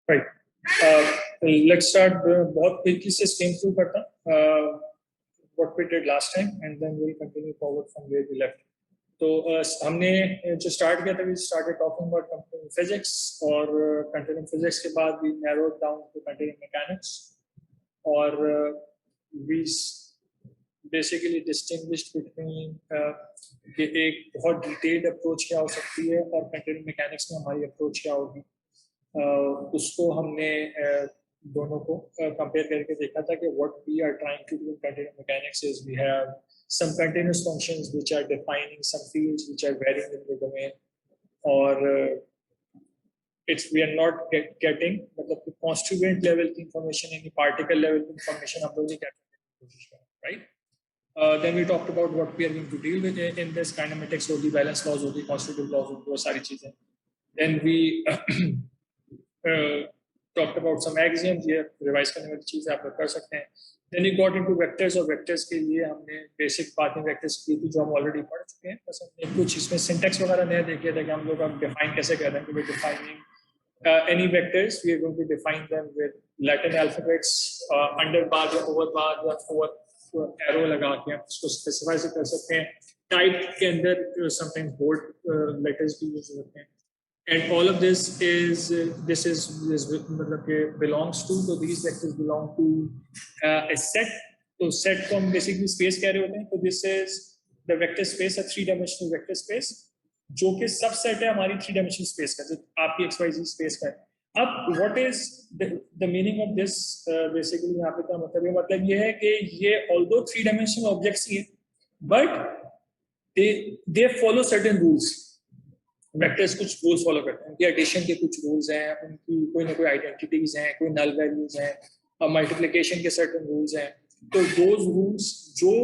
Right. Let's start. बहुत quickly से skim through करता what we did last time and then we'll continue forward from where we left. तो हमने जो start किया था we started talking about continuum physics और continuum physics के बाद we narrowed down to continuum mechanics और we basically distinguished between कि एक बहुत detailed approach क्या हो सकती है और continuum mechanics में हमारी approach क्या होगी. उसको हमने दोनों को कंपेयर करके देखा था कि what we are trying to do in continuum mechanics is we have some continuous functions which are defining some fields which are varying in the domain or it's we are not getting मतलब constituent level की information यानी particle level की information हम लोग नहीं get कोशिश कर right. Then we talked about what we are going to deal with in this kinematics होगी balance laws होगी constitutive laws होगी वो सारी चीजें. Then we talked about some axioms ये रिवाइज करने वाली चीज़ आप लोग कर सकते हैं. Then we got into vectors और vectors के लिए हमने बेसिक बातें vectors की थी जो हम ऑलरेडी पढ़ चुके हैं. बस हमने कुछ इसमें सिंटेक्स वगैरह नया देख लिया था कि हम लोग अब डिफाइन कैसे कर रहे हैं. we're defining any vectors we are going to define them with Latin alphabets under bar या over bar या over arrow लगा के हम उसको स्पेसिफाई कर सकते हैं. टाइप के अंदर sometimes bold letters भी यूज होते हैं. And all of this is belongs to, so these vectors belong to a set. So set को हम basically space कह रहे होते हैं. So this is the vector space, a three-dimensional vector space, जो कि subset है हमारी three-dimensional space का, जो आपकी XYZ space का है. अब what is the meaning of this? Basically यहाँ पे क्या मतलब है? मतलब ये है कि ये although three-dimensional objects ही हैं, but they follow certain rules. Vectors कुछ रूल्स फॉलो करते हैं. उनकी एडिशन के कुछ रूल्स हैं, उनकी कोई ना कोई आइडेंटिटीज हैं, कोई नल वैल्यूज हैं, और मल्टीप्लिकेशन के सर्टेन रूल्स हैं. तो दोज रूल्स जो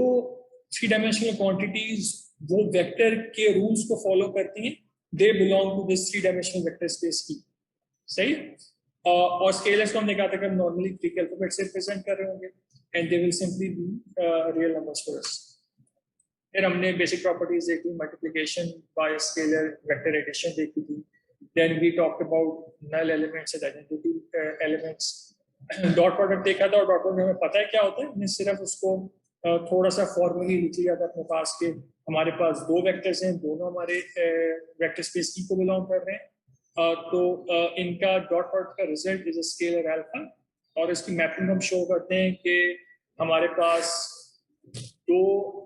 थ्री डायमेंशनल क्वांटिटीज वो वेक्टर के रूल्स को फॉलो करती हैं, they belong to this three dimensional vector space की. सही. और स्केलर्स को हमने कहा था कि हम नॉर्मली ग्रीक अल्फाबेट से रिप्रेजेंट कर रहे होंगे and they will simply be real numbers for us. फिर हमने बेसिक प्रॉपर्टीज देखी, multiplication by scalar, vector addition देखी थी. Then we talked about null elements and identity elements. Dot product देखा था और डॉट प्रोडक्ट हमें पता है क्या होता है. हमने सिर्फ उसको थोड़ा सा फॉर्मली लिख लिया था अपने पास के हमारे पास दो वेक्टर्स हैं, दोनों हमारे वेक्टर स्पेस ई को बिलोंग कर रहे हैं. तो इनका डॉट प्रोडक्ट का result is a scalar alpha और इसकी मैपिंग हम शो करते हैं कि हमारे पास दो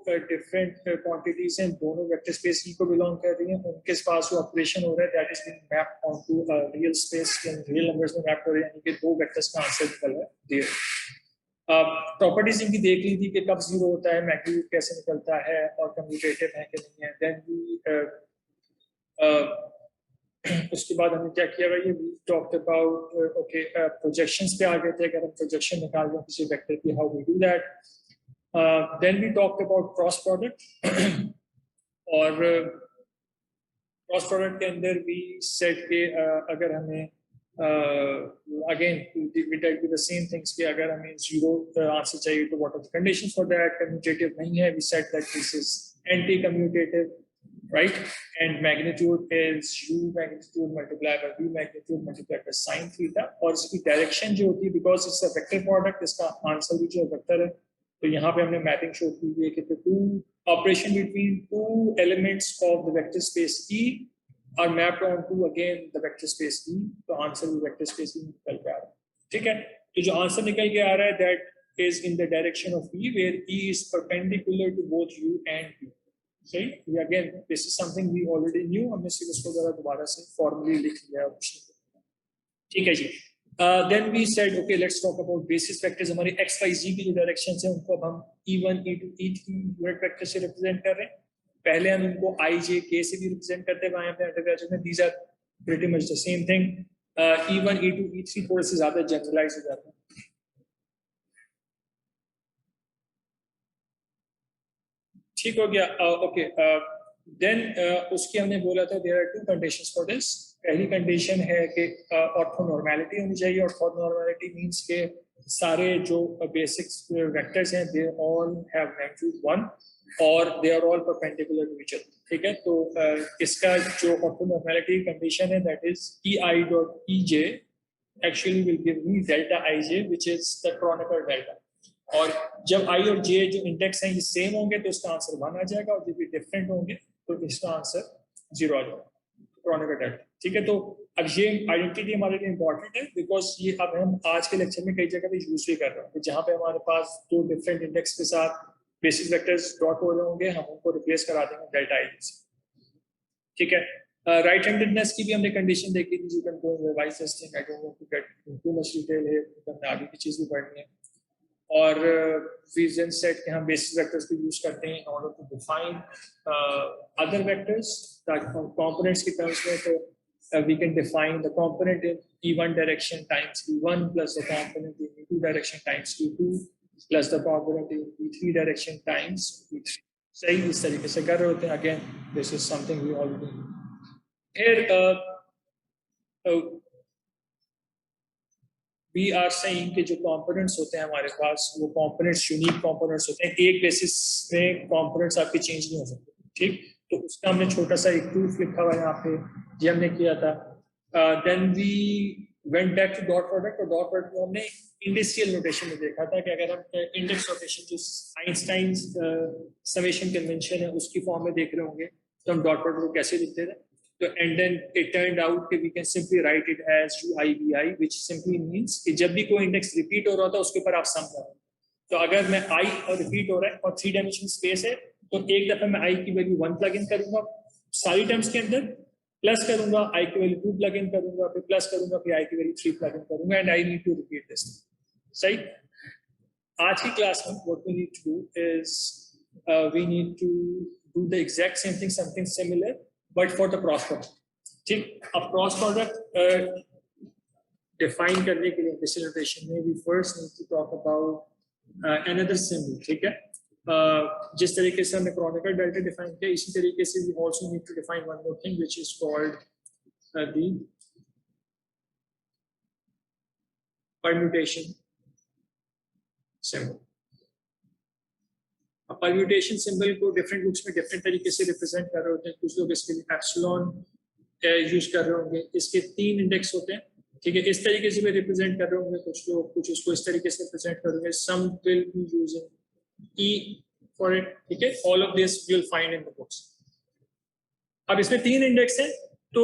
डिफरेंट क्वांटिटीज हैं, दोनों वेक्टर स्पेस ई को बिलोंग कर रही हैं. उनके पास जो ऑपरेशन हो रहा है that is being mapped onto real space, real numbers में मैप हो रहे हैं, यानी कि दो वेक्टर्स का आंसर निकल रहा है देयर. प्रॉपर्टीज इनकी देख ली थी कि कब जीरो होता है, मैग्नीट्यूड कैसे निकलता है और कम्यूटेटिव है कि नहीं है. देन उसके बाद हमने क्या किया भाई, we talked about okay projections पे आ गए थे. अगर हम प्रोजेक्शन निकाल रहे हैं किसी वेक्टर की, how we do that. Then we talked about cross product और cross product के अंदर we said कि अगर हमें again we did the same things कि अगर हमें zero आंसर चाहिए तो what are the conditions for that. Commutative नहीं है, we said that this is anti-commutative, right? And magnitude is u magnitude multiplied by v magnitude multiplied by sin theta. और इसकी direction जो होती है because it's a vector product, इसका answer भी जो वेक्टर है. तो यहाँ पे हमने मैपिंग शो की है कि two operation between two elements of the vector space E are mapped on to again the vector space E. तो आंसर भी वेक्टर स्पेस ई निकल के आ रहा है. ठीक है. तो जो आंसर निकल के आ रहा है that is in the direction of E where E is perpendicular to both U and P. सही. Again this is something we already knew. हमने सिर्फ इसको जरा दोबारा से फॉर्मली लिख लिया. ठीक है जी. Then we said okay let's talk about basis vectors. हमारे x y z की जो डायरेक्शंस हैं उनको अब हम e1 e2 e3 unit vector से रिप्रेजेंट कर रहे हैं. पहले हम इनको i j k से भी रिप्रेजेंट करते हैं यहाँ पे अंडरग्रेजुएट में. these are pretty much the same thing. e1 e2 e3 थोड़े से ज्यादा जनरलाइज हो जाते हैं. ठीक हो गया. ओके. देन उसकी हमने बोला था there are two conditions for this. पहली कंडीशन है कि ऑर्थोनॉर्मैलिटी होनी चाहिए. ऑर्थोनॉर्मैलिटी मींस के सारे जो बेसिक वेक्टर्स हैं दे ऑल हैव मैग्नीट्यूड 1 और they are all perpendicular to each other. ठीक है. तो इसका जो ऑर्थोनॉर्मैलिटी कंडीशन है that is ei dot ej actually will give me delta ij, which is the Kronecker delta. और जब i और j जो इंडेक्स हैं ये सेम होंगे तो इसका आंसर 1 आ जाएगा, और जब ये डिफरेंट होंगे तो इसका आंसर 0 आ जाएगा, Kronecker delta. ठीक है, तो अब ये आइडेंटिटी हमारे लिए इंपॉर्टेंट है, बिकॉज ये अब हम आज के लेक्चर में कई जगह पे यूज भी कर रहे हैं, जहाँ पे हमारे पास दो डिफरेंट इंडेक्स के साथ बेसिस वेक्टर्स डॉट हो रहे होंगे, हम उनको रिप्लेस करा देंगे डेल्टा आई से. ठीक है, राइट हैंडेडनेस की भी हमने कंडीशन देखी थी, you can go revise this thing, I don't want to get too much detail है, हमने आगे की चीज भी पढ़नी है. और रीजन सेट के हम बेसिस वेक्टर्स को यूज करते हैं in order to define other vectors, components की टर्म्स में. तो we can define the component in e1 direction times e1 plus the component in e2 direction times e2 plus the component in e3 direction times e3. सही इस तरीके से कर रहे होते हैं. Again, this is something we already know. Here we are saying कि जो components होते हैं हमारे पास, वो components unique components होते हैं, एक basis में components आपके change नहीं हो सकते. ठीक, तो उसका हमने छोटा सा एक प्रूफ लिखा हुआ है यहाँ पे, ये हमने किया था. Then we went back to dot product, और डॉट प्रोडक्ट को हमने इंडेक्सियल नोटेशन में देखा था कि अगर हम इंडेक्स नोटेशन जो आइंस्टाइन समेशन कन्वेंशन है उसकी फॉर्म में देख रहे होंगे तो हम डॉट प्रोडक्ट को कैसे लिखते थे. तो and then it turned out कि we can simply write it as UIVI, which simply means कि जब भी कोई इंडेक्स रिपीट हो रहा था उसके ऊपर आप सम कर रहे हो. तो अगर मैं आई और रिपीट हो रहा है और 3 डायमेंशन स्पेस है, तो एक दफा मैं आई की वैल्यू 1 प्लग इन करूंगा सारी टर्म्स के अंदर, प्लस करूंगा आई की वैल्यू 2 प्लग इन करूंगा, फिर प्लस करूंगा, फिर आई की वैल्यू 3 प्लग इन करूंगा, and I need to repeat this. सही. आज की क्लास में what we need to do is we need to do the exact same thing, something similar but for the cross product. ठीक, अब cross product define करने के लिए indicial notation में we first need to talk about another symbol. ठीक है, जिस तरीके से हमने Kronecker delta डिफाइन किया, इसी तरीके से we also need to define one more thing which is called the permutation symbol. अब permutation symbol को डिफरेंट बुक्स में डिफरेंट तरीके से रिप्रेजेंट कर रहे होते हैं. कुछ लोग इसके लिए एप्सिलॉन यूज कर रहे होंगे, इसके 3 इंडेक्स होते हैं. ठीक है, इस तरीके से भी रिप्रेजेंट कर रहे होंगे कुछ लोग, कुछ इसको इस तरीके से रिप्रेजेंट करेंगे. Sum will be using E for it. ठीक है, all of this you'll find in the books. अब इसमें 3 इंडेक्स हैं, तो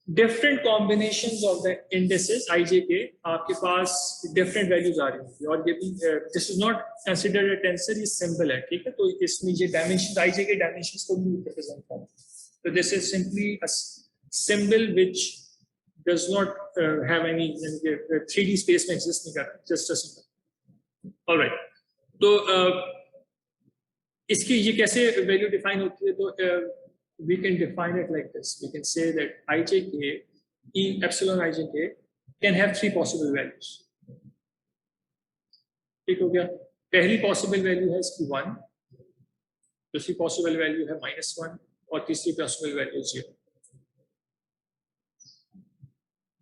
different combinations of the indexes ij के आपके पास डिफरेंट वैल्यूज आ रही होंगी. और ये भी this is not considered a tensor, ये सिंबल है. ठीक है, तो इसमें ये डायमेंशंस ij के डायमेंशंस को भी रिप्रेजेंट करते हैं. तो this is simply a symbol which does not have any 3D space में एग्जिस्ट नहीं करता, जस्ट अ सिंबल. ऑलराइट, तो इसकी ये कैसे वैल्यू डिफाइन होती है. तो we can define it like this. We can say that ijk e epsilon ijk can have 3 possible values. ठीक हो गया. पहली पॉसिबल वैल्यू है इसकी 1, दूसरी पॉसिबल वैल्यू है -1, और तीसरी possible value 0.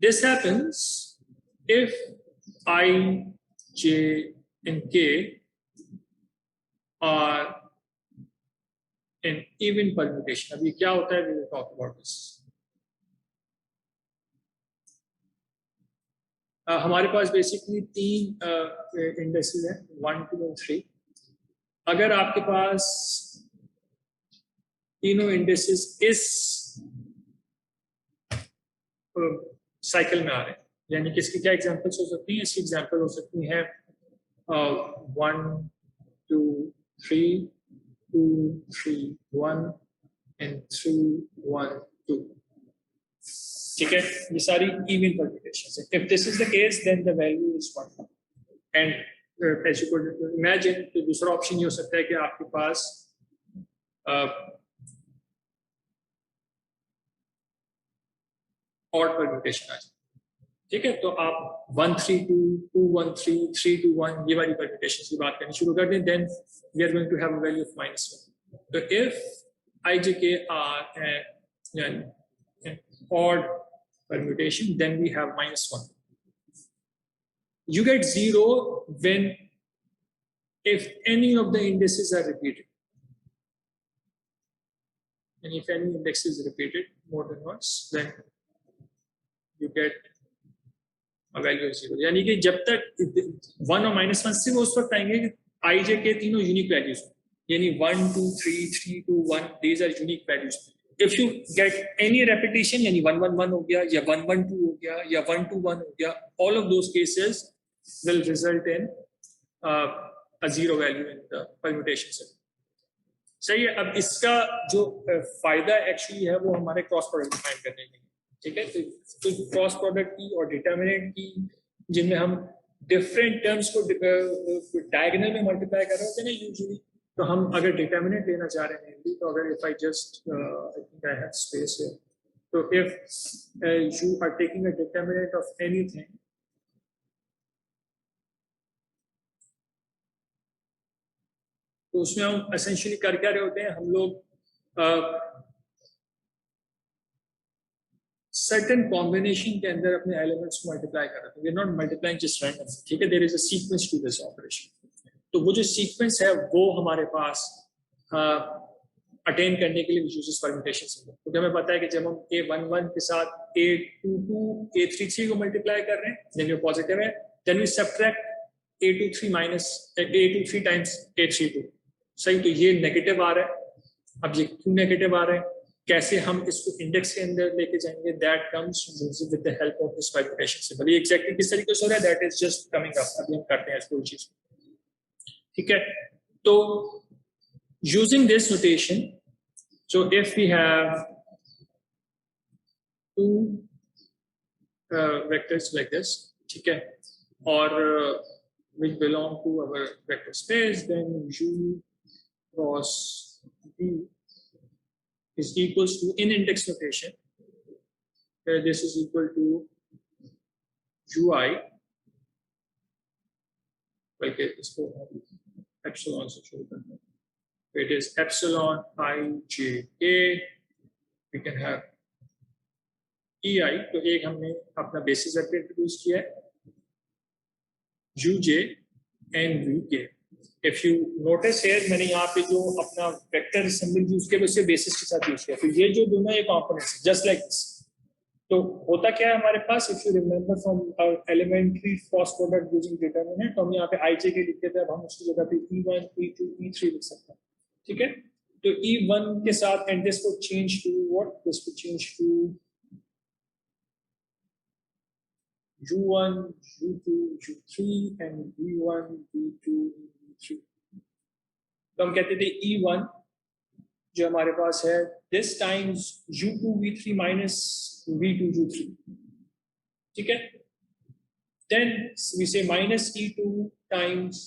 This happens if I, J and K are in even permutation. अभी क्या होता है, we will talk about this. हमारे पास बेसिकली 3 इंडेक्सेस हैं, 1, 2 और 3. अगर आपके पास तीनों इंडेक्सेस इस साइकिल में आ रहे हैं, यानी कि इसकी क्या एग्जांपल्स हो सकती हैं. इसकी एग्जांपल हो सकती है 1, 2, 3, 2, 3, 1 and 3, 1, 2. ठीक है, ये सारी even permutations हैं. If this is the case, then the value is 1. And as you could imagine, तो दूसरा ऑप्शन ये हो सकता है कि आपके पास और परम्यूटेशन आ जाए. ठीक है, तो आप 1, 3, 2, 2, 1, 3, 3, 2, 1 ये वाली परम्यूटेशन की बात करनी शुरू कर दें. Then we are going to have a value of -1. तो if ijk are an odd permutation, then we have -1. You get 0 when if any of the indices are repeated, and if any index is repeated more than once, then you get value 0, यानी कि जब तक 1 और -1 सिर्फ उस वक्त आएंगे कि आई जे के तीनों यूनिक वैल्यूज, यानी 1 2 3 3 2 1, these are unique values. If you get any repetition, यानी 1 1 1 हो गया या 1 1 2 हो गया या 1 2 1 हो गया, all of those cases will result in a zero value in the permutation set. सही है. अब इसका जो फायदा एक्चुअली है वो हमारे क्रॉस प्रोडक्ट डिफाइन करने में, ठीक है. तो क्रॉस प्रोडक्ट की और डिटरमिनेंट की, जिनमें हम डिफरेंट टर्म्स को डायगोनल में मल्टीप्लाई कर रहे होते हैं ना यूजुअली, तो हम अगर डिटरमिनेंट लेना चाह रहे हैं, तो अगर if I just I think I have space here, तो if you are taking a determinant of anything, तो उसमें हम एसेंशियली कर क्या रहे होते हैं, हम लोग सर्टेन कॉम्बिनेशन के अंदर अपने एलिमेंट्स को मल्टीप्लाई कर रहे हैं. We are not multiplying just random, ठीक है. There is a sequence to this operation. तो वो जो सीक्वेंस है वो हमारे पास अटेन करने के लिए यूजेस परम्यूटेशन सिंबल. क्योंकि हमें पता है कि जब हम A11 के साथ A22 A33 को मल्टीप्लाई कर रहे हैं, देन ये पॉजिटिव है, then we subtract A23 minus A23 times A32. सही. तो ये नेगेटिव आ रहा है. अब ये क्यों नेगेटिव आ रहा है, कैसे हम इसको इंडेक्स के अंदर लेके जाएंगे, that comes with the help of this permutation symbol. ये एग्जैक्टली किस तरीके से हो रहा है, that is just coming up. अभी हम करते हैं इसको चीज, ठीक है. तो using this notation, so if we have two vectors like this, ठीक है, और which belong to our vector space, then u cross v is equals to, in index notation, this is equal to ui, बल्कि इसको epsilon से शुरू करते हैं. It is epsilon I j k. We can have ei. तो एक हमने अपना बेसिस वेक्टर इंट्रोड्यूस किया है, uj and vk. If you notice here, मैंने यहाँ पे जो अपना वेक्टर सिंबल यूज किया उसे बेसिस के साथ यूज किया. तो ये जो दोनों ये कंपोनेंट्स जस्ट लाइक दिस. तो होता क्या है हमारे पास, if you remember from elementary cross product using determinant, तो हम यहाँ पे आई जे के लिखते थे, अब हम उसकी जगह पे E1 E2 E3 लिख सकते हैं, ठीक है. तो E1 के साथ एंड दिस को चेंज टू व्हाट, दिस को change to U1 U2 U3 and V1 V2 V3. तो हम कहते थे E1 जो हमारे पास है, this times U2 V3 minus V2 U3, ठीक है. देन वी से minus E2 times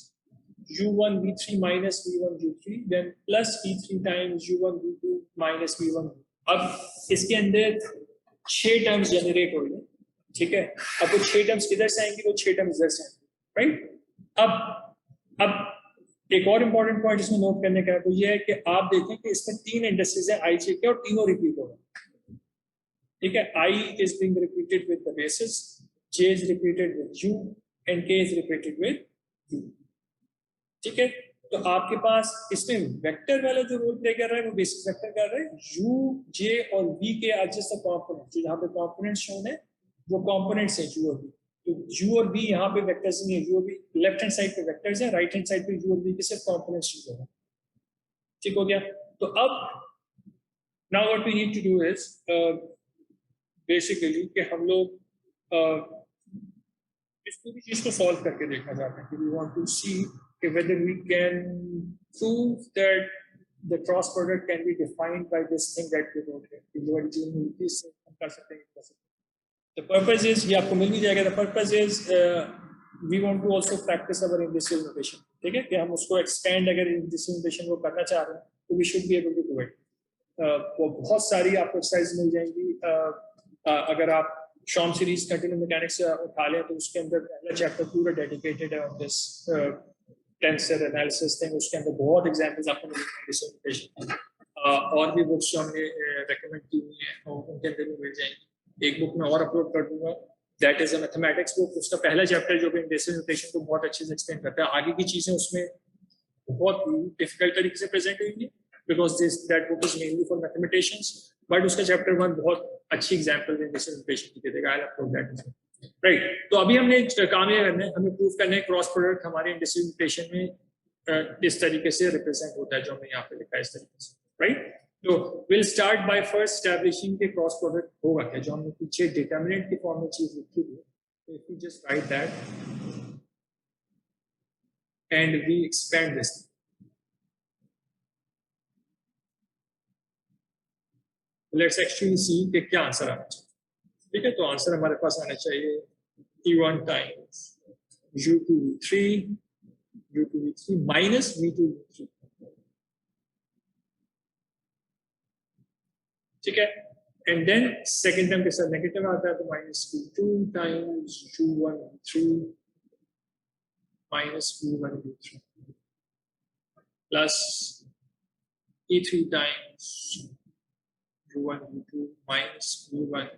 U1 V3 minus V1 U3, then plus E3 times U1 V2 minus V1. अब इसके अंदर 6 टर्म्स जनरेट हो गए, ठीक है. अब वो 6 टर्म्स किधर से आएंगे, वो 6 टर्म्स इधर से आएंगे, राइट. अब एक और इम्पोर्टेंट पॉइंट इसमें नोट करने का है, तो ये है कि आप देखें कि इसमें 3 इंडेक्सेस है आई जे के, और तीनों रिपीट हो रहे हैं, ठीक है. I is being repeated with the basis, J is repeated with U, and K is repeated with U, ठीक है. तो आपके पास इसमें वेक्टर वाला जो रोल प्ले कर रहा है वो बेसिस वेक्टर कर रहा है. यू जे और वी के आर जस्ट कंपोनेंट, जहां पे कंपोनेंट्स शोन है वो कंपोनेंट्स है यू और वी. तो यू और वी यहाँ पे वेक्टर्स नहीं है, यू और वी लेफ्ट हैंड साइड पे वेक्टर्स है, राइट हैंड साइड पे यू और वी के सिर्फ कंपोनेंट्स यूज हो रहे हैं, ठीक हो गया. तो अब now what we need to do is basically कि हम लोग इस पूरी चीज को सॉल्व करके देखना चाहते हैं. We want to see whether we can prove that the cross product can be defined by this thing that we wrote here. The purpose is, ये आपको मिल भी जाएगा. The purpose is we want to also practice our indicial notation, ठीक है, कि हम उसको expand अगर indicial notation को करना चाह रहे हैं तो we should be able to do it. वो बहुत सारी आपको एक्सरसाइज मिल जाएंगी. अगर आप शॉर्म सीरीज कंटिन्यू मैकेनिक्स उठा लें तो उसके अंदर पहला चैप्टर पूरा डेडिकेटेड है on this tensor analysis thing. उसके अंदर बहुत एग्जांपल्स आपको मिलेंगे. और भी बुक्स जो हमने रेकमेंड की हुई हैं उनके अंदर भी मिल जाएंगी. एक बुक मैं और अपलोड कर दूंगा, that is a mathematics book. उसका पहला चैप्टर जो कि इंडेक्स नोटेशन को बहुत अच्छे से एक्सप्लेन करता है. आगे की चीजें उसमें बहुत डिफिकल्ट तरीके से प्रेजेंट हुई because this that book is mainly for mathematicians, but उसका चैप्टर 1 बहुत अच्छी एग्जांपल इंडेक्स नोटेशन की देगा. I upload that. राइट तो अभी हमने काम ये करना है, हमें प्रूव करना है क्रॉस प्रोडक्ट हमारे इंडेक्सिफिकेशन में इस तरीके से रिप्रेजेंट होता है जो हमने यहाँ पे लिखा है इस तरीके से, राइट। तो will start by first establishing के क्रॉस प्रोडक्ट होगा क्या, जो हमने पीछे डिटरमिनेंट के फॉर्म में चीज लिखी थी। तो if you just write that and we expand this, let's actually see कि क्या आंसर आना चाहिए। ठीक है, तो आंसर हमारे पास आना चाहिए T1 times U2V3 U2V3 minus V2V3। ठीक है, एंड देन सेकेंड टर्म के साथ नेगेटिव आता है तो minus V2 times U1V3 minus V1V3 plus E3 times U1V2 minus V1।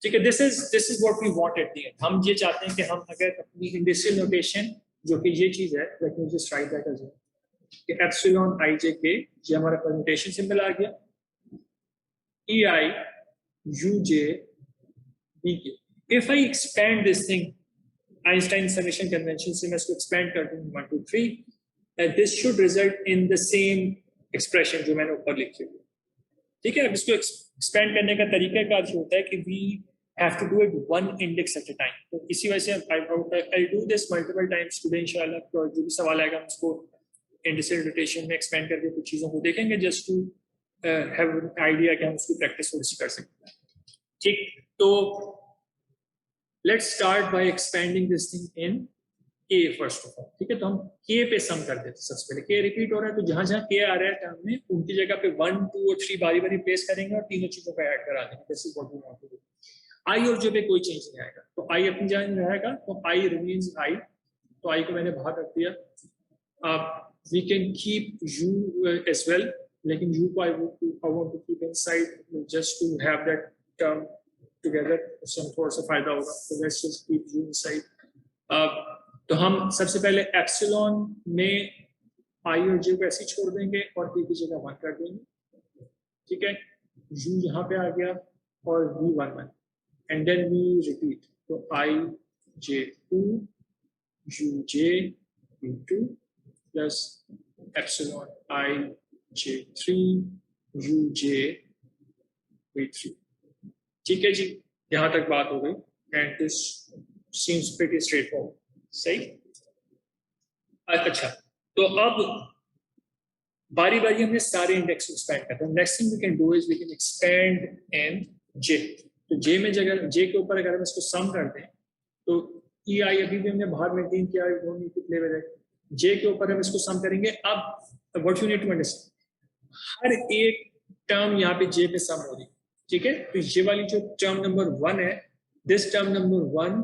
ठीक है, this is what we want at the end. हम ये चाहते हैं कि हम अगर अपनी इंडस्ट्रियल नोटेशन जो कि ये चीज है, let me just write that as कि एप्सिलॉन आई जे के, ये हमारा परम्यूटेशन सिंबल आ गया, E I U J B K. If I expand this thing Einstein summation convention से मैं इसको एक्सपेंड कर दूं 1 2 3, this should result in the same expression जो मैंने ऊपर लिखी हुई। ठीक है, अब इसको एक्सपेंड करने का तरीका कार जो होता है कि we have to do it one index at a time. तो इसी वजह से I do this multiple times today इंशाल्लाह। तो जो भी सवाल आएगा हम उसको इंडिसेस रोटेशन में एक्सपेंड करके कुछ चीज़ों को देखेंगे just to have an idea कि हम उसकी प्रैक्टिस थोड़ी सी कर सकते हैं। ठीक, तो let's start by expanding this thing इन के फर्स्ट ऑफ ऑल। ठीक है, तो हम के पे सम कर देते हैं। सबसे पहले के रिपीट हो रहा है तो जहां जहां के आ रहा है टर्म में उनकी जगह पे 1 2 और 3 बारी बारी प्लेस करेंगे और तीनों चीजों को ऐड करा देंगे। This is what we want to do. I और जे पे कोई चेंज नहीं आएगा, तो आई अपनी जगह रहेगा, तो आई रिमेन्स आई। तो आई को मैंने बाहर रख दिया। We can keep U as well, लेकिन यू को I want to keep inside just to have that term together, उससे थोड़ा सा फायदा होगा। तो let's just keep U inside. तो हम सबसे पहले एप्सिलॉन में आई और जे को ऐसे छोड़ देंगे और पी की जगह 1 कर देंगे। ठीक है, यू यहाँ पे आ गया और V11 and then we repeat. तो I J 2 U J V2 plus epsilon I J 3 U J V3। ठीक है जी, यहाँ तक बात हो गई and this seems pretty straightforward. सही। अच्छा, तो अब बारी बारी हमने सारे इंडेक्स एक्सपेंड करते हैं। Next thing we can do is we can expand in J. तो जे में जगह जे के ऊपर अगर हम इसको सम कर दें तो ई आई अभी भी हमने बाहर मेंटेन किया, don't need to play with it. J के ऊपर हम इसको सम करेंगे। अब what you need to understand, हर एक टर्म यहाँ पे जे पे सम हो रही। ठीक है, तो ये वाली जो टर्म नंबर 1 है, this term number 1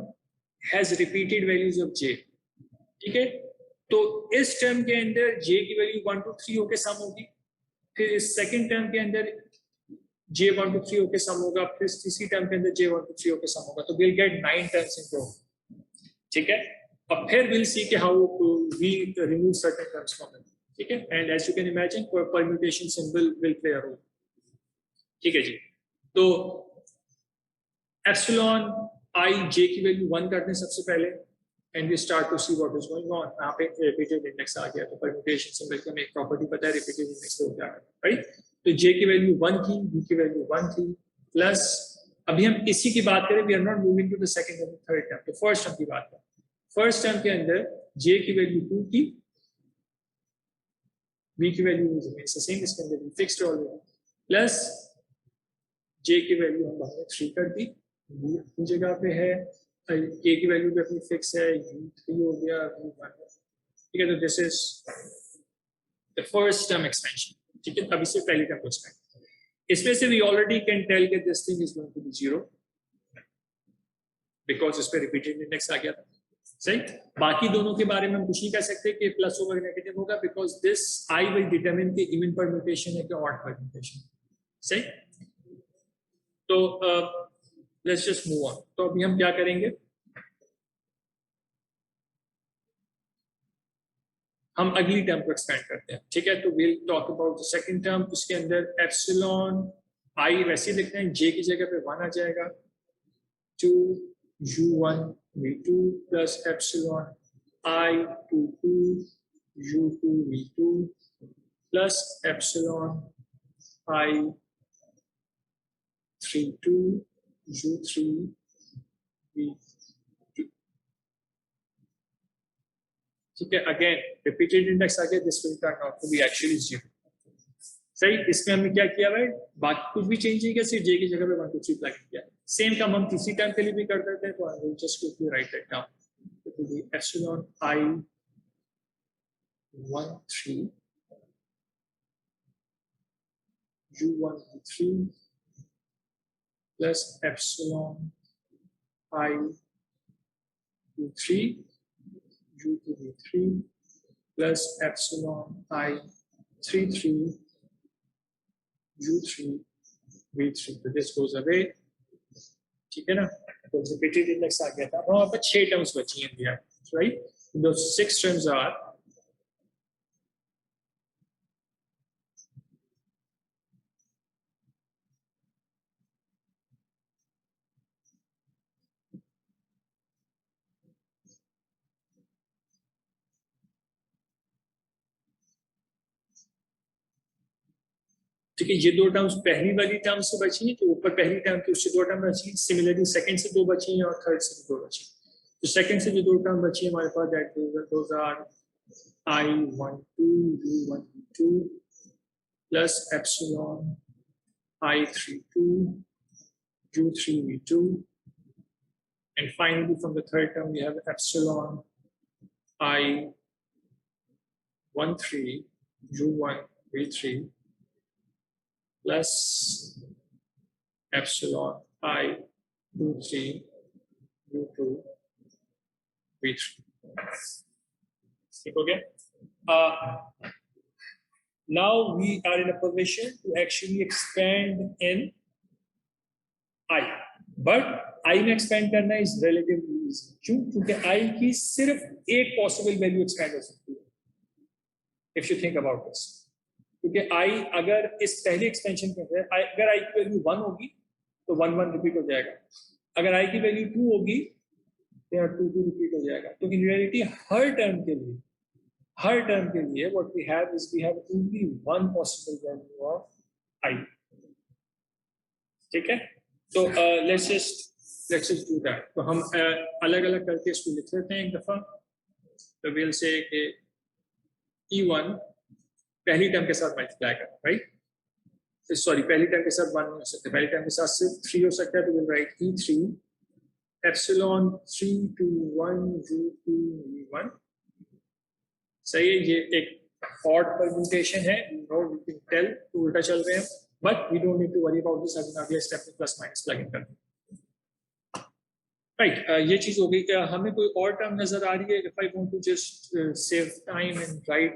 has repeated values of J. ठीक है, तो इस टर्म के अंदर जे की वैल्यू 1 2 3 होके सम होगी, फिर इस सेकंड टर्म के अंदर जे 1 2 3 होके सम होगा, फिर तीसरी टर्म के अंदर जे 1 2 3 होके सम होगा। तो we'll get 9 terms in total. ठीक है, अब फिर we'll see कि how we remove certain terms from it। ठीक है, and as you can imagine permutation symbol will play a role। ठीक है जी, तो एप्सिलॉन आई जे की वैल्यू 1 करते हैं सबसे पहले and we start to see what is going on. यहाँ पे रिपीटेड इंडेक्स आ गया, तो परम्यूटेशन सिंबल की हमें एक प्रॉपर्टी पता है, रिपीटेड इंडेक्स से हो क्या है, राइट। तो जे की वैल्यू 1 थी, बी की वैल्यू 1 थी, प्लस अभी हम इसी की बात करें, we are not moving to the second और थर्ड टर्म, तो फर्स्ट टर्म की बात करें। फर्स्ट टर्म के अंदर जे की वैल्यू 2 थी, बी की वैल्यू रिमेन्स द सेम, इसके अंदर फिक्स्ड ऑलरेडी, प्लस जे की वैल्यू हम हमने 3 कर दी, बी अपनी जगह पे है, के की वैल्यू भी अपनी फिक्स है, U3 हो गया, V1। ठीक है, तो this is the first term expansion. ठीक है, अभी से पहली टर्म को एक्सपेंड, इसमें से वी ऑलरेडी कैन टेल कि this thing is going to be 0 because इस पे रिपीटेड इंडेक्स आ गया था। सही, बाकी दोनों के बारे में हम कुछ नहीं कह सकते कि प्लस होगा नेगेटिव होगा, because this I will determine कि इवन परम्यूटेशन है कि ऑड परम्यूटेशन। सही, तो लेट्स जस्ट मूव ऑन। तो अभी हम क्या करेंगे, हम अगली टर्म को एक्सपेंड करते हैं। ठीक है, तो will talk about the second term. उसके अंदर एप्सिलॉन आई वैसे लिखते हैं, जे की जगह पे 1 आ जाएगा, 2 u1 v2 plus epsilon I22 u2 v2 plus epsilon I32 u3 v2. ठीक है, अगेन रिपीटेड इंडेक्स आ गया, this will turn out to be actually 0. सही, इसमें हमने क्या किया भाई, बाकी कुछ भी चेंज नहीं किया, सिर्फ जे की जगह पे 1 2 3 प्लग किया. सेम काम हम तीसरी टर्म के लिए भी कर देते हैं, तो I will just quickly right that down. It will be epsilon I13 u1 v3 plus epsilon I23 u2 v3 plus epsilon I33 u3 v3. तो this goes away. ठीक है ना, तो रिपीटेड इंडेक्स आ गया था. अब वहां पर 6 टर्म्स बची हैं भैया, राइट. The 6 terms are ठीक है. ये 2 टर्म्स पहली वाली टर्म से बची हैं, तो ऊपर पहली टर्म की उससे 2 टर्म बची. सिमिलरली सेकंड से 2 बची हैं और थर्ड से 2 बची. तो सेकंड से जो 2 टर्म बची है हमारे पास, that those are I12 u1 v2 plus epsilon I32 u3 v2, and finally from the third term we have epsilon I13 u1 v3 plus epsilon I23 u2 v3. ठीक हो गया. Now we are in a position to actually expand in I, but I में expand करना is relatively easy. क्यों? क्योंकि I की सिर्फ एक possible value expand हो सकती है. If you think about this, क्योंकि I अगर इस पहले एक्सपेंशन के अंदर अगर I की वैल्यू 1 होगी तो 1 1 रिपीट हो जाएगा. अगर I की वैल्यू 2 होगी तो 2 2 रिपीट हो जाएगा. तो इन रियलिटी हर टर्म के लिए what we have is we have only one possible value of I. ठीक है, तो let's just do that. तो हम अलग अलग करके इसको लिख लेते हैं एक दफा. तो we'll say कि E1 पहली टर्म के साथ मल्टीप्लाई कर, राइट. सॉरी, पहली टर्म के साथ 1 नहीं हो सकता, पहली टर्म के साथ सिर्फ 3 हो सकता है. तो we'll write E3 epsilon 3 to 1 u2 v1. सही है, ये एक ऑड परम्यूटेशन है, नो वी कैन टेल तो उल्टा चल रहे हैं, but we don't need to worry about this. अगले स्टेप में प्लस माइनस प्लग इन कर. राइट, ये चीज हो गई. क्या हमें कोई और टर्म नजर आ रही है? If I want to just save time and write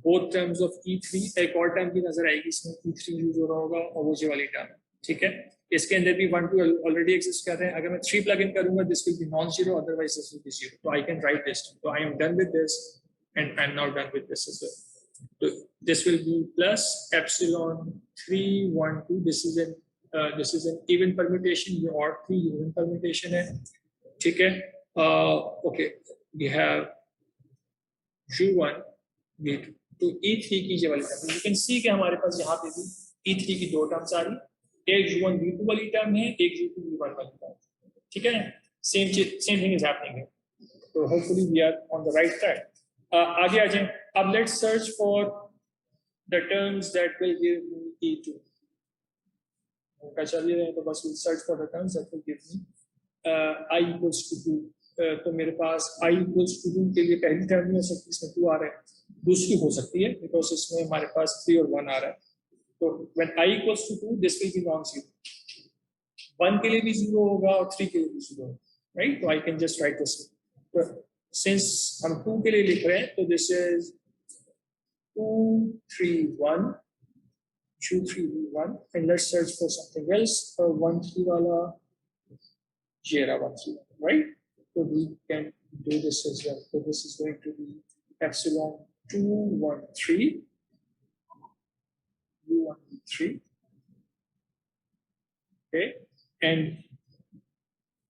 both terms of E3, एक और टर्म की नजर आएगी इसमें, E3 यूज हो रहा होगा और वो ये वाली टर्म. ठीक है, इसके अंदर भी 1 2 ऑलरेडी एग्जिस्ट कर रहे हैं. अगर मैं 3 प्लग इन करूंगा this will be non zero, otherwise this will be zero. तो आई कैन राइट दिस. तो I am done with this and I'm now done with this as well. So this will be plus epsilon 3 1 2. This is an even permutation, or 3 even permutation है. ठीक है, okay, we have u1 v2. तो E3 की ये वाली term, you can see कि हमारे पास यहाँ पे भी E3 की 2 टर्म्स आ रही. एक u1 v2 वाली टर्म है, एक u2 v1 वाली टर्म. ठीक है, same thing is happening here. So hopefully we are on the right track. आगे आ जाए. अब let's search for the terms that will give me E2. उनका चलिए तो बस will search for the terms that will give me I equals to 2. तो मेरे पास I equals to 2 के लिए पहली टर्म नहीं हो सकती, इसमें 2 आ रहा है. दूसरी हो सकती है बिकॉज इसमें हमारे पास 3 और 1 आ रहा है. तो when I equals to 2 this will be non zero. 1 के लिए भी 0 होगा और 3 के लिए भी 0 होगा, राइट. तो I can just write this. Since हम 2 के लिए लिख रहे हैं तो this is 2 3 1 2 3 1, and let's search for something else. 1 3 वाला ये रहा 1 3, right. So we can do this as well. So this is going to be epsilon 2 1 3 u1 3. Okay, and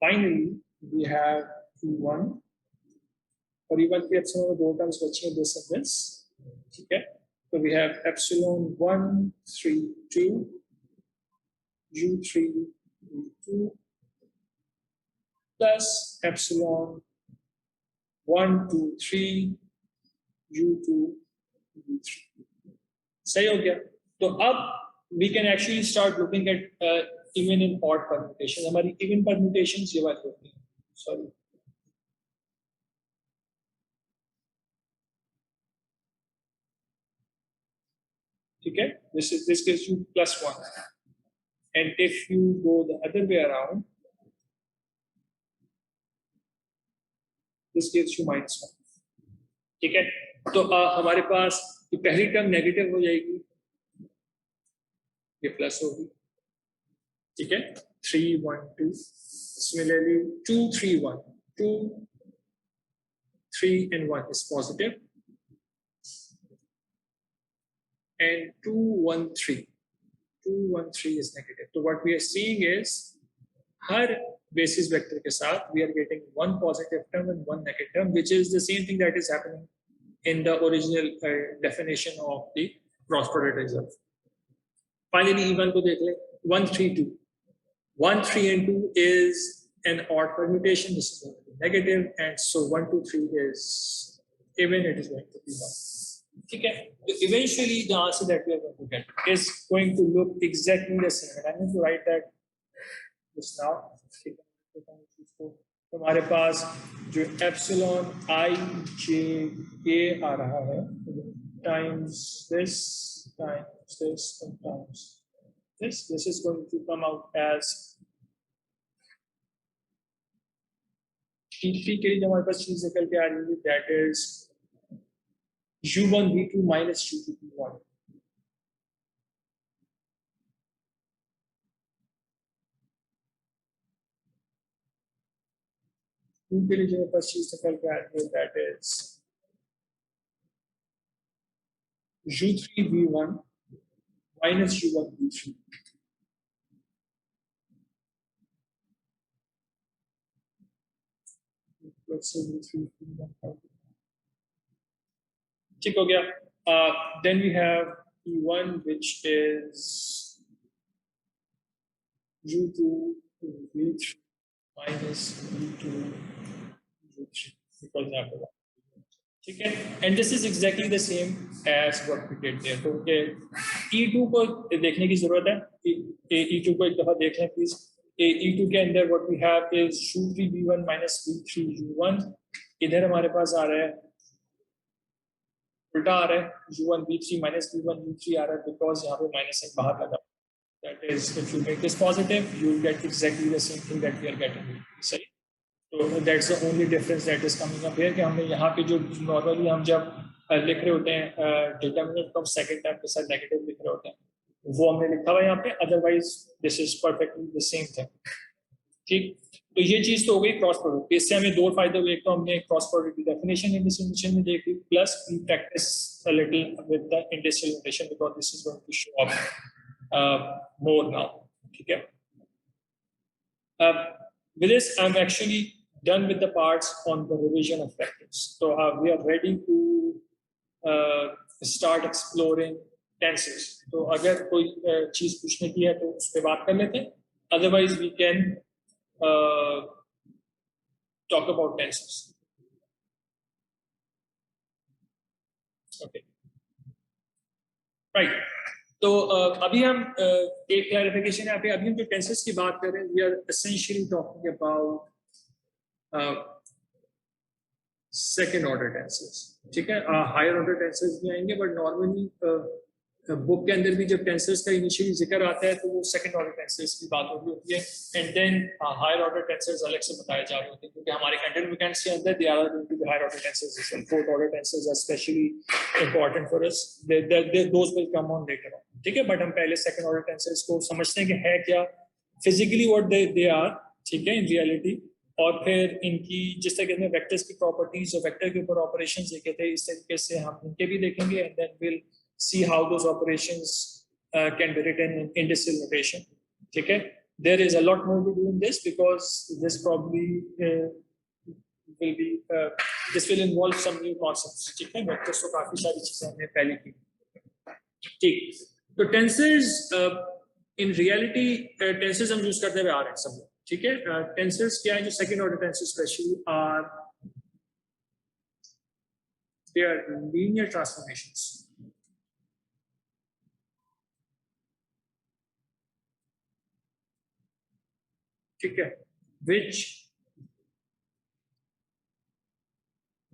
finally we have E1 और E1 की epsilon में दो terms बची हैं this and this, ठीक है? So we have epsilon 1 3 2 U3 U2 plus epsilon 1 2 3 U2 U3. सही हो गया? तो अब we can actually start looking at even in odd permutations. हमारी even permutations ये बात होती है. Sorry. ठीक है? This gives you +1. And if you go the other way around, this gives you -1. ठीक है? तो हमारे पास ये पहली टर्म नेगेटिव हो जाएगी, ये प्लस होगी, ठीक है? 3 1 2. Similarly 2 3 1 2 3 and 1 is positive, and 2 1 3 2 1 3 is negative. So what we are seeing is her basis vector के साथ we are getting one positive term and one negative term, which is the same thing that is happening in the original definition of the cross product result. Finally, E1 को देख ले, 1 3 2. 1 3 and 2 is an odd permutation. This is going to be negative, and so 1 2 3 is even. It is going to be 1. Okay. So eventually, the answer that we are going to get is going to look exactly the same. And I'm going to write that just now. तो हमारे पास जो epsilon I J K आ रहा है times this and times this is going to come out as T3 के लिए जो हमारे पास चीज निकल के आ रही है, that is U1 V2 minus U2 V1. के लिए जो फर्स्ट चीज निकल के आ रही है, that is U3 V1 minus U1 V3. Let's say V3 V1. ठीक हो गया. Then we have E1, which is U2 V3 minus V2 V3 because after that. ठीक है, and this is exactly the same as what we did there. तो E2 को देखने की जरूरत है. E2 को एक दफा देख लें प्लीज. E2 के अंदर what we have is U3 V1 minus V3 U1. इधर हमारे पास आ रहा है उल्टा आ रहा है U1 V3 minus V1 V3 आ रहा है because यहाँ पे माइनस एक बाहर लगा. That is, if you make this positive, you will get exactly the same thing that we are getting. सही. So that's the only difference that is coming up here कि हमने यहाँ पे जो normally हम जब लिख रहे होते हैं determinant from second term के साथ negative लिख रहे होते हैं, वो हमने लिखा हुआ है यहाँ पे. Otherwise, this is perfectly the same thing. ठीक. तो ये चीज तो हो गई क्रॉस प्रोडक्ट. इससे हमें दो फायदे हुए. एक तो हमने क्रॉस प्रोडक्ट की डेफिनेशन इंडिसिमिनेशन में देखी, plus we practice a little with the इंडिसिमिनेशन because this is going to show up more now. ठीक है. With this, I'm actually done with the parts on the revision of vectors. So we are ready to start exploring tensors. तो अगर कोई चीज पूछने की है तो उस पर बात कर लेते हैं. Otherwise, we can talk about tensors. Okay. Right. तो अभी हम एक क्लैरिफिकेशन है. अभी हम जो टेंसर्स की बात कर रहे हैं, we are essentially talking about second order tensors. ठीक है. higher order tensors भी आएंगे, but normally बुक के अंदर भी जब टेंसर्स का इनिशियली जिक्र आता है तो वो सेकंड ऑर्डर टेंसर्स की बात हो रही होती है, and then higher order tensors अलग से बताए जा रहे होते हैं क्योंकि हमारे कंटेंट मैकेनिक्स के अंदर they are going to be higher order tensors and fourth order tensors are specially important for us. Those will come on later on. ठीक है. बट हम पहले सेकंड ऑर्डर टेंसर्स को समझते हैं कि है क्या फिजिकली व्हाट दे आर. ठीक है. In reality. और फिर इनकी जिस तरीके से वेक्टर्स की प्रॉपर्टीज और वेक्टर के ऊपर ऑपरेशंस देखे थे, इस तरीके से हम इनके भी देखेंगे, and then will see how those operations can be written in indicial notation. ठीक है. there is a lot more to do in this because this probably will be this will involve some new concepts. ठीक है, vectors तो काफी सारी चीजें हमने पहले की. ठीक, तो टेंसर्स इन रियलिटी टेंसर्स हम यूज करते हुए आ रहे हैं सब लोग. ठीक है, टेंसर्स क्या है, जो second order tensors specially are they are linear transformations. ठीक है, which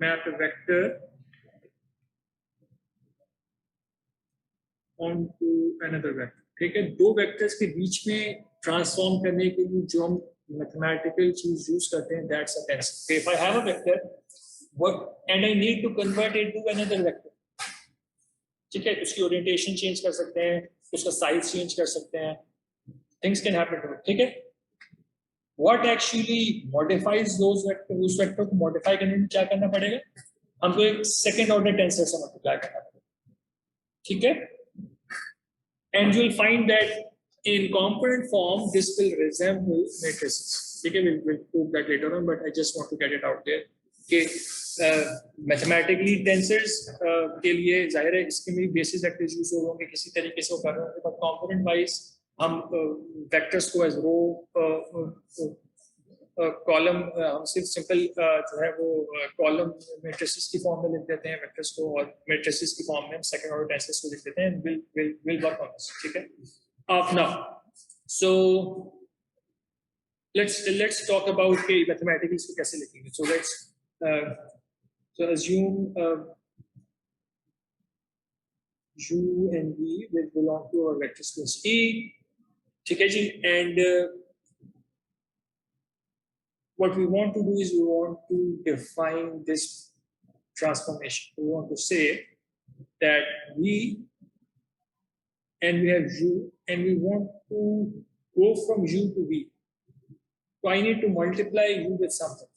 map a vector onto another vector. ठीक है, दो वेक्टर्स के बीच में ट्रांसफॉर्म करने के लिए जो हम मैथमेटिकल चीज यूज करते हैं, that's a tensor. If I have a vector and I need to convert it to another vector. ठीक है, उसकी ओरिएंटेशन चेंज कर सकते हैं, उसका साइज चेंज कर सकते हैं, things can happen to it. ठीक है, what actually modifies those vector, उस वेक्टर को मॉडिफाई करने में क्या करना पड़ेगा, हमको एक सेकंड ऑर्डर टेंसर से मल्टीप्लाई करना पड़ेगा. ठीक है, and you will find that in component form this will resemble matrices. ठीक है, we'll prove that later on, but I just want to get it out there कि मैथमेटिकली टेंसर्स के लिए जाहिर है इसके में बेसिस वेक्टर्स यूज होंगे, किसी तरीके से वो कर रहे होंगे, बट कंपोनेंट वाइज हम वेक्टर्स को एज रो कॉलम हम सिर्फ सिंपल जो है वो कॉलम मैट्रिसेस की फॉर्म में लिख देते हैं वेक्टर्स को, और मैट्रिसेस की फॉर्म में हम सेकंड ऑर्डर टेंसर्स को लिख देते हैं. Will work on this. ठीक है, अब now so let's talk about के मैथमेटिकली इसको कैसे लिखेंगे. So assume U and V will belong to our vector space E. ठीक है जी, and what we want to do is we want to define this transformation. We want to say that V and we have U and we want to go from U to V. So I need to multiply U with something.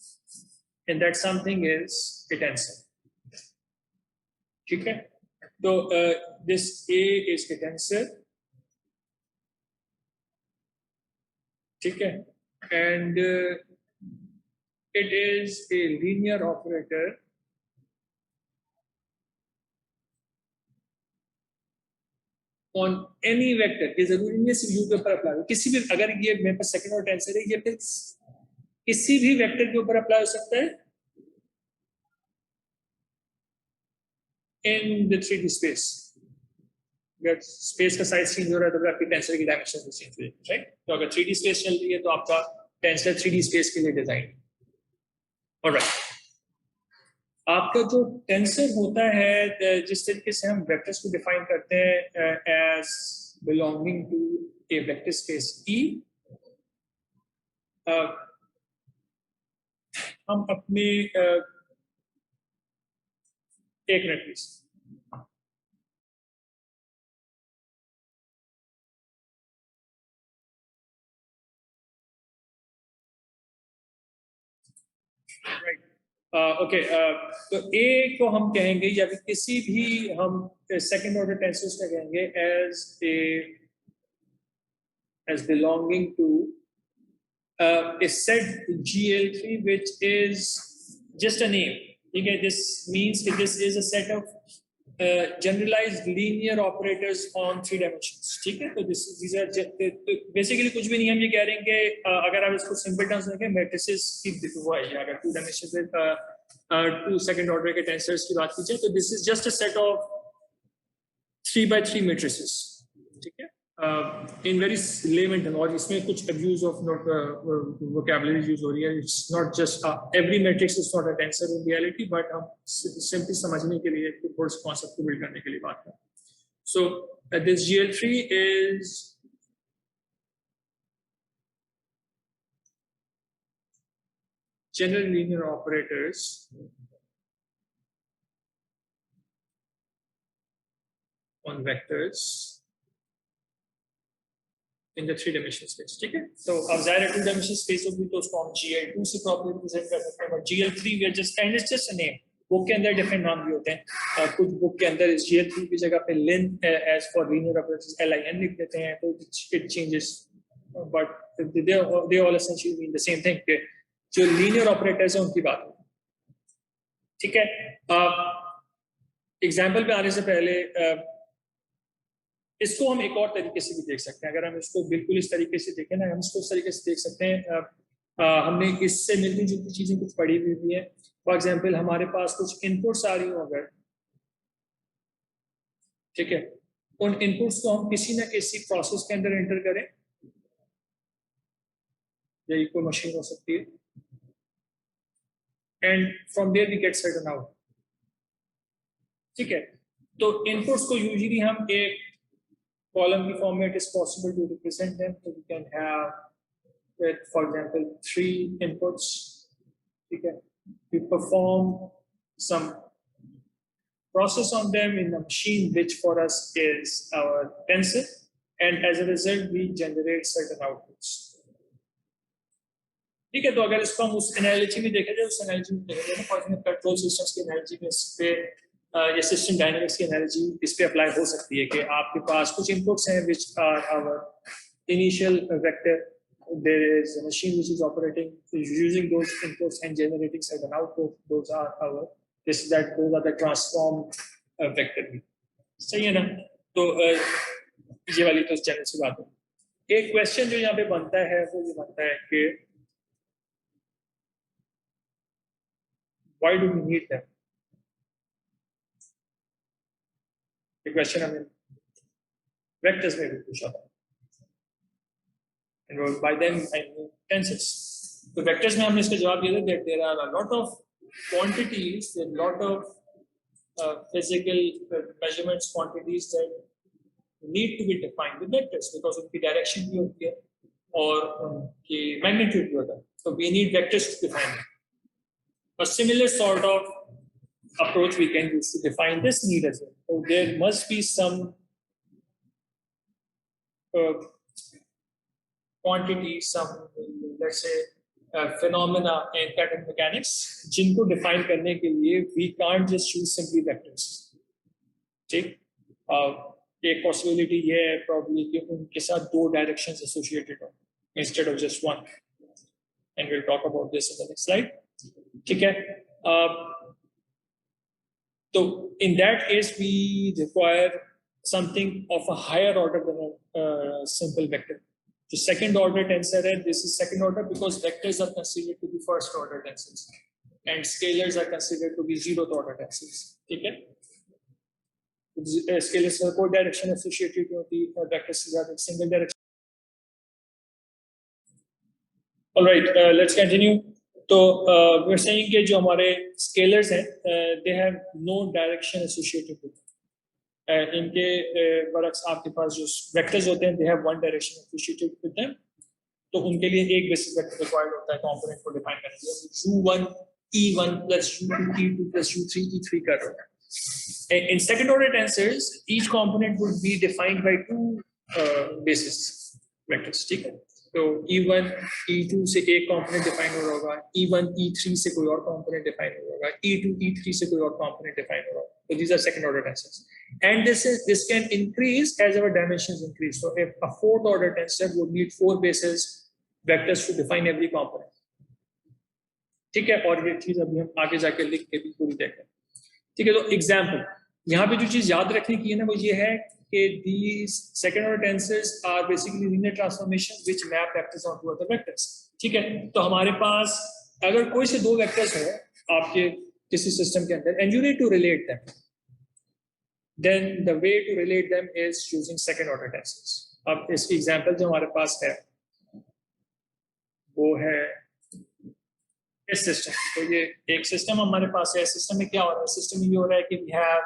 And that something is a tensor. ठीक है, तो this A is a tensor. ठीक है, and it is a linear operator on any vector. ये जरूरी नहीं है सिर्फ U के ऊपर अप्लाई हो, किसी भी, अगर ये मेरे पास सेकंड ऑर्डर टेंसर है, ये फिर किसी भी वेक्टर के ऊपर अप्लाई हो सकता है इन द 3D स्पेस. अगर स्पेस का साइज चेंज हो रहा है तो आपकी टेंसर की डायमेंशन भी चेंज हो जाएगी, राइट. तो अगर 3D स्पेस चल रही है तो आपका टेंसर 3D स्पेस के लिए डिजाइन. ऑलराइट, आपका जो टेंसर होता है, जिस तरीके से हम वेक्टर्स को डिफाइन करते हैं as belonging to a vector space E, हम अपने एक मिनट प्लीज. राइट, ओके, तो ए को हम कहेंगे या फिर किसी भी हम सेकंड ऑर्डर टेंसर्स का कहेंगे as belonging to a set GL3 which is just a name. ठीक है, this means that this is a set of generalized linear operators on 3 dimensions. ठीक है, तो these are basically कुछ भी नहीं, हम ये कह रहे हैं कि अगर आप इसको सिंपल टर्म्स में कहें, मैट्रिसेस की वो है, अगर 2 dimensions में 2 सेकंड ऑर्डर के टेंसर्स की बात कीजिए, तो this is just a set of 3x3 matrices. ठीक है, in very layman terms, और इसमें कुछ abuse of vocabulary use हो रही है. It's not just every matrix is not a tensor in reality, but हम simply समझने के लिए थोड़ा सा concept को build करने के लिए बात करें. So this GL3 is general linear operators on vectors in the 3-dimensional space. ठीक है, तो अब ज़ाहिर 2-dimensional space होगी तो उसको हम GL2 से प्रॉपर्ली रिप्रेजेंट कर सकते हैं, but GL3 we are just and it's just a name. Book के अंदर डिफरेंट नाम भी होते हैं, कुछ बुक के अंदर इस GL3 की जगह पे length as for linear operators LIN लिख देते हैं, तो it changes but they all essentially mean the same thing कि जो लीनियर ऑपरेटर्स हैं उनकी बात हो, ठीक है। एग्जाम्पल पे आने से पहले इसको हम एक और तरीके से भी देख सकते हैं। अगर हम इसको बिल्कुल इस तरीके से देखें ना, हम इसको उस तरीके से देख सकते हैं, हमने इससे मिलती जुलती चीजें कुछ पढ़ी हुई है। फॉर एग्जाम्पल हमारे पास कुछ इनपुट्स आ रही हो अगर, ठीक है, उन इनपुट्स को हम किसी ना किसी प्रोसेस के अंदर एंटर करें, यही कोई मशीन हो सकती है, and from there we get certain out, ठीक है। तो इनपुट्स को यूजुअली हम एक कॉलम की फॉर्म में it is possible to represent them, तो we can have with, for example, 3 inputs. Okay, we perform some process on them in a machine, which for us is our tensor, and as a result, we generate certain outputs. ठीक है, तो अगर इसको हम उस analogy में देखा जाए, उस एनालॉजी में देखा जाए, फॉर एग्जाम्पल कंट्रोल सिस्टम्स की एनालॉजी में इस पे या सिस्टम डायनामिक्स की एनालॉजी इस पे अप्लाई हो सकती है कि आपके पास कुछ इनपुट्स हैं which are our initial vector. There is a machine which is operating using those inputs and generating certain output. Those are the transformed vector. सही है ना? तो ये वाली तो चैनल से बात है। एक क्वेश्चन जो यहाँ पे बनता है वो ये बनता है कि why do we need them? The question हमें vectors में भी पूछा था, and by them I mean tensors. तो vectors में हमने इसका जवाब दिया था that there are a lot of quantities, there are a lot of physical measurements quantities that need to be defined with vectors because उनकी direction भी होती है और उनकी magnitude भी होता है, so we need vectors to define it. A similar sort of approach we can use to define this need as well. So there must be some quantity, some let's say phenomena in quantum mechanics जिनको define करने के लिए we can't just choose simply vectors. ठीक, एक possibility ये है probably कि उनके साथ 2 directions associated हो instead of just one, and we'll talk about this in the next slide. ठीक है, so in that case we require something of a higher order than a simple vector. The second order tensor है, this is second order because vectors are considered to be first order tensors and scalars are considered to be zeroth order tensors. ठीक है, scalars में कोई direction associated होती है, vectors से ज़्यादा single direction. All right, let's continue. तो we're saying कि जो हमारे scalars हैं, they have no direction associated with them. इनके बरक्स आपके पास जो vectors होते हैं, they have one direction associated with them. तो उनके लिए एक basis vector required होता है component को define करने के लिए, U1 E1 plus U2 E2 plus U3 E3 कर रहा है. In second order tensors, each component would be defined by 2 basis vectors. ठीक है, तो E1 E2 से एक component define हो रहा होगा, E1 E3 से कोई और component define हो रहा होगा, E2 E3 से कोई और component define हो रहा होगा. So these are second order tensors, and this can increase as our dimensions increase. So if a fourth order tensor would need 4 basis vectors to define every component. ठीक है, और ये चीज अभी हम आगे जाके लिख के भी पूरी देखें. ठीक है, तो एग्जाम्पल यहाँ पे जो चीज याद रखने की है ना वो ये है कि these second order tensors are basically linear transformations which map vectors onto other vectors. ठीक है, तो हमारे पास अगर कोई से 2 vectors हो आपके किसी सिस्टम के अंदर and you need to relate them, then the way to relate them is using second order tensors. अब इस एग्जाम्पल जो हमारे पास है वो है इस सिस्टम. तो ये एक सिस्टम हमारे पास है. सिस्टम में क्या हो रहा है? सिस्टम में ये हो रहा है कि we have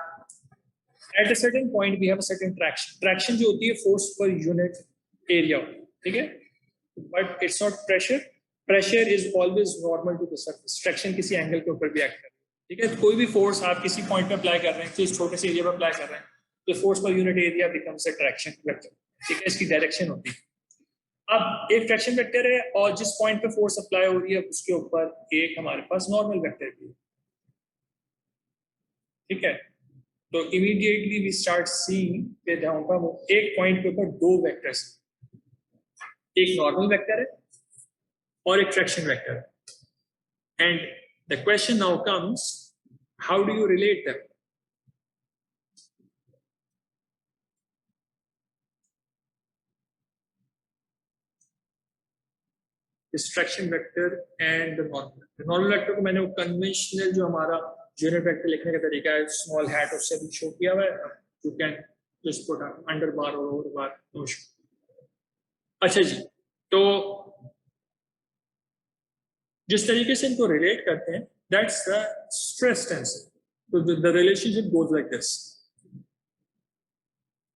at a certain point we have a certain traction जो होती है force per unit area. ठीक है, but it's not pressure. Pressure is always normal to the surface. Traction किसी एंगल के ऊपर भी एक्ट कर रही है. ठीक है, कोई भी फोर्स आप किसी पॉइंट पे अप्लाई कर रहे हैं, किसी छोटे से एरिया पे अप्लाई कर रहे हैं, तो force per unit area becomes a traction vector. ठीक है, इसकी डायरेक्शन होती है. अब एक ट्रैक्शन वेक्टर है और जिस पॉइंट पे फोर्स अप्लाई हो रही है उसके ऊपर एक हमारे पास नॉर्मल वेक्टर भी है. ठीक है, तो इमीडिएटली वी स्टार्ट सीइंग कि जहां पर एक पॉइंट के ऊपर 2 वेक्टर्स, एक नॉर्मल वेक्टर है और एक ट्रैक्शन वेक्टर है, and the question now comes, how do you relate them? Traction vector and the normal vector को मैंने वो कन्वेंशनल जो हमारा यूनिट वेक्टर लिखने का तरीका है, स्मॉल हैट, उससे भी शो किया हुआ है. You can just put under bar और ओवर बार, नो इशू. अच्छा जी, तो जिस तरीके से इनको रिलेट करते हैं, दैट्स द स्ट्रेस टेंसर. तो the relationship goes like this.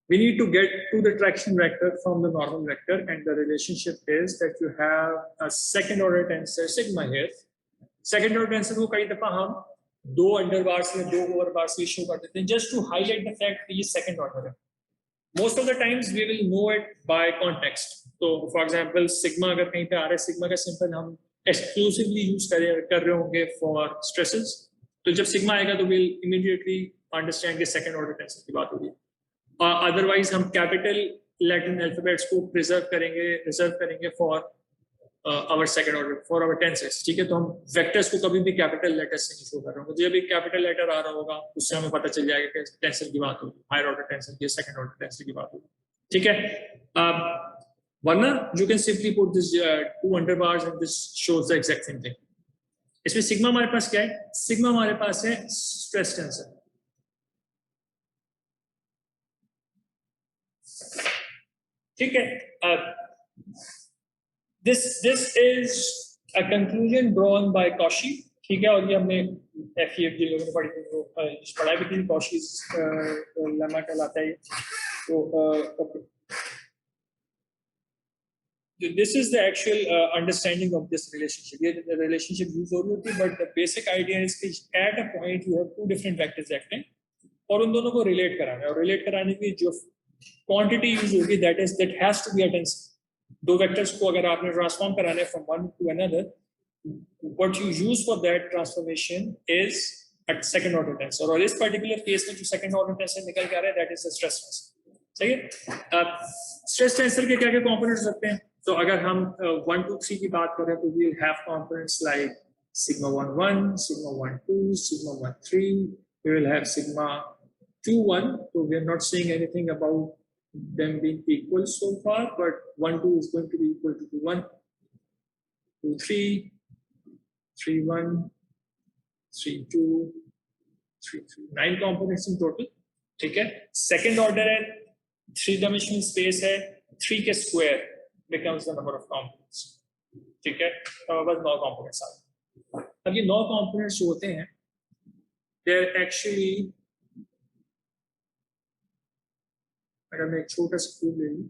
We need to get to the traction vector from the normal vector, and the relationship is that you have a second order tensor sigma here. Second order tensor को कई दफा हम दो under bars या दो over bars से show कर देते हैं, just to highlight the fact कि ये second order है. Most of the times we will know it by context. So for example, sigma अगर कहीं पे आ रहा है, sigma का symbol हम exclusively use कर रहे होंगे for stresses. तो जब sigma आएगा तो we'll immediately understand कि second order tensor की बात होगी. अदरवाइज हम कैपिटल लैटिन अल्फाबेट्स को रिजर्व करेंगे for our second order, for our tenses. ठीक है, तो हम वेक्टर्स को कभी भी कैपिटल लेटर्स से नहीं शो कर रहे होंगे. जब एक कैपिटल लेटर आ रहा होगा उससे हमें पता चल जाएगा कि टेंसर की बात होगी, हायर ऑर्डर टेंसर की, सेकंड ऑर्डर टेंसर की बात होगी. ठीक है, वरना you can simply put this two under bars and this shows the exact same thing. इसमें सिग्मा हमारे पास क्या है? सिग्मा हमारे पास है स्ट्रेस टेंसर. ठीक है, this is a conclusion drawn by Cauchy. ठीक है, और ये हमने FEF जिन लोगों ने पढ़ाई भी थी, कॉशीज लेमा कहलाता है. तो this is the actual understanding of this relationship. ये रिलेशनशिप यूज हो रही होती है, but the basic idea is कि at a point you have two different vectors acting, और उन दोनों को रिलेट कराना है. और रिलेट कराने की जो क्वांटिटी यूज होगी, that has to be a tensor. दो वेक्टर्स को अगर आपने ट्रांसफॉर्म कराना है from one to another, what you use for that transformation is a second order tensor. और इस पर्टिकुलर केस में जो सेकंड ऑर्डर टेंसर निकल के आ रहा है, that is the stress tensor. सही है. स्ट्रेस टेंसर के क्या क्या कंपोनेंट्स होते हैं? तो अगर हम 1 2 3 की बात करें तो we will have components like sigma 1 1, sigma 1 2, sigma 1 3. We will have sigma 2 1. So we are not saying anything about them being equal so far, but 1 2 is going to be equal to 2 1, 2 3, 3 1, 3 2, 3 3. 9 components in total. ठीक है, second order है, 3 dimensional space है, 3 के square becomes the number of components. ठीक है, तो बस 9 components आ गए. अब ये 9 components जो होते हैं, they are actually, अगर मैं एक छोटा सा क्यूब ले लूं,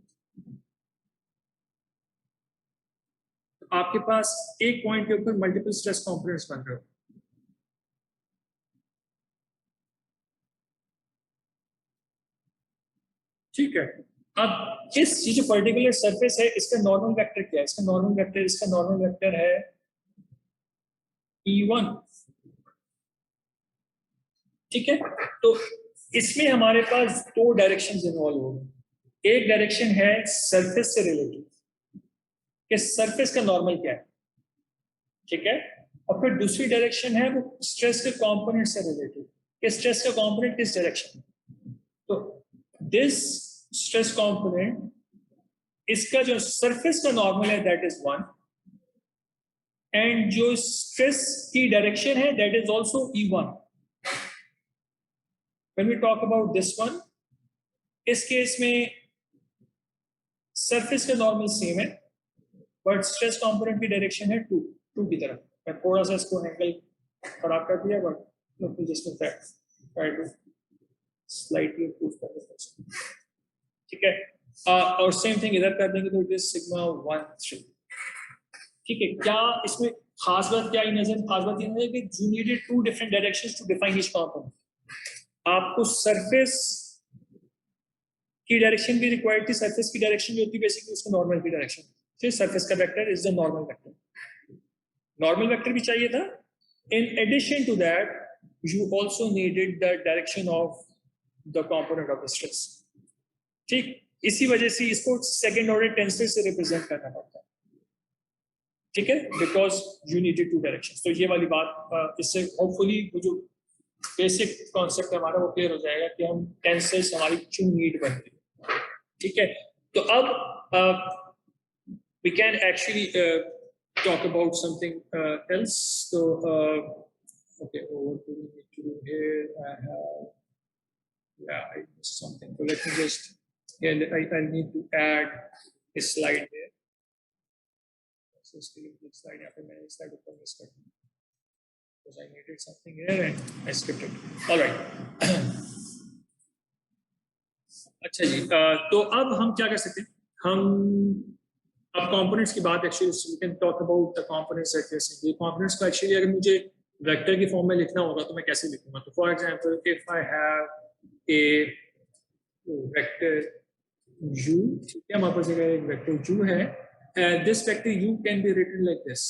तो आपके पास एक पॉइंट के ऊपर मल्टीपल स्ट्रेस कंपोनेंट्स बन रहे हो. ठीक है, अब इस ये जो पर्टिकुलर सरफेस है, इसका नॉर्मल वेक्टर क्या है? इसका नॉर्मल वेक्टर है E1. ठीक है, तो इसमें हमारे पास 2 डायरेक्शंस इन्वॉल्व होंगे. एक डायरेक्शन है सरफेस से रिलेटेड, कि सरफेस का नॉर्मल क्या है. ठीक है, और फिर दूसरी डायरेक्शन है वो स्ट्रेस के कंपोनेंट से रिलेटेड, कि स्ट्रेस का कंपोनेंट किस डायरेक्शन में. तो दिस स्ट्रेस कंपोनेंट, इसका जो सरफेस का नॉर्मल है दैट इज 1, एंड जो स्ट्रेस की डायरेक्शन है that is also E1. When we talk about this one, इस केस में सरफेस का नॉर्मल सेम है, बट स्ट्रेस कंपोनेंट की डायरेक्शन है 2 की तरफ. मैं थोड़ा सा इसको एंगल खराब कर दिया, but let me just try to slightly improve कर देते. ठीक है, और सेम थिंग इधर कर देंगे तो इट इज सिग्मा 1 3. ठीक है, क्या इसमें खास बात क्या नजर? खास बात ये है कि you needed 2 different directions to define each component. आपको सरफेस की डायरेक्शन भी रिक्वायर्ड थी. सरफेस की डायरेक्शन जो होती है बेसिकली उसका नॉर्मल की डायरेक्शन. फिर सरफेस का vector is the normal vector. Normal vector भी चाहिए था. In addition to that you also needed the direction of the component of the stress. ठीक, इसी वजह से इसको सेकंड ऑर्डर टेंसर से रिप्रेजेंट करना पड़ता है, ठीक है, because you needed two direction. तो ये वाली बात इससे होपफुली वो जो बेसिक कॉन्सेप्ट हमारा वो क्लियर हो जाएगा कि हम टेंसर्स हमारी क्यों नीड बनती है, ठीक है। तो अब we can actually talk about something else. So, okay, what do we need to do here? I have, yeah, I missed something. So let me just, yeah, I need to add a slide there. So still the slide after my slide open this because I needed something here and I skipped it. All right. अच्छा जी, तो अब हम क्या कर सकते हैं, हम अब कंपोनेंट्स की बात actually we can talk about the components that we are seeing. ये कंपोनेंट्स को एक्चुअली अगर मुझे वेक्टर की फॉर्म में लिखना होगा तो मैं कैसे लिखूंगा? तो for example if I have a vector u, ठीक है, हमारे पास एक वेक्टर u है, this vector u can be written like this,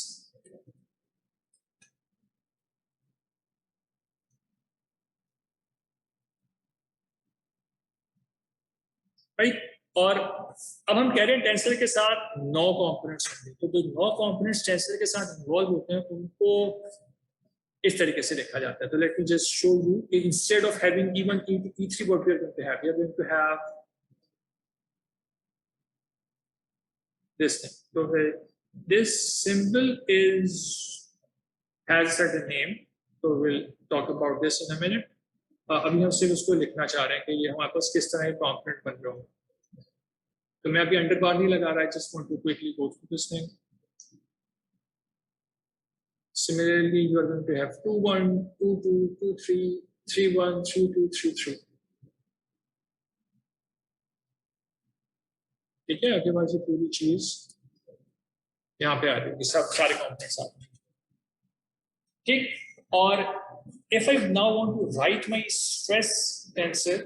right. और अब हम कह रहे हैं टेंसर के साथ 9 कंपोनेंट्स होंगे, तो जो 9 कंपोनेंट्स टेंसर के साथ इन्वॉल्व होते हैं उनको इस तरीके से देखा जाता है। तो let me just show you कि instead of having even e3 what we are going to have, we are going to have this thing. So this symbol has a certain name, so we'll talk about this in a minute. अभी हम सिर्फ उसको लिखना चाह रहे हैं कि ये हमारे पास किस तरह के कंपोनेंट बन रहे होंगे। तो मैं अभी अंडरबार नहीं लगा रहा है, just want to quickly go through this thing. Similarly, you are going to have 2 1 2 2 2 3 3 1 3 2 3 3, ठीक है। आगे वाली पूरी चीज यहाँ पे आ रही है, सब सारे कंपोनेंट्स आ रहे हैं, ठीक। और if I now want to write my stress tensor,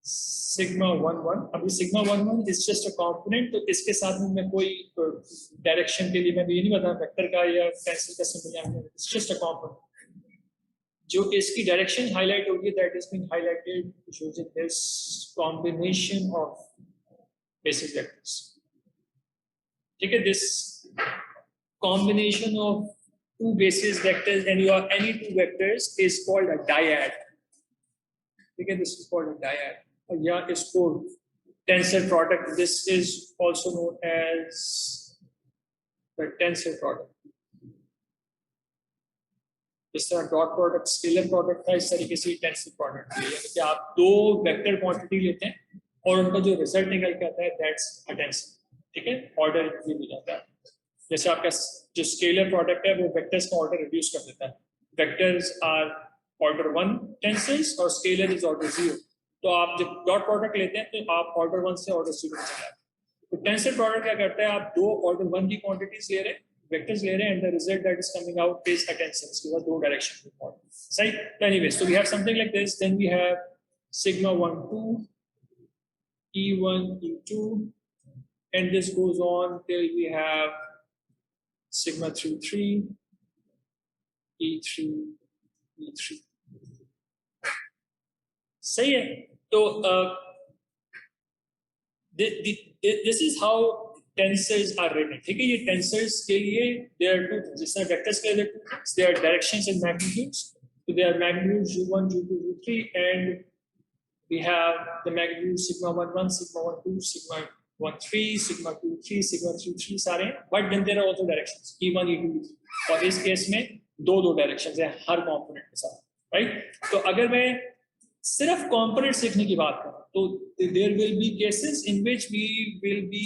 sigma 1 1, अभी sigma 1 1 is just a component, तो इसके साथ में मैं कोई डायरेक्शन के लिए मैं ये नहीं बता वेक्टर का या टेंसर का symbol, it's just a component. जो इसकी डायरेक्शन हाईलाइट होगी that is being highlighted using this combination of basis vectors, ठीक है। This combination of two basis vectors and your any two vectors is called a dyad, ठीक है। This is called a dyad, और यह इसको tensor product, this is also known as the tensor product। इस तरह dot product scalar product था, इस तरीके से टेंसर प्रोडक्ट है, यानी कि आप दो वेक्टर क्वांटिटी लेते हैं और उनका जो रिजल्ट निकल के आता है दैट्स अ टेंसर, ठीक है। ऑर्डर इंक्रीज हो जाता है, जैसे आपका जो स्केलर प्रोडक्ट है वो वेक्टर्स का ऑर्डर रिड्यूस कर देता है। वेक्टर्स आर ऑर्डर 1 टेंसर्स और स्केलर इज ऑर्डर 0, तो आप जब डॉट प्रोडक्ट लेते हैं तो आप ऑर्डर 1 से ऑर्डर 0 में चले जाते हैं। तो टेंसर प्रोडक्ट क्या करता है, आप दो ऑर्डर 1 की क्वांटिटीज ले रहे हैं, vectors ले रहे हैं, and the result that is coming out is a tensor, इसके बाद दो डायरेक्शन में पॉइंट, सही। Anyway, so we have something like this, then we have sigma 1 2 e1 e2, and this goes on till we have sigma 3 3 e3 e3, सही है। तो this is how tensors are written, ठीक है। ये tensors के लिए there are two things, जिसमें vectors के लिए there are directions and magnitudes, so there are magnitudes u1 u2 u3, and we have the magnitude sigma 1 1 sigma 1 2 sigma 1 3 sigma 2 3 sigma 3 3 सारे, but then there are also directions e1 e2 e3, और इस case में दो directions है हर component के साथ, right. तो अगर मैं सिर्फ कंपोनेंट सीखने की बात करूं तो there will be cases in which we will be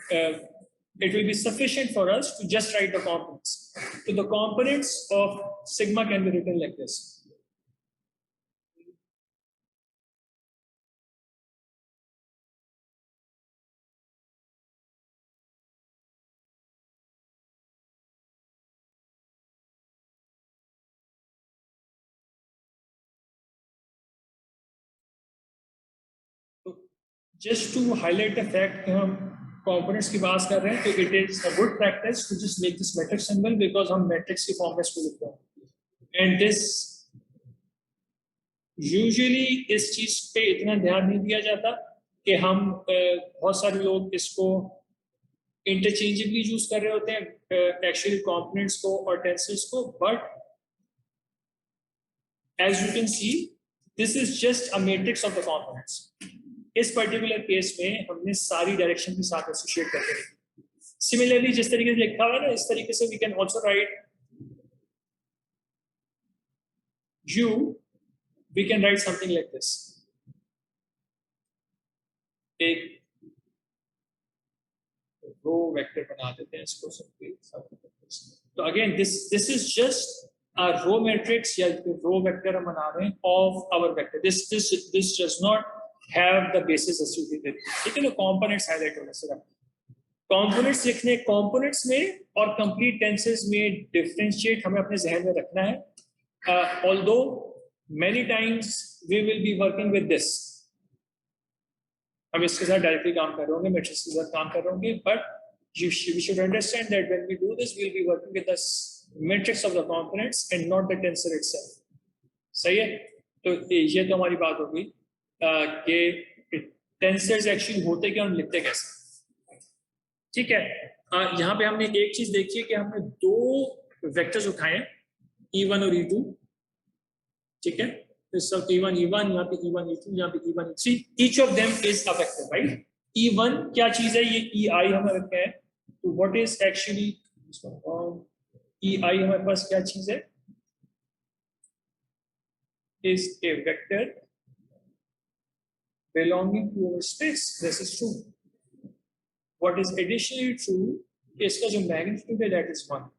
it will be sufficient for us to just write the components. So the components of sigma can be written like this. तो just to highlight the fact कि हम components की बात कर रहे हैं, तो it is a good practice to just make this matrix symbol because हम matrix की form में इसको लिखते हैं, and this usually इस चीज पे इतना ध्यान नहीं दिया जाता कि हम बहुत सारे लोग इसको इंटरचेंजेबली यूज कर रहे होते हैं एक्चुअली कंपोनेंट्स को और टेंसर्स को, but as you can see this is just a matrix of the components. इस पर्टिकुलर केस में हमने सारी डायरेक्शन के साथ एसोसिएट करके रखी. सिमिलरली जिस तरीके से लिखा हुआ है ना, इस तरीके से we can also write you, we can write something like this. एक रो वेक्टर बना देते हैं इसको सिंपली. तो again this is just a row matrix या row vector हम बना रहे हैं of our vector. This does not have the basis associated. ठीक है ना, components highlight होना सिर्फ. components लिखने, components में और complete tenses में differentiate हमें अपने जहन में रखना है. Although many times we will be working with this. हम इसके साथ डायरेक्टली काम कर रहे होंगे, मैट्रिक्स के साथ काम कर रहे होंगे, but we should understand that when we do this, we will be working with this matrix of the components and not the tensor itself. सही है. तो ये तो हमारी बात होगी कि टेंसर्स एक्चुअली होते क्या और लिखते कैसे. ठीक है. यहाँ पे हमने एक चीज देखी है कि हमने दो वेक्टर्स उठाए हैं, E1 और E2. ठीक है. सब E1 E1, यहाँ पे E1 E2, यहाँ पे E1 E3. each of them is a vector, right? E1 क्या चीज है, ये EI हमें रखा है. तो what is actually EI हमारे पास क्या चीज है, is a vector belonging to our space. This is true. What is additionally true, इसका जो magnitude है that is 1.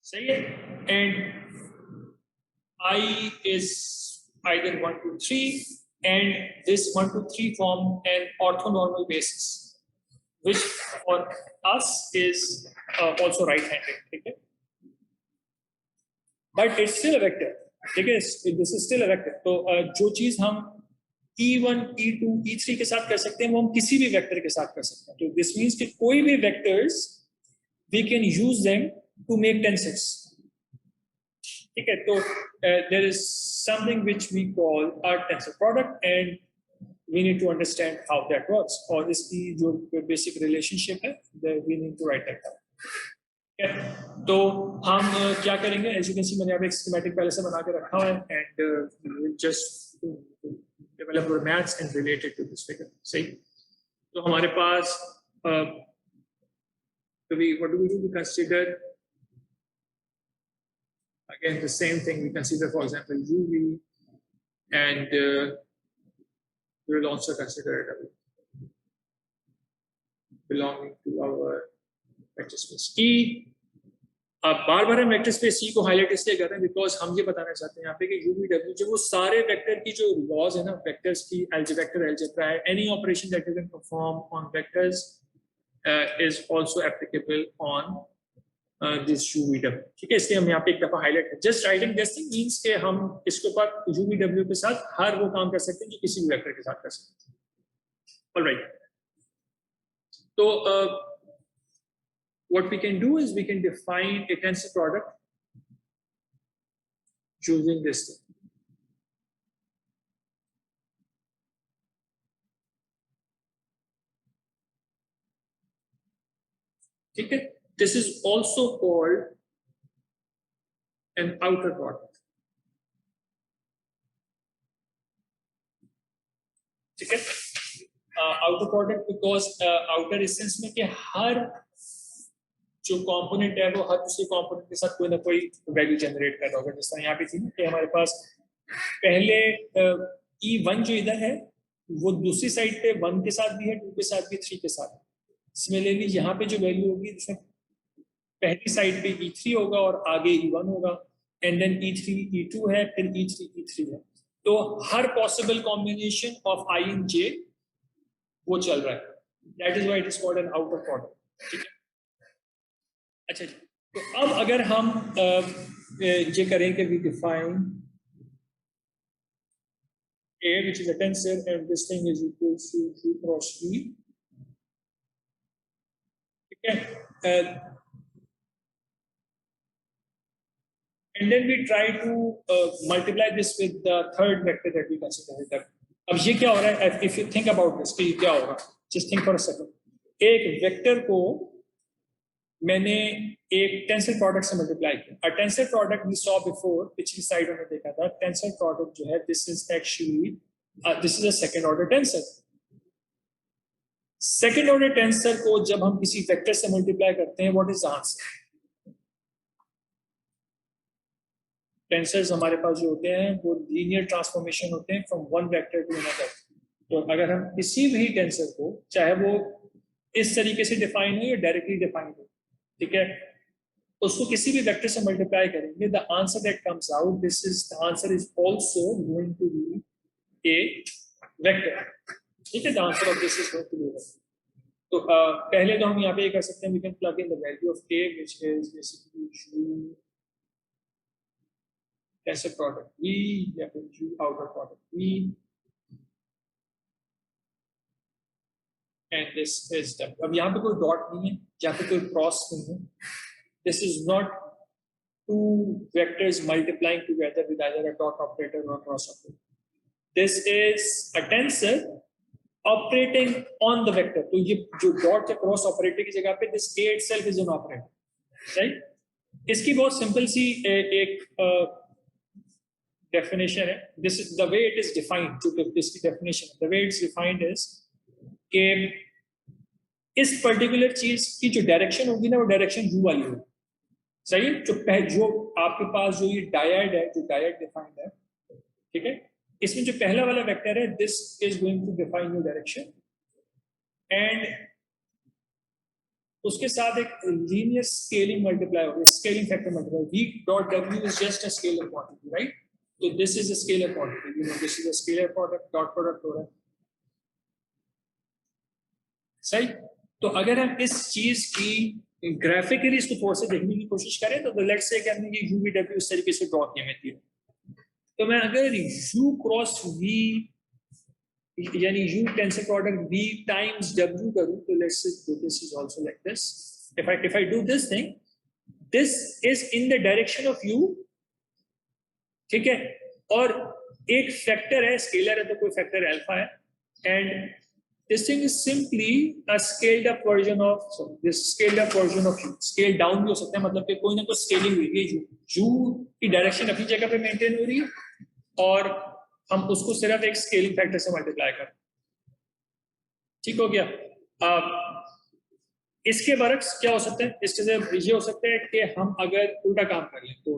सही है. And I is either 1 to 3, and this 1 to 3 form an orthonormal basis, which for us is also right-handed. ठीक है. But it's still a vector. ठीक है. This is still a vector. तो जो चीज हम E1, E2, E3 के साथ कर सकते हैं वो हम किसी भी वेक्टर के साथ कर सकते हैं. तो this means कि कोई भी vectors we can use them to make tensors. ठीक है. तो there is something which we call our tensor product, and we need to understand how that works. और इसकी जो basic relationship है, we need to write that down. तो हम क्या करेंगे, एज यू कैन सी मैंने यहाँ पे एक स्कीमेटिक पहले से बना के रखा हुआ है, and just develop your maths and related to this figure. सही. तो हमारे पास what do we do? We consider again the same thing. We consider, for example, UV, and we will also consider W belonging to our vector space E. अब बार बार हम vector space C को highlight इसलिए कर रहे हैं because हम ये बताना चाहते हैं यहाँ पे कि UV जो वो सारे वेक्टर की जो लॉज है ना, वेक्टर्स की, वेक्टर अलजेब्रा है, any operation that you can perform on vectors is also applicable on this UV. ठीक है. इसलिए हम यहाँ पे एक दफा हाईलाइट है. Just writing this thing means के हम इसके ऊपर UV के साथ हर वो काम कर सकते हैं जो किसी भी वेक्टर के साथ कर सकते हैं. ऑलराइट. तो what we can do is we can define a tensor product using this thing. Okay. This is also called an outer product. ठीक है. outer product because outer essence में कि हर जो कंपोनेंट है वो हर दूसरे कंपोनेंट के साथ कोई ना कोई वैल्यू जनरेट कर रहा होगा. जिस तरह यहाँ पे थी कि हमारे पास पहले E1 जो इधर है वो दूसरी साइड पे 1 के साथ भी है, 2 के साथ भी, 3 के साथ. सिमिलरली यहाँ पे जो वैल्यू होगी उसमें पहली साइड पे E3 होगा और आगे E1 होगा, एंड देन E3 E2 है, फिर E3 E3 है. तो हर possible combination of I and J वो चल रहा है. That is why it is called an outer product. ठीक है. अच्छा जी. तो अब अगर हम ये करें कि we define A, which is a tensor, and this thing is equal to Q cross V. Okay. And then we try to multiply this with the third vector that we consider here. अब ये क्या हो रहा है? If you think about this, कि क्या होगा? Just think for a second. एक वेक्टर को मैंने एक टेंसर प्रोडक्ट से मल्टीप्लाई किया. A tensor product we saw before, पिछली स्लाइड में देखा था. टेंसर प्रोडक्ट जो है, this is actually this is a second order tensor. Second order tensor को जब हम किसी वेक्टर से मल्टीप्लाई करते हैं, व्हाट इज आंसर? टेंसर्स हमारे पास जो होते हैं वो लीनियर ट्रांसफॉर्मेशन होते हैं from one vector to another. तो अगर हम किसी भी टेंसर को, चाहे वो इस तरीके से डिफाइन हो या डायरेक्टली डिफाइन हो, ठीक है, उसको किसी भी वेक्टर से मल्टीप्लाई करेंगे, the answer that comes out, this is the answer is also going to be a vector. ठीक है, the answer of this is going to be vector. तो पहले तो हम यहाँ पे कर सकते हैं, we can plug in the value of a which is basically tensor product V या फिर Q outer product V, and this is done. अब यहाँ पे कोई डॉट नहीं है, यहाँ पे कोई क्रॉस नहीं है. This is not two vectors multiplying together with either a dot operator or cross operator. This is a tensor operating on the vector. तो ये जो डॉट या क्रॉस ऑपरेटर की जगह पे this A itself is an operator, right? इसकी बहुत simple सी एक definition है. This is the way it is defined. जो इसकी definition, the way it's defined is कि इस पर्टिकुलर चीज की जो डायरेक्शन होगी ना, वो डायरेक्शन u वाली होगी. सही है? जो आपके पास जो ये डायड है, जो डायड डिफाइंड है, ठीक है, इसमें जो पहला वाला वेक्टर है, this is going to define your direction, and उसके साथ एक लीनियर स्केलिंग मल्टीप्लाई होगी, scaling factor multiply. v dot w is just a scalar quantity, right? So this is a scalar quantity. You know, this is a scalar product, dot product हो रहा है. सही? तो अगर हम इस चीज की ग्राफिकली इसको थोड़ा सा देखने की कोशिश करें, तो लेट्स से कि हमने ये u v w इस तरीके से ड्रॉ किया है. तो मैं अगर u क्रॉस v यानी u tensor product v times w करूं, तो let's say this is also like this. if I do this thing, this is in the direction of u, ठीक है, और एक फैक्टर है, स्केलर है तो कोई फैक्टर अल्फा है, and this thing is simply a scaled up version of this scaled up version of you. Scale down भी हो सकता है, मतलब कि कोई ना कोई स्केलिंग हुई है. यू की डायरेक्शन अपनी जगह पे मेंटेन हो रही है, और हम उसको सिर्फ एक स्केलिंग फैक्टर से मल्टीप्लाई करें. ठीक हो गया? इसके बरक्स क्या हो सकते हैं? इसके ये हो सकता है कि हम अगर उल्टा काम कर लें, तो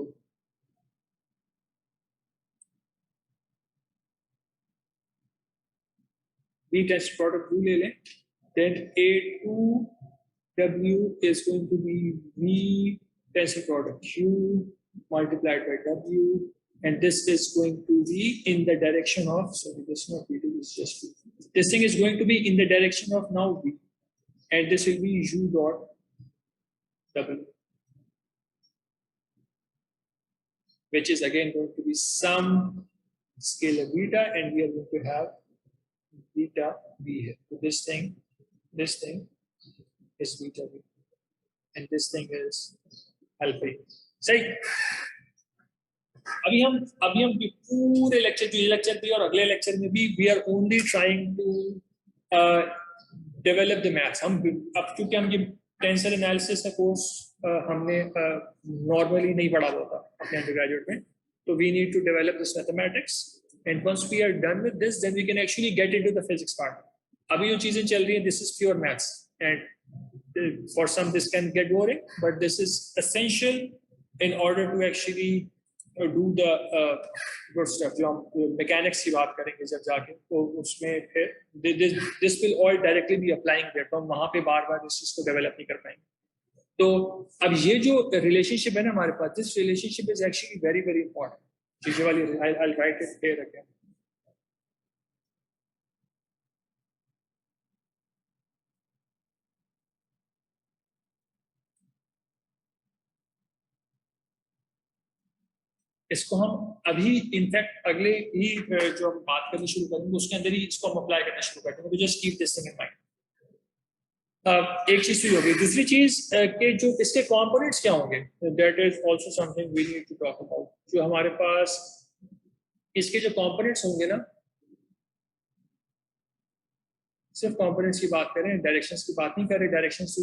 V test product V ले लें, then A2W is going to be V tensor product Q multiplied by W, and this is going to be in the direction of, sorry, this is not V2, this is just V. This thing is going to be in the direction of now V, and this will be U dot W, which is again going to be some scalar beta, and we are going to have beta v here. So this thing is beta v, and this thing is alpha. सही? अभी हम पूरे lecture, जो ये lecture भी और अगले lecture में भी, we are only trying to develop the maths. हम अब क्योंकि हम ये टेंसर एनालिसिस का कोर्स हमने नॉर्मली नहीं पढ़ा हुआ था अपने अंडरग्रेजुएट में, तो we need to develop this mathematics. And once we are done with this, then we can actually get into the physics part. अभी जो चीजें चल रही हैं, this is pure maths, and for some this can get boring, but this is essential in order to actually do the good stuff. जो हम mechanics की बात करेंगे जब जाके, तो उसमें फिर this will all directly be applying there. तो हम वहाँ पे बार-बार इस चीज को डेवलप नहीं कर पाएंगे. तो अब ये जो रिलेशनशिप है ना हमारे पास, this relationship is actually very very important. Usually I'll write it here again. इसको हम अभी इनफैक्ट अगले ही जो हम बात करनी शुरू करेंगे उसके अंदर ही इसको हम अप्लाई करना शुरू कर देंगे, तो just keep this thing in mind. एक चीज तो होगी, दूसरी चीज के जो इसके कंपोनेंट्स क्या होंगे, that is also something we need to talk about. जो हमारे पास इसके जो कंपोनेंट्स होंगे ना, सिर्फ कंपोनेंट्स की बात करें, डायरेक्शंस की बात नहीं कर रहे, डायरेक्शंस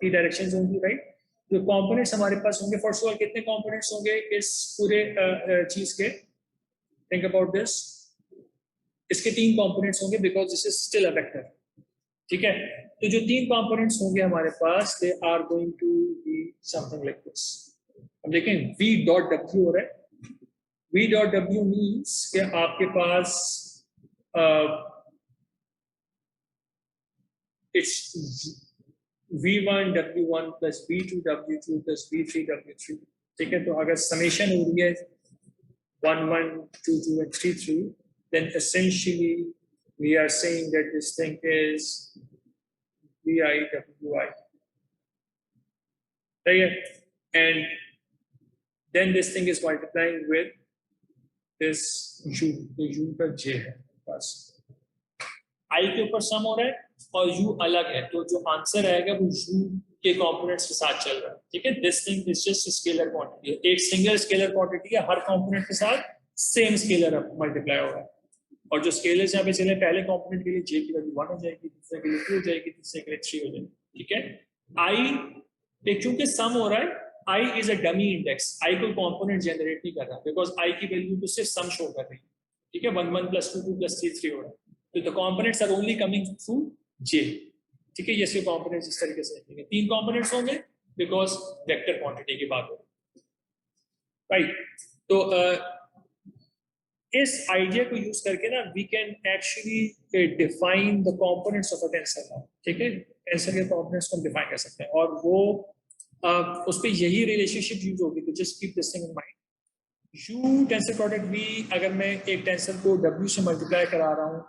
की डायरेक्शंस होंगी, राइट। जो कंपोनेंट्स हमारे पास होंगे, फर्स्ट ऑफ ऑल कितने कंपोनेंट्स होंगे इस पूरे चीज के, थिंक अबाउट दिस। इसके 3 कंपोनेंट्स होंगे because this is still a vector, ठीक है। तो जो 3 कंपोनेंट्स होंगे हमारे पास, they are going to be something like this. अब देखें v डॉट w हो रहा है, v डॉट w मींस कि आपके पास it's v1 w1 plus v2 w2 plus v3 w3, ठीक है। तो अगर समेशन हो रही है 1 1 2 2 and 3 3, then essentially we are saying that this thing is vi wi, right? And then this thing is multiplying with this u, तो u का j है बस। i के ऊपर सम हो रहा है और u अलग है, तो जो आंसर आएगा वो u के कंपोनेंट्स के साथ चल रहा है, ठीक है। This thing is just scalar quantity, एक सिंगल स्केलर क्वांटिटी है, हर कंपोनेंट के साथ सेम स्केलर मल्टीप्लाई हो रहा है। और जो स्केलर्स यहाँ पे चले, पहले कंपोनेंट के लिए j की वैल्यू 1 हो जाएगी, दूसरे के लिए 2 हो जाएगी, तीसरे के लिए 3 हो जाएगी, ठीक है। i क्योंकि सम हो रहा है, i is a dummy index, i कोई कंपोनेंट जनरेट नहीं कर रहा बिकॉज i की वैल्यू तो सिर्फ सम शो कर रही है, ठीक है। 1 1 प्लस 2 2 प्लस 3 3 हो रहा है, तो the components are only coming through j, ठीक है। ये कंपोनेंट्स इस तरीके से लिखेंगे, 3 कंपोनेंट्स होंगे बिकॉज वेक्टर क्वांटिटी की बात हो रही है, राइट। तो इस आइडिया को यूज करके ना we can actually define the components of a tensor now, ठीक है। टेंसर के कंपोनेंट्स को हम डिफाइन कर सकते हैं और वो उस पे यही रिलेशनशिप यूज होगी, तो just keep this thing in mind. U tensor product v, अगर मैं एक टेंसर को w से मल्टीप्लाई करा रहा हूँ,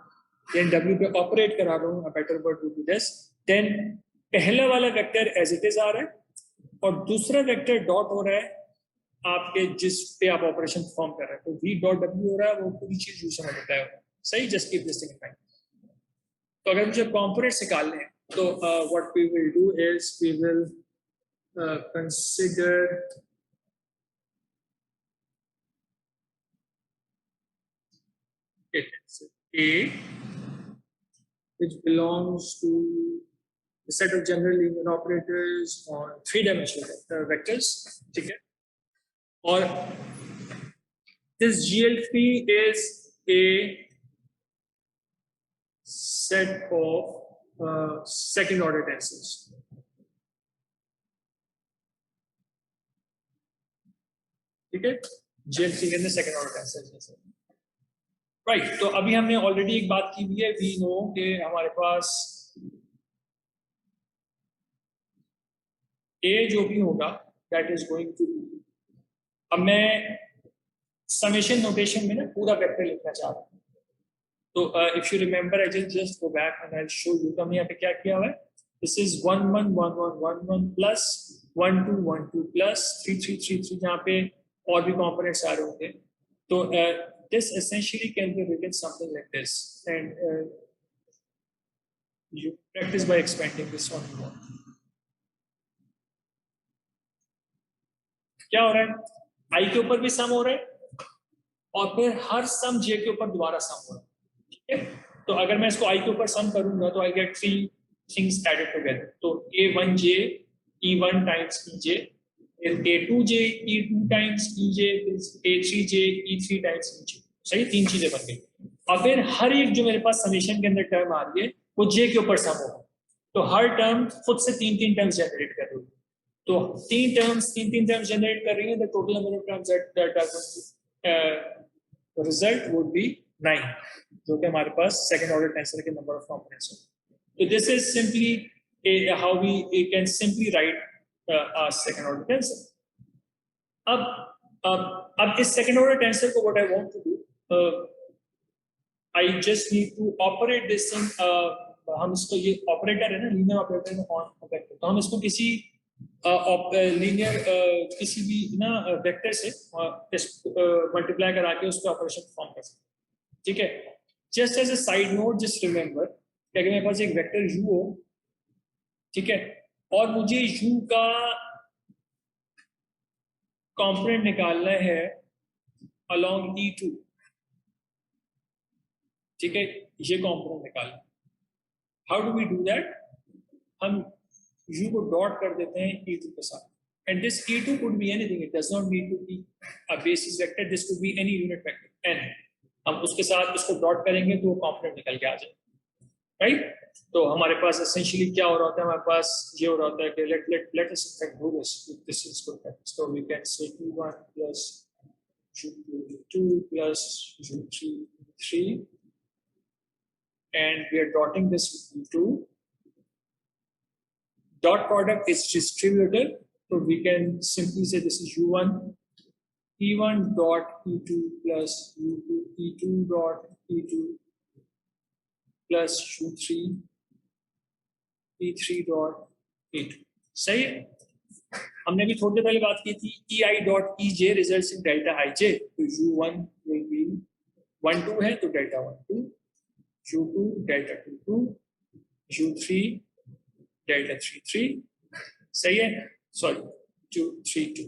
देन w पे ऑपरेट करा रहा हूँ, better word would be this, then पहला वाला वेक्टर एज इट इज आ रहा है और दूसरा वेक्टर डॉट हो रहा है आपके जिस पे आप ऑपरेशन परफॉर्म कर रहे हैं, तो v डॉट w हो रहा है, वो पूरी चीज u से मल्टीप्लाई हो रहा है, सही। Just keep this thing in mind. तो अगर मुझे कंपोनेंट्स निकालने हैं तो what we will do is we will consider a which belongs to the set of general linear operators on 3-dimensional vectors, ठीक है। और this GLP is a set of second order tensors, ठीक है। GLP के अंदर second order tensors जैसे, right. तो अभी हमने ऑलरेडी एक बात की हुई है, वी नो कि हमारे पास a जो भी होगा दैट इज गोइंग टू, अब मैं समेशन नोटेशन में ना पूरा वेक्टर लिखना चाह रहा हूँ, तो if you remember I just go back and I show you. तो हमने यहाँ पे क्या किया हुआ है, दिस इज 1 1 1 1 1 1 प्लस 1 2 1 2 प्लस 3 3 3 3, जहाँ पे और भी कंपोनेंट्स आ रहे होंगे। तो this essentially can be written something like this, and you practice by expanding this on your own. क्या हो रहा है, i के ऊपर भी सम हो रहा है और फिर हर सम j के ऊपर दोबारा सम हो रहा है, ठीक है। तो अगर मैं इसको i के ऊपर सम करूंगा तो I get 3 things added together, तो a1j e1 times ej, a2j e2 times ej, a3j e3 times ej, सही। 3 चीजें बन गई। और फिर हर एक जो मेरे पास समेशन के अंदर टर्म आ रही है वो j के ऊपर सम होगा, तो हर टर्म खुद से 3 3 टर्म्स जनरेट कर रही है, तो 3 टर्म्स जनरेट कर रही है, the total number of terms that are going to result would be 9, जो कि हमारे पास सेकंड ऑर्डर टेंसर के नंबर ऑफ कंपोनेंट्स हैं। तो this is simply how we can simply write a second order tensor. अब इस second order tensor को what I want to do, I just need to operate this thing. हम इसको, ये operator है ना, लीनियर ऑपरेटर में ऑन वेक्टर, तो हम इसको किसी लीनियर किसी भी ना वेक्टर से मल्टीप्लाई करा के उस पर ऑपरेशन परफॉर्म कर सकते हैं, ठीक है। Just as a side note, just remember कि अगर मेरे पास एक वेक्टर u हो, ठीक है, और मुझे u का कंपोनेंट निकालना है अलोंग E2, ठीक है, ये कंपोनेंट निकालना। How do we do that? हम u को डॉट कर देते हैं E2 के साथ, and this E2 could be anything, it does not need to be a basis vector, this could be any unit vector n। हम उसके साथ उसको डॉट करेंगे तो वो कंपोनेंट निकल के आ जाए, राइट। तो हमारे पास एसेंशियली क्या हो रहा होता है, हमारे पास ये हो रहा होता है कि let us in fact do this, this is good practice, so we can say E1 plus U2 plus U3 and we are dotting this with E2. Dot product is distributed, so we can simply say this is U1, E1 dot E2 plus U2, E2 dot E2 plus U3, E3 dot E2। सही है। हमने भी थोड़ी देर पहले बात की थी EI dot EJ results in delta IJ, तो U1 will be 1 2 है तो delta 1 2, U2 delta 2 2, U3 delta 3 3, सही है, सॉरी 2 3 2।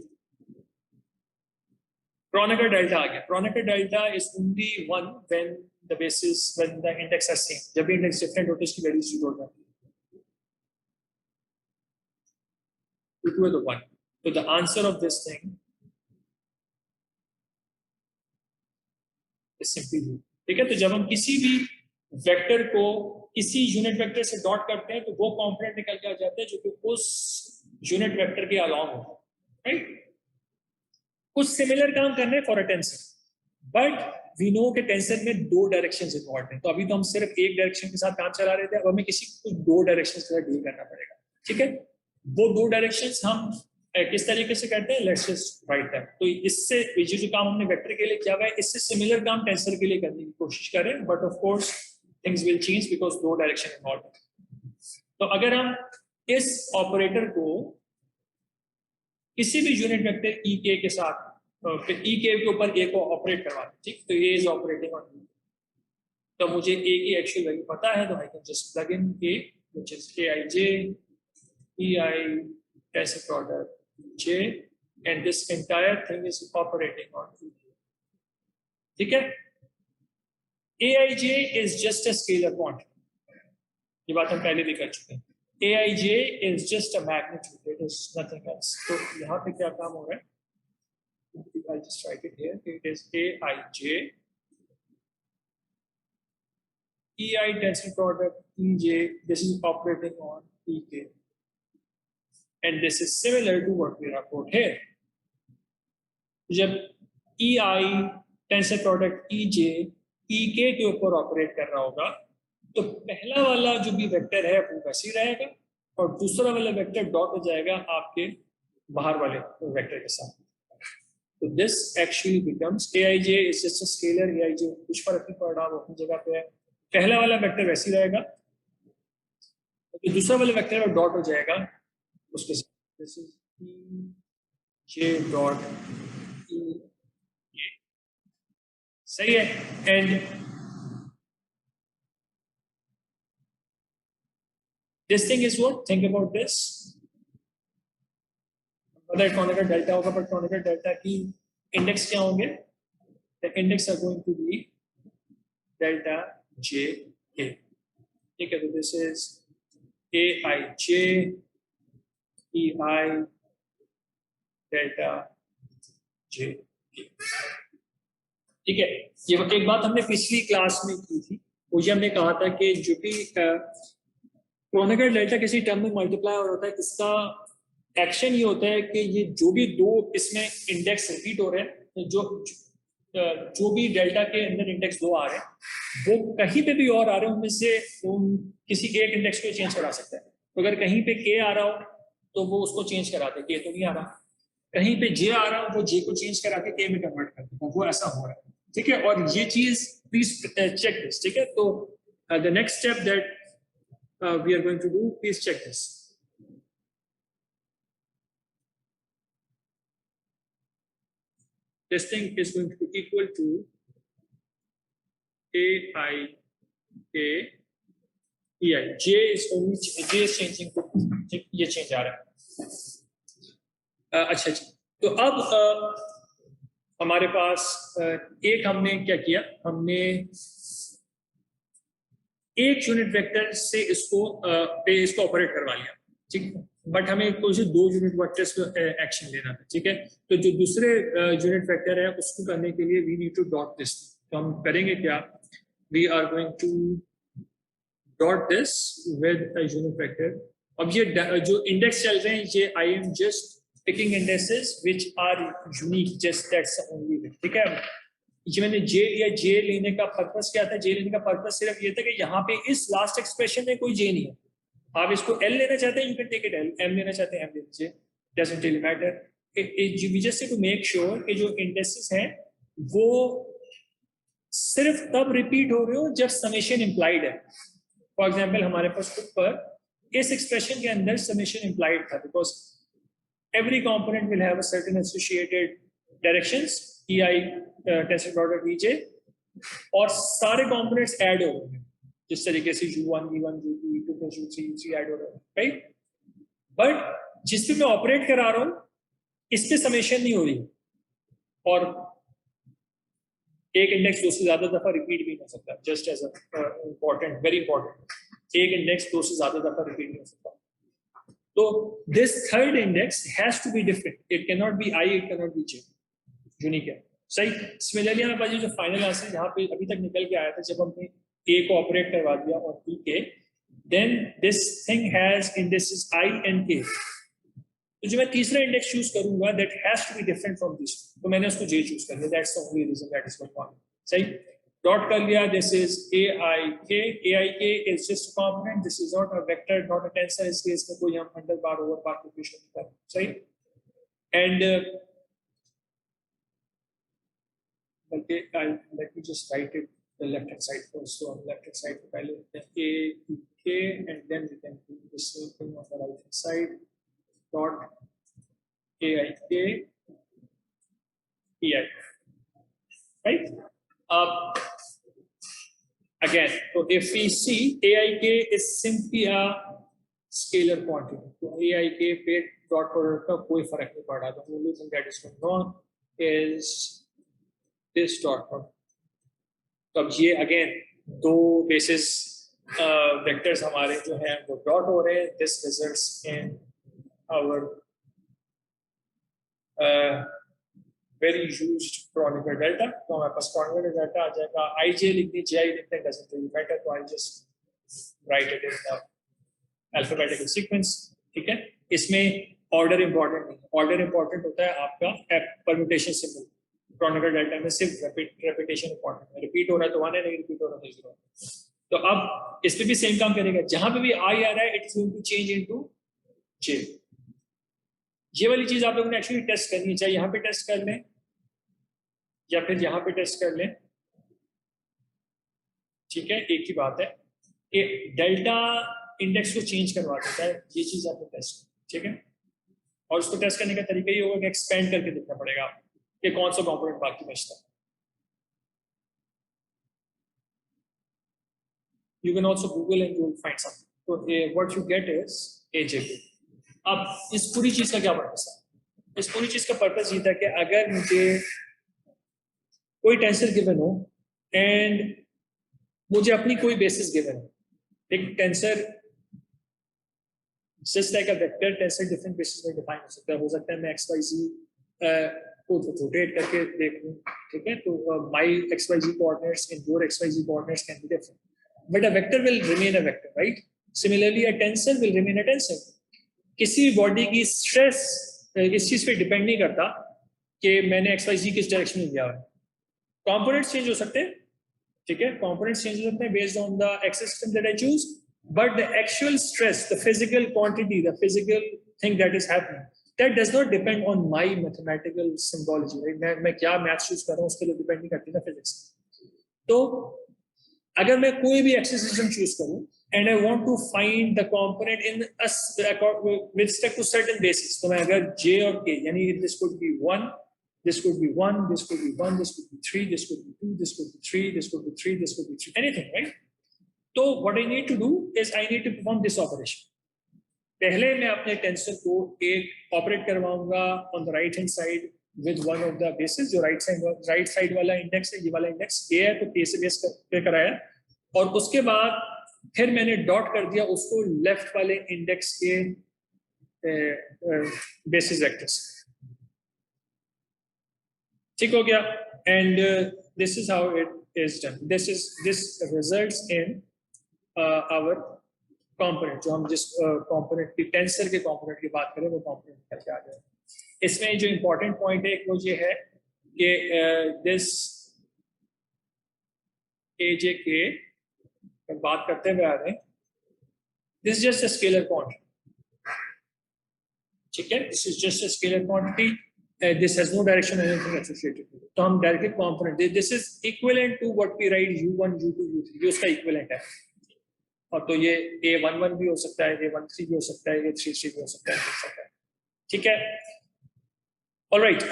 Kronecker delta आ गया। Kronecker delta is only 1 when the basis, when the index are same, जब भी index different होते हैं इसकी वैल्यू 0 हो जाती है। Two है तो 1, तो the answer of this thing is simply 0, ठीक है। तो जब हम किसी भी वेक्टर को किसी यूनिट वेक्टर से डॉट करते हैं तो वो कंपोनेंट निकल के आ जाते हैं जो कि उस यूनिट वेक्टर के अलोंग हो, राइट। कुछ सिमिलर काम करने हैं for a tensor, but we know के टेंसर में 2 डायरेक्शंस इन्वॉल्व हैं, तो अभी तो हम सिर्फ एक डायरेक्शन के साथ काम चला रहे थे, अब हमें किसी कुछ 2 डायरेक्शंस के साथ डील करना पड़ेगा, ठीक है। वो 2 डायरेक्शंस हम किस तरीके से करते हैं, लेट्स जस्ट राइट दैट। तो इससे ये जो काम हमने वेक्टर के लिए किया हुआ है, इससे सिमिलर काम टेंसर के लिए करने की कोशिश करें, but of course things will change because 2 direction involve है। तो अगर हम इस ऑपरेटर को किसी भी यूनिट वेक्टर ई के साथ, ई के ऊपर ए को ऑपरेट करवाते, ठीक, तो ए इज ऑपरेटिंग ऑन ई, तो मुझे ए की एक्चुअल वैल्यू पता है, तो I can just plug in A which is aij ei tensor product j and this entire thing is operating on e, ठीक है। aij is just a scalar quantity, ये बात हम पहले भी कर चुके हैं। aij is just a magnitude, it is nothing else। तो यहाँ पे क्या काम हो रहा है, I'll just write it here, it is aij ei tensor product ej, this is operating on ek, and this is similar to what we report here। जब ei tensor product ej ek के ऊपर operate कर रहा होगा तो पहला वाला जो भी वेक्टर है वो वैसे ही रहेगा और दूसरा वाला वेक्टर डॉट हो जाएगा आपके बाहर वाले वेक्टर के साथ। तो this actually becomes aij is just a scalar, aij कुछ फर्क नहीं पड़ रहा, वो अपनी जगह पे है। पहला वाला वेक्टर वैसे ही रहेगा तो दूसरा वाला वेक्टर में डॉट हो जाएगा उसके साथ। This is j dot e, सही है। And this thing is what, think about this, अगर Kronecker डेल्टा होगा पर Kronecker डेल्टा की इंडेक्स क्या होंगे, the index are going to be delta j k, ठीक है। तो this is aij ei delta j k, ठीक है। ये एक बात हमने पिछली क्लास में की थी, वो ये हमने कहा था कि जो भी Kronecker डेल्टा किसी टर्म में मल्टीप्लाई हो रहा है, इसका एक्शन ये होता है कि ये जो भी 2 इसमें इंडेक्स रिपीट हो रहे हैं, जो भी डेल्टा के अंदर इंडेक्स 2 आ रहे हैं वो कहीं पे भी और आ रहे हैं, उनमें से किसी एक इंडेक्स को चेंज करा सकता है। तो अगर कहीं पे k आ रहा हो तो वो उसको चेंज करा दे, k तो नहीं आ रहा, कहीं पे j आ रहा हो वो j को चेंज करा के k में कन्वर्ट कर देगा, वो ऐसा हो रहा है, ठीक है। और ये चीज प्लीज चेक दिस, ठीक है। तो the next step that we are going to do, please check this। this thing is going to be equal to AI K EI. J is only J is changing to ये change आ रहा है. अच्छा अच्छा, तो अब हमारे पास एक हमने क्या किया, हमने एक यूनिट वेक्टर से इसको ऑपरेट करवा लिया, ठीक है, बट हमें कुछ 2 यूनिट वेक्टर्स पे एक्शन लेना था, ठीक है. तो जो दूसरे यूनिट वेक्टर है उसको करने के लिए we need to dot this. तो हम करेंगे क्या, we are going to dot this with a unit vector. अब ये जो इंडेक्स चल रहे हैं ये I am just picking indexes which are unique, just that's only, ठीक है. ये मैंने जे लिया, जे लेने का पर्पस क्या था, जे लेने का पर्पस सिर्फ ये था कि यहाँ पे इस लास्ट एक्सप्रेशन में कोई जे नहीं है. आप इसको एल लेना चाहते हैं you can take it l, m लेना चाहते हैं एम ले लीजिए, doesn't really matter. We just to make sure कि जो इंडेक्सेस हैं वो सिर्फ तब रिपीट हो रहे हो जब समेशन इंप्लाइड है. फॉर एग्जाम्पल हमारे पास ऊपर इस एक्सप्रेशन के अंदर समेशन इंप्लाइड था, because every component will have a certain associated directions ei test dot dj, और सारे components ऐड हो रहे हैं जिस तरीके से u1 u1 u2 u2 u3 u3 add हो रहे हैं, राइट. बट जिस पे मैं ऑपरेट करा रहा हूं इस पे समेशन नहीं हो रही, और एक इंडेक्स 2 से ज्यादा दफा रिपीट भी नहीं हो सकता. Just as important, very important, एक इंडेक्स 2 से ज्यादा दफा रिपीट नहीं हो सकता. So this third index has to be different. It cannot be I, it cannot be J. Unique है, सही. सिमिलरली हमारे पास जो फाइनल आंसर जहाँ पे अभी तक निकल के आया था, जब हमने A को ऑपरेट करवा दिया और B के, then this thing has indices I and K. तो जो मैं तीसरा इंडेक्स चूज करूंगा that has to be different from this. तो मैंने उसको J चूज कर लिया. That's the only reason that is going on. सही. डॉट कर लिया. This is aik. aik is just a component. This is not a vector, not a tensor. इस case में कोई हम अंडर बार ओवर बार ऑपरेशन नहीं कर रहे, सही. And let me just write it the left hand side first. So on the left hand side पहले aik and then we can do the same thing on the right hand side. Dot aik ei, right. Again, so if we see aik is simply a scalar quantity, तो aik पे dot product का कोई फर्क नहीं पड़ रहा. The only thing that is going on is this dot product. तो अब ये again 2 basis vectors हमारे जो हैं वो dot हो रहे हैं. This results in our very used Kronecker delta. तो हमारे पास Kronecker delta आ जाएगा. ij लिखनी, ji लिखते हैं, doesn't really matter. तो I'll just write it in the alphabetical sequence. ठीक है. इसमें order important नहीं. Order important होता है आपका permutation symbol. Kronecker delta में सिर्फ repetition important है. Repeat हो रहा है तो 1 है, नहीं repeat हो रहा है तो 0. तो अब इस पे भी सेम काम करेगा. जहां पे भी I आ रहा है it is going to change into J. ये वाली चीज आप लोगों ने एक्चुअली टेस्ट करनी चाहिए. यहाँ पे टेस्ट कर लें या फिर यहाँ पे टेस्ट कर लें, ठीक है, एक ही बात है कि डेल्टा इंडेक्स को चेंज करवा देता है. ये चीज आपको टेस्ट, ठीक है. और उसको टेस्ट करने का तरीका ये होगा कि एक्सपेंड करके देखना पड़ेगा कि कौन सा कंपोनेंट बाकी बचता है. You can also Google and you will find something. So what you get is AJP. अब इस पूरी चीज का क्या पर्पस है? इस पूरी चीज का पर्पस ये था कि अगर मुझे कोई टेंसर गिवन हो एंड मुझे अपनी कोई बेसिस गिवन हो, एक tensor just like a vector tensor different basis में डिफाइन हो सकता है. हो सकता है मैं XYZ को रोटेट करके देख लूं, ठीक है. तो my XYZ coordinates and your XYZ coordinates can be different, but a vector will remain a vector, right? Similarly, a tensor will remain a tensor. किसी बॉडी की स्ट्रेस इस चीज पे डिपेंड नहीं करता कि मैंने XYZ किस डायरेक्शन में लिया है. कंपोनेंट्स चेंज हो सकते हैं, ठीक है. कंपोनेंट्स चेंज हो सकते हैं based on the axis system that I choose, but the actual stress, the physical quantity, the physical thing that is happening, that does not depend on my mathematical symbology, right. मैं क्या math choose कर रहा हूं उसके लिए depend नहीं करती ना फिजिक्स. तो अगर मैं कोई भी एक्सिस सिस्टम चूज करूं and I want to find the component in with respect to certain basis, तो मैं अगर J और K, यानी this could be 1, this could be 1, this could be 1, this could be 3, this could be 2, this could be 3, this could be 3, this could be 3, anything, right? So what I need to do is I need to perform this operation. पहले मैं अपने tensor को एक operate करवाऊंगा on the right hand side with one of the bases, जो right side वाला index है, ये वाला इंडेक्स a है, तो a से बेस पे कराया, और उसके बाद फिर मैंने डॉट कर दिया उसको लेफ्ट वाले इंडेक्स के बेसिस वेक्टर्स. ठीक हो गया. And this is how it is done. This results in our component. जो हम जिस कंपोनेंट की टेंसर के कंपोनेंट की बात करें वो कंपोनेंट कैसे आ जाए. इसमें जो इंपॉर्टेंट पॉइंट है वो ये है कि दिस एजे के बात करते हुए आ रहे हैं, this just a scalar quantity. ठीक है, this is just a scalar quantity. This has no direction or anything associated with it. तो हम directly component, this is equivalent to what we write u1, u2, u3, ये उसका equivalent है. और तो ये a11 भी हो सकता है, a13 भी हो सकता है, a33 भी हो सकता है. ठीक है, ऑलराइट.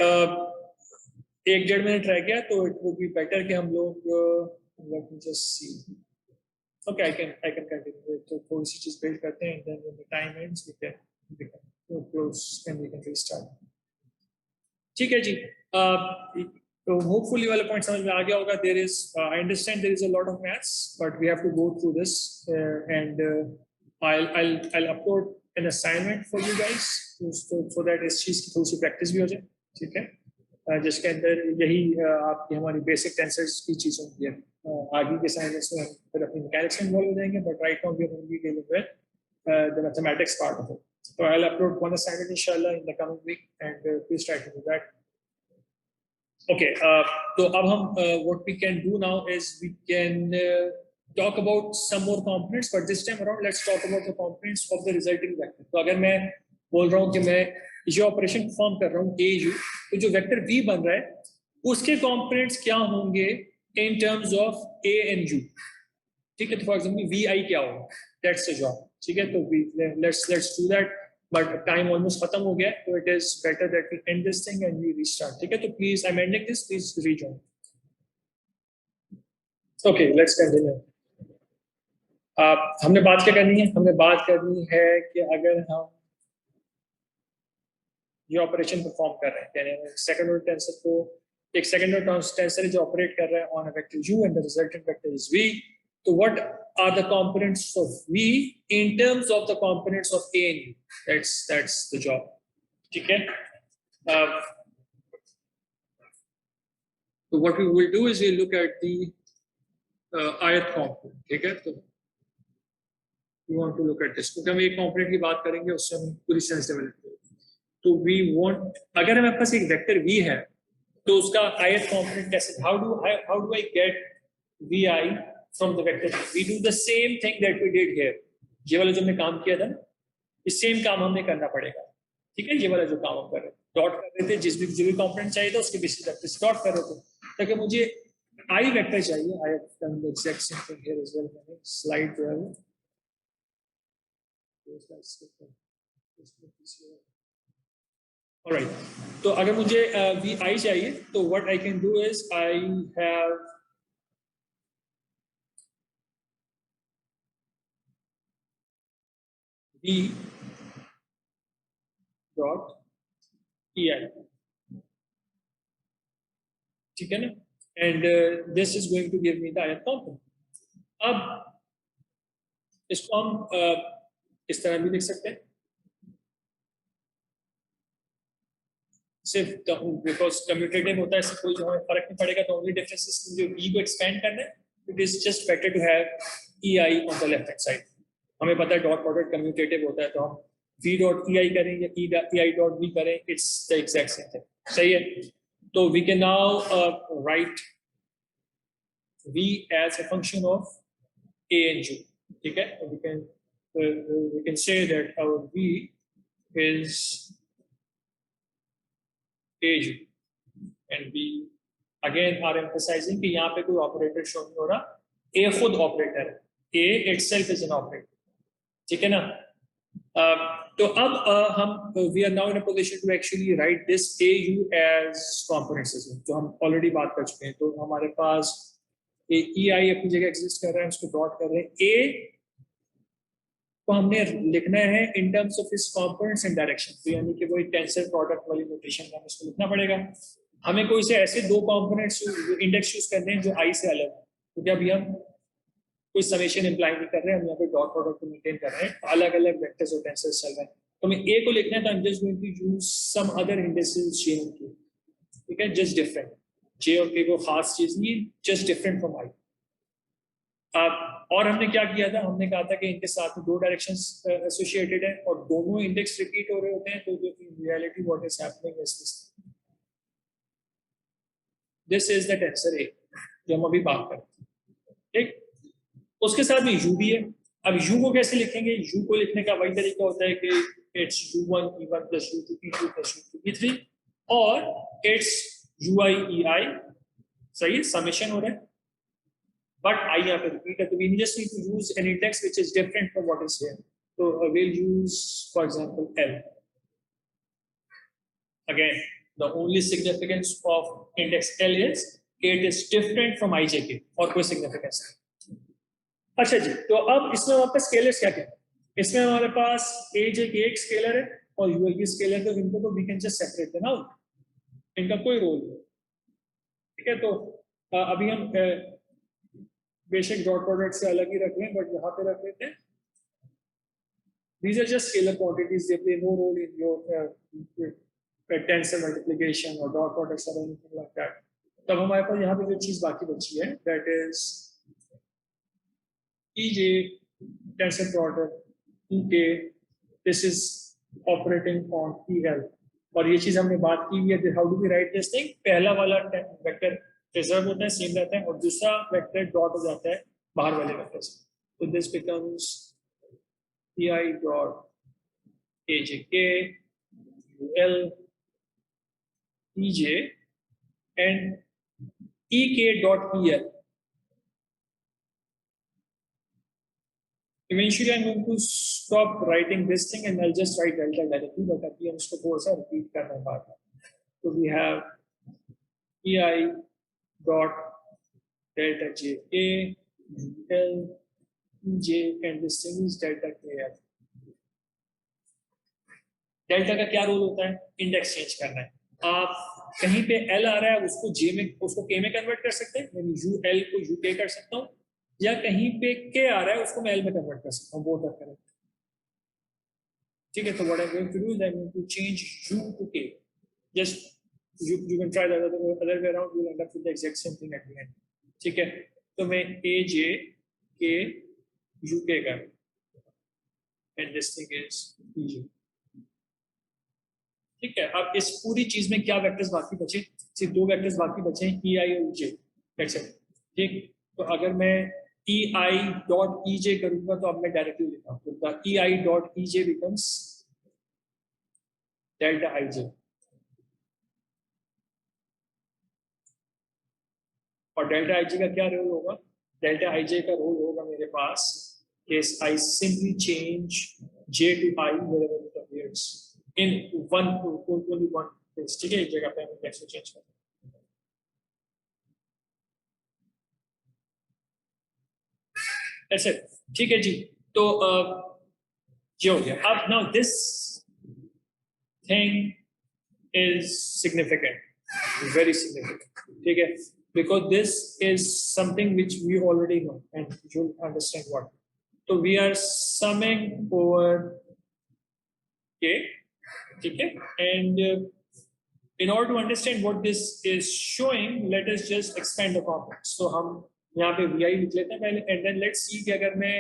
1.5 मिनट रह गया, तो इट वुड बी बेटर कि हम लोग let me just see. Okay, I can continue. तो थोड़ी सी चीज बिल्ड करते हैं, then when the time ends we can close and we can restart. ठीक है जी. तो होपफुली वाला पॉइंट समझ में आ गया होगा. There is I understand there is a lot of maths, but we have to go through this and I'll upload an assignment for you guys so that इस चीज की थोड़ी सी प्रैक्टिस भी हो जाए. ठीक है, जिसके अंदर यही आपकी हमारी बेसिक टेंसर्स की चीज होती है. आगे के असाइनमेंट्स में हम फिर अपनी मैकेनिक्स में इन्वॉल्व हो जाएंगे, but right now we are only dealing with the mathematics part of it. So I'll upload one assignment inshallah in the coming week, and please try to do that. Okay. So अब हम what we can do now is we can talk about some more components, but this time around let's talk about the components of the resulting vector. तो अगर मैं बोल रहा हूँ कि मैं ये ऑपरेशन परफॉर्म कर रहा हूँ a u, तो जो वेक्टर v बन रहा है उसके components क्या होंगे in terms of a and u. ठीक है, तो फॉर एग्जाम्पल vi क्या होगा, that's the job. ठीक है, तो let's do that, but time almost खत्म हो गया, तो it is better that we end this thing and we restart. ठीक है, तो please I'm ending this, please rejoin. Okay, let's continue. हमने बात क्या करनी है? हमने बात करनी है कि अगर हम ये ऑपरेशन परफॉर्म कर रहे हैं, यानी सेकंड ऑर्डर टेंसर को, एक सेकंड ऑर्डर टेंसर जो ऑपरेट कर रहा है on a vector u and the resultant vector is v. So what are the components of v in terms of the components of a and u? That's the job. ठीक है. So what we will do is we look at the ith component. ठीक है, तो we want to look at this. क्योंकि हम एक component की बात करेंगे, उससे हम पूरी सेंस डेवलप करेंगे. तो we want, अगर हमारे पास एक वेक्टर v है, तो उसका ith component कैसे? How do I get vi from the vector? We do the same thing that we did here. ये वाला जो हमने काम किया था, इस सेम काम हमने करना पड़ेगा. ठीक है, ये वाला जो काम हम कर रहे हैं, डॉट कर रहे थे, जो भी कंपोनेंट चाहिए था उसके बेसिस वेक्टर से डॉट कर रहे थे, ताकि मुझे आई वेक्टर चाहिए. I have done the exact same thing here as well. मैंने स्लाइड जो है ऑलराइट. तो अगर मुझे वी आई चाहिए, तो what I can do is I have v dot ei. ठीक है ना, and this is going to give me the ith component. अब इसको हम इस तरह भी लिख सकते हैं, सिर्फ बिकॉज कम्यूटेटिव होता है, इससे कोई जो हमें फर्क नहीं पड़ेगा. तो ओनली डिफरेंस इज जो v को एक्सपेंड करना है, it is just better to have ei on the left hand side. हमें पता है डॉट प्रोडक्ट कम्यूटेटिव होता है, तो हम v डॉट ei करें या ei डॉट v करें, it's the exact same thing. सही है. तो we can now write v as a function of a and u. ठीक है, we can say that our v is a u, and we again are emphasizing कि यहाँ पे कोई operator show नहीं हो रहा, a खुद ऑपरेटर है, a itself is an operator. ठीक है ना. तो अब हम we are now in a position to actually write this A u as component system, जो हम ऑलरेडी बात कर चुके हैं। तो हमारे पास ई आई अपनी जगह एग्जिस्ट कर रहा है, उसको डॉट कर रहे हैं। ए को हमने लिखना है इन टर्म्स ऑफ इस कंपोनेंट्स एंड डायरेक्शन, तो यानी कि वो एक टेंसर प्रोडक्ट वाली नोटेशन में हमें इसको लिखना पड़ेगा। हमें कोई से ऐसे दो कंपोनेंट्स इंडेक्स यूज करने हैं जो आई से अलग है, क्योंकि अभी हम कोई समेशन इंप्लाई नहीं कर रहे हैं, हम यहाँ पे डॉट प्रोडक्ट को मेंटेन कर रहे हैं, अलग अलग वेक्टर्स और टेंसर्स चल रहे हैं। तो हमें ए को लिखना है, तो I am just going to use some other indexes j and k, ठीक है, जस्ट डिफरेंट। जे और के को खास चीज नहीं, जस्ट डिफरेंट फ्रॉम आई। और हमने क्या किया था, हमने कहा था कि इनके साथ में दो डायरेक्शंस एसोसिएटेड है और दोनों इंडेक्स रिपीट हो रहे होते हैं, तो in reality what is happening is this is the tensor A जो हम अभी बात कर रहे हैं, ठीक। उसके साथ में यू भी है। अब यू को कैसे लिखेंगे? यू को लिखने का वही तरीका होता है कि it's u1 e1 plus u2 e2 plus u3 e3, और इट्स ui ei, सही है, समेशन हो रहा है, बट आई यहाँ पे रिपीट है, तो we just need to use an index which is different from what is here. तो we'll use for example l. Again, the only significance of index l is it is different from ijk, और कोई significance नहीं। अच्छा जी, तो अब इसमें हमारे पास scalars क्या क्या है? इसमें हमारे पास ए जे के एक स्केलर है और यूएल की स्केलर, तो इनको तो we can just separate them out, इनका कोई रोल नहीं, ठीक है। तो अभी हम बेशक डॉट प्रोडक्ट से अलग ही रख लें, बट यहाँ पे रख लेते हैं these are just scalar quantities, they play no role in your tensor multiplication or dot products or anything like that. तब हमारे पास यहाँ पे जो चीज बाकी बची है, that is EJ tensor product EK, this is operating on EL, और ये चीज हमने बात की है, how do we write this thing? पहला वाला वेक्टर रिजर्व होता है, सेम रहता है, और दूसरा वेक्टर डॉट हो जाता है बाहर वाले वेक्टर से, तो this becomes EI dot AJK UL EJ and EK dot EL. Eventually, I'm going to stop writing this thing and I'll just write delta directly, but अभी हम इसको थोड़ा सा repeat करना बार बार। So we have EI dot delta JK UL EJ and this thing is delta KL. Delta का क्या role होता है? इंडेक्स चेंज करना है। आप कहीं पे एल आ रहा है, उसको जे में, उसको के में कन्वर्ट कर सकते हैं, यानी यू एल को यू के कर सकता हूँ, या कहीं पे के आ रहा है उसको मैं एल में कन्वर्ट कर सकता हूँ, बोथ आर करेक्ट, ठीक है। तो what I am going to do is I am going to change U to K, just you can try the other way around, you will end up with the exact same thing at the end, ठीक है। तो मैं ए जे के you के कर, and this thing is ई जे, ठीक है। अब इस पूरी चीज में क्या वेक्टर्स बाकी बचे? सिर्फ दो वेक्टर्स बाकी बचे हैं, ई आई और जे, दैट्स इट, ठीक। तो अगर मैं ई आई डॉट ई जे करूंगा तो अब मैं डायरेक्टली लिखा हूं, तो E I dot E J becomes delta I J, और डेल्टा आई जे का क्या रोल होगा? डेल्टा आई जे का रोल होगा मेरे पास इस I simply change j to i wherever it appears in only one place, ठीक है। एक जगह पे हमें कैसे चेंज करना है, ऐसे, ठीक है जी। तो ये हो गया। अब now this thing is significant, very significant, ठीक है, because this is something which we already know and you'll understand what. So we are summing over k, ठीक है, and in order to understand what this is showing, let us just expand the complex. So हम यहाँ पे vi लिख लेते हैं पहले, and then let's see कि अगर मैं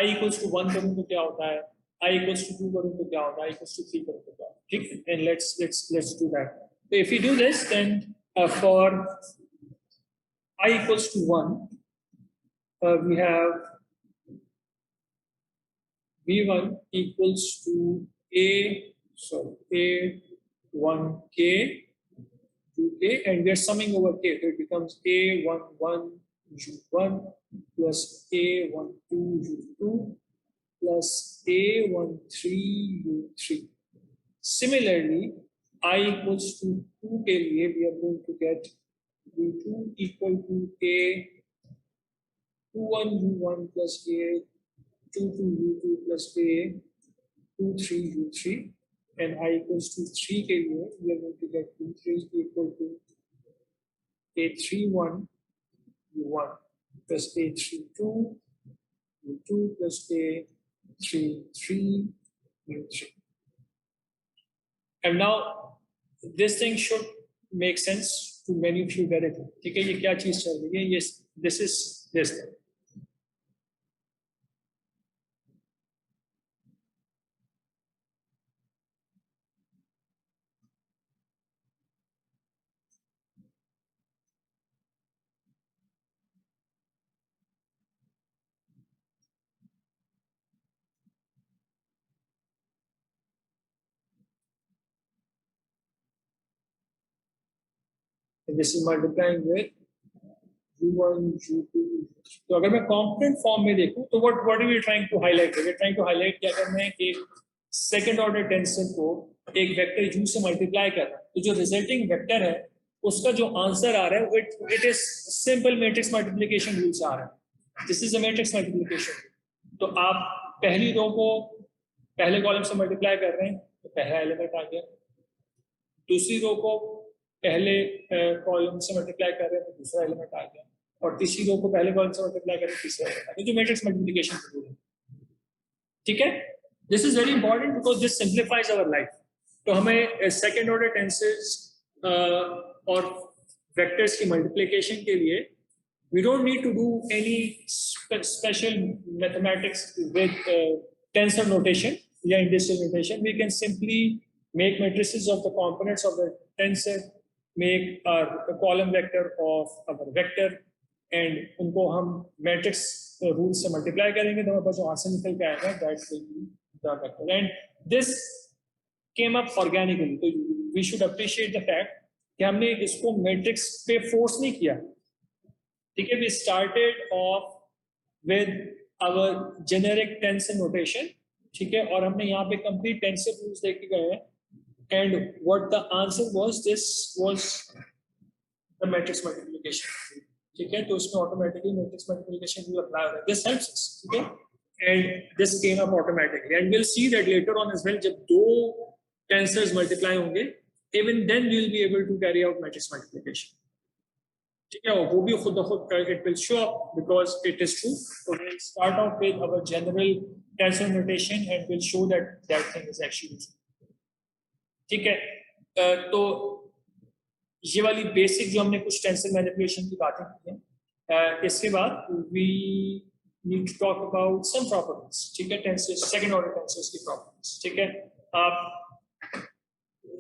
I equals to 1 करूँ तो क्या होता है, I equals to 2 करूँ तो क्या होता है, I equals to 3 करूँ तो क्या होता है, ठीक है। And let's do that. So if we do this, then for I equals to 1, we have v1 equals to a1k 2k, and we are summing over k, so it becomes a11 u1 plus a12 u2 plus A13U3. Similarly, I equals to 2 के लिए we are going to get U2 equal to A21U1 plus A22U2 plus A23U3, and I equals to 3 के लिए we are going to get U3 equal to A31U1 plus A32U2 plus A33U3. And now this thing should make sense to many of you directly. ठीक है, ये क्या चीज चल रही है? Yes, this is this thing. And this is multiplying with U1, U2. तो अगर मैं कॉम्पोनेंट फॉर्म में देखूं तो what are we trying to highlight? We're trying to highlight क्या करना है कि सेकंड ऑर्डर टेंसर को एक वेक्टर U से मल्टीप्लाई करना, तो जो रिजल्टिंग वेक्टर है उसका जो आंसर आ रहा है it is simple matrix multiplication rule से आ रहा है. This is a matrix multiplication. तो आप पहली रो को पहले कॉलम से मल्टीप्लाई कर रहे हैं तो पहला एलिमेंट आ गया, दूसरी रो को पहले कॉलम से मल्टीप्लाई कर रहे हैं तो दूसरा एलिमेंट आ गया, और तीसरी रो को पहले कॉलम से मल्टीप्लाई कर रहे हैं तीसरा एलिमेंट आ गया. जो मैट्रिक्स मल्टीप्लिकेशन रूल है, ठीक है. This is very important because this simplifies our life. तो हमें सेकंड ऑर्डर टेंसेस और वेक्टर्स की मल्टीप्लिकेशन के लिए we don't need to do any special mathematics with tensor notation या industrial notation. We can simply make matrices of the components of the tensor, make a column vector of our vector, and उनको हम matrix rules से multiply करेंगे तो हमारे पास जो answer निकल के आएगा that will be the vector. And this came up organically. तो we should appreciate the fact कि हमने इसको matrix पे force नहीं किया. ठीक है, we started off with our generic tensor notation. ठीक है, और हमने यहाँ पे complete tensor rules देखे गए हैं, and what the answer was, this was the matrix multiplication. ठीक है, तो उसमें automatically matrix multiplication will apply. This helps us. ठीक है, and this came up automatically, and we'll see that later on as well. जब दो tensors multiply होंगे, even then we will be able to carry out matrix multiplication. ठीक है, वो भी खुद ब खुद it will show up because it is true. So we'll start off with our general tensor notation and we'll show that that thing is actually true. ठीक है, तो ये वाली बेसिक जो हमने कुछ टेंसर मैनिपुलेशन की बातें की हैं, इसके बाद we need to talk about some properties. ठीक है, टेंसर सेकंड ऑर्डर टेंसर्स की प्रॉपर्टीज. ठीक है, आप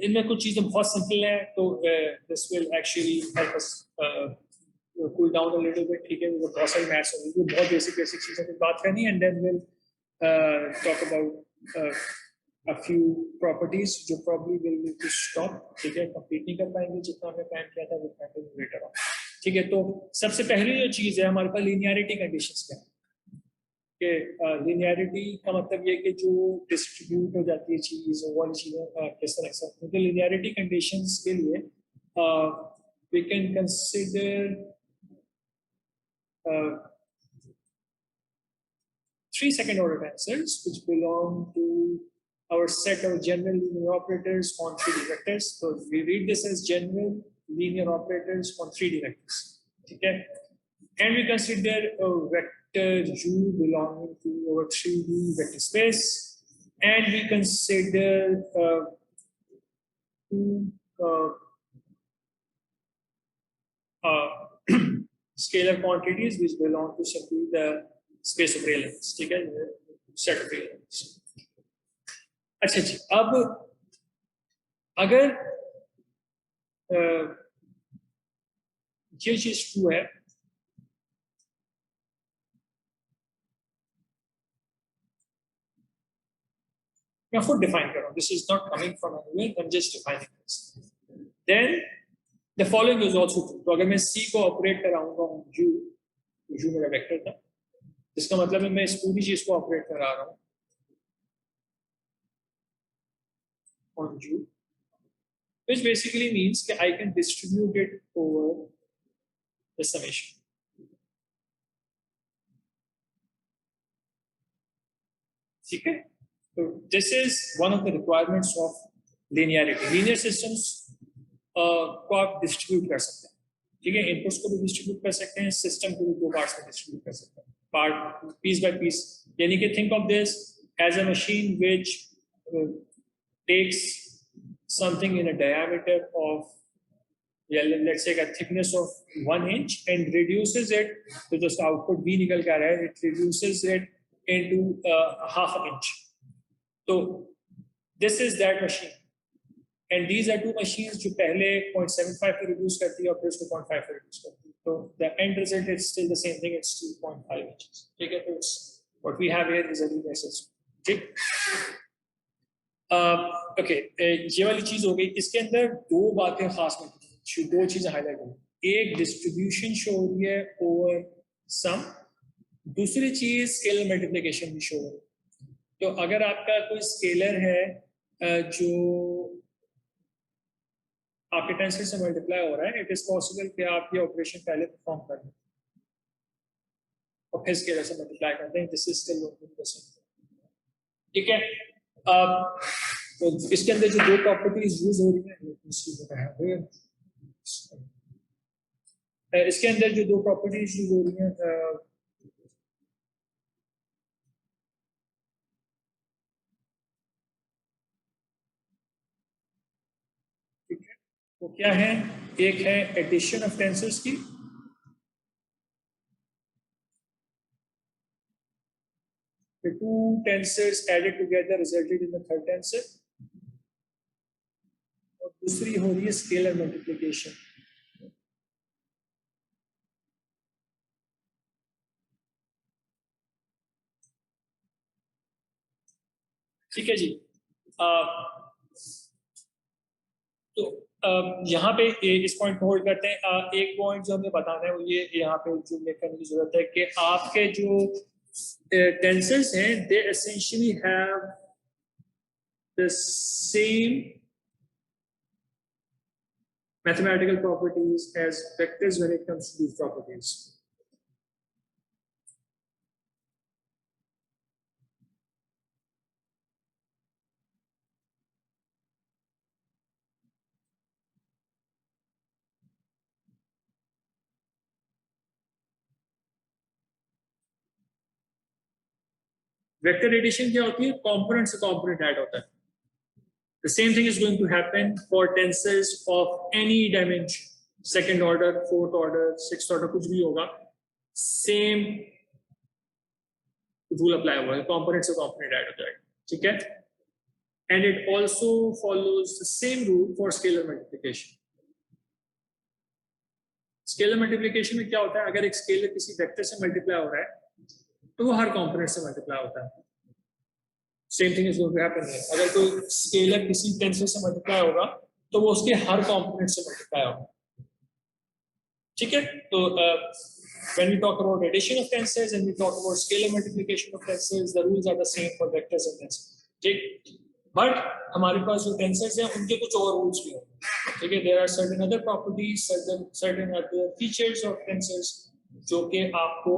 इनमें कुछ चीजें बहुत सिंपल हैं, तो this will actually help us cool down a little bit. ठीक है, वो बहुत सारी मैथ्स होगी, वो बहुत बेसिक चीज़ों की बात करनी है, and then we'll talk about a few properties जो probably will need to stop. ठीक है, कंप्लीट नहीं कर पाएंगे जितना हमने प्लान किया था, we'll continue later on. ठीक है, तो सबसे पहली जो चीज़ है हमारे पास लीनियरिटी कंडीशंस का है. लीनियरिटी का मतलब ये कि जो डिस्ट्रीब्यूट हो जाती है चीज़, वो वाली चीज़ें किस तरह से. तो लीनियरिटी कंडीशंस के लिए we can consider three second order tensors which belong to our set of general linear operators on 3D vectors. So we read this as general linear operators on 3D vectors. Okay, and we consider a vector U belonging to our 3D vector space, and we consider two scalar quantities which belong to simply the space of real elements. ठीक है, set of real elements. अच्छा जी, अब अगर ये चीज true है, मैं खुद डिफाइन कर रहा हूँ, this is not coming from anywhere, I'm just defining this. Then the following is also true. तो अगर मैं C को ऑपरेट कराऊंगा U मेरा वेक्टर था, इसका मतलब है मैं इस पूरी चीज को ऑपरेट करा रहा हूँ on U, which basically means that I can distribute it over the summation. Okay? So this is one of the requirements of linearity. Linear systems को आप distribute कर सकते हैं. ठीक है, इनपुट्स को भी डिस्ट्रीब्यूट कर सकते हैं, सिस्टम को भी दो पार्ट्स में डिस्ट्रीब्यूट कर सकते हैं, पार्ट पीस बाय पीस. यानी कि think of this as a machine which takes something in a diameter of, let's say a thickness of 1 inch and reduces it, तो जो उसका आउटपुट भी निकल के आ रहा है, it reduces it into half an inch. So this is that machine. And these are two machines जो पहले 0.75 पे reduce करती है और फिर उसको 0.5 पे reduce करती है. So the end result is still the same thing. It's still 0.5 inches. ठीक है, तो what we have here is a linear system. ठीक. Okay, ये वाली चीज हो गई. इसके अंदर दो बातें खास में, दो चीजें हाईलाइट हो गई. एक डिस्ट्रीब्यूशन शो हो रही है ओवर सम, दूसरी चीज स्केलर मल्टीप्लिकेशन भी शो हो रही है. तो अगर आपका कोई स्केलर है जो आपके टेंसर से मल्टीप्लाई हो रहा है, इट इज पॉसिबल कि आप ये ऑपरेशन पहले परफॉर्म कर लें और फिर स्केलर से मल्टीप्लाई करते हैं. This is still 1%. ठीक है. तो इसके अंदर जो दो प्रॉपर्टीज यूज हो रही हैं, इसके अंदर जो दो प्रॉपर्टीज यूज हो रही हैं, वो क्या है? एक है एडिशन ऑफ टेंसर्स की, the two tensors added together resulted in the third tensor, और दूसरी हो रही है स्केलर मल्टीप्लिकेशन. ठीक है जी. तो यहाँ पे इस पॉइंट को होल्ड करते हैं. एक पॉइंट जो हमें बताना है वो ये यहाँ पे जो मेक करने की जरूरत है कि आपके जो टेंसर्स हैं, they essentially have the same mathematical properties as vectors when it comes to these properties. Vector addition क्या होती है? कंपोनेंट से कंपोनेंट ऐड होता है. The same thing is going to happen for tensors of any dimension, second order, fourth order, sixth order, कुछ भी होगा, same rule apply होगा, component से component ऐड हो जाएगा. ठीक है. And it also follows the same rule for scalar multiplication. Scalar multiplication में क्या होता है? अगर एक स्केलर किसी वेक्टर से मल्टीप्लाई हो रहा है तो वो हर कंपोनेंट से मल्टीप्लाई होता है. Same thing is going to happen here. अगर कोई स्केलर किसी टेंसर से मल्टीप्लाई होगा तो वो उसके हर कंपोनेंट से मल्टीप्लाई होगा. ठीक है. तो when we talk about addition of tensors and we talk about scalar multiplication of tensors, the rules are the same for vectors and tensors. ठीक. बट हमारे पास जो टेंसर्स हैं उनके कुछ और रूल्स भी होंगे. ठीक है. There are certain other properties, certain other features of tensors जो कि आपको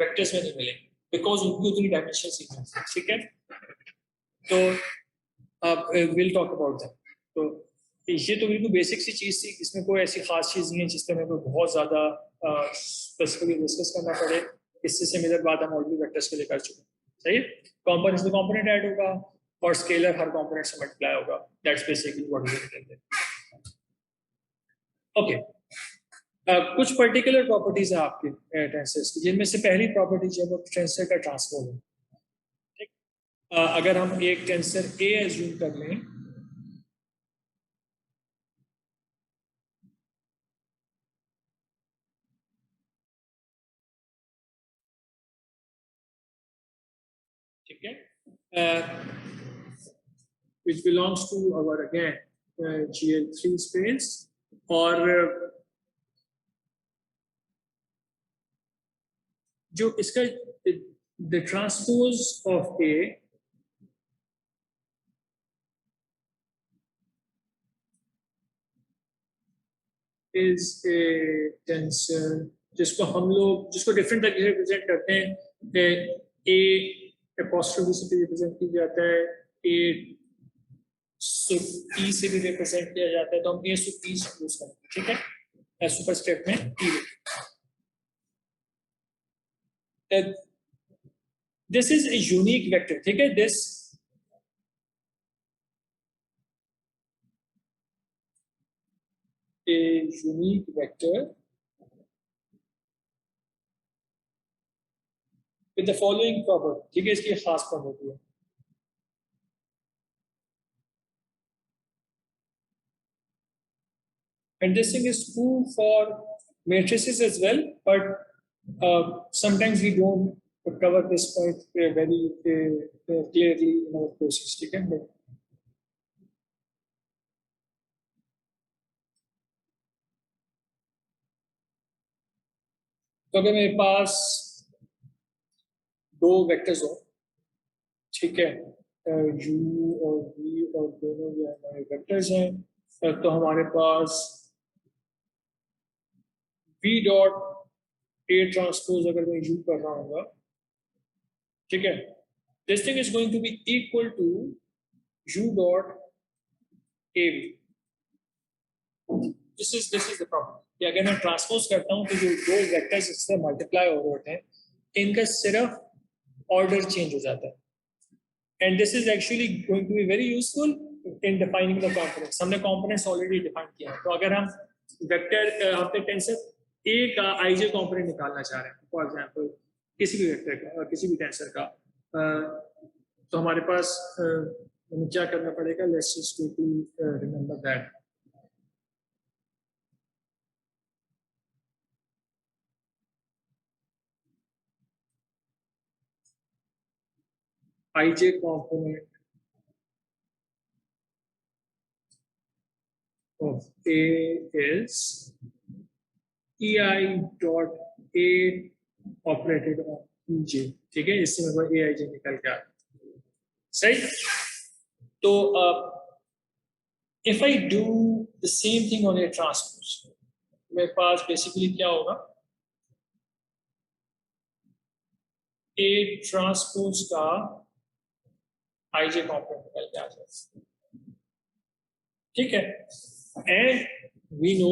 वेक्टर्स में नहीं मिलेंगे बिकॉज उनकी उतनी डायमेंशन सीक्वेंस है. ठीक है. तो विल टॉक अबाउट दैट. तो ये तो बिल्कुल बेसिक सी चीज थी, इसमें कोई ऐसी खास चीज नहीं है जिस पर मेरे को बहुत ज्यादा स्पेसिफिकली डिस्कस करना पड़े. इससे सिमिलर बात हम ऑलरेडी वेक्टर्स के लिए कर चुके हैं. सही है. कंपोनेंट से कंपोनेंट ऐड होगा और स्केलर हर कंपोनेंट से मल्टीप्लाई होगा. That's basically what we do. Okay. कुछ पर्टिकुलर प्रॉपर्टीज है आपके टेंसर्स की, जिनमें से पहली प्रॉपर्टी जो है वो टेंसर का ट्रांसफॉर्म है. ठीक. अगर हम एक टेंसर ए एज्यूम कर लें, ठीक है, which belongs to our again GL3 space, और जो इसका the transpose of A is a tensor जिसको different तरीके से represent करते हैं. A apostrophe से भी represent किया जाता है, A sub T से भी represent किया जाता है, तो हम A sub T यूज करते हैं. ठीक है, सुपर स्टेप में T. This is a unique vector. ठीक है, this a unique vector with the following property. ठीक है, इसकी खास प्रॉपर्टी है. And this thing is true for matrices as well, but sometimes we don't cover this point very clearly in our courses. ठीक है, but तो अगर मेरे पास दो वेक्टर्स हो, ठीक है, u और v और दोनों जो हमारे वेक्टर्स हैं, तो हमारे पास v डॉट a ट्रांसपोज अगर मैं u कर रहा हूँ, ठीक है, this thing is going to be equal to u dot av. This is the problem कि अगर मैं ट्रांसपोज करता हूँ तो जो दो वेक्टर्स इससे मल्टीप्लाई हो रहे होते हैं, इनका सिर्फ ऑर्डर चेंज हो जाता है. And this is actually going to be very useful in defining the components. हमने कंपोनेंट्स ऑलरेडी डिफाइन किया है. तो अगर हम वेक्टर आपके टेंसर ए का आईजे कंपोनेंट निकालना चाह रहे हैं, फॉर एग्जांपल किसी भी वेक्टर का, किसी भी टेंसर का, तो हमारे पास हमें क्या करना पड़ेगा. Let's just quickly remember that. ij component of A is ei dot A operated on ej. ठीक है, इससे मेरे को aij निकल के आ गया. सही. तो if I do the same thing on a transpose, मेरे पास बेसिकली क्या होगा, A ट्रांसपोज का ij कॉम्पोनेंट निकल के आ जाएगा. ठीक है, and we know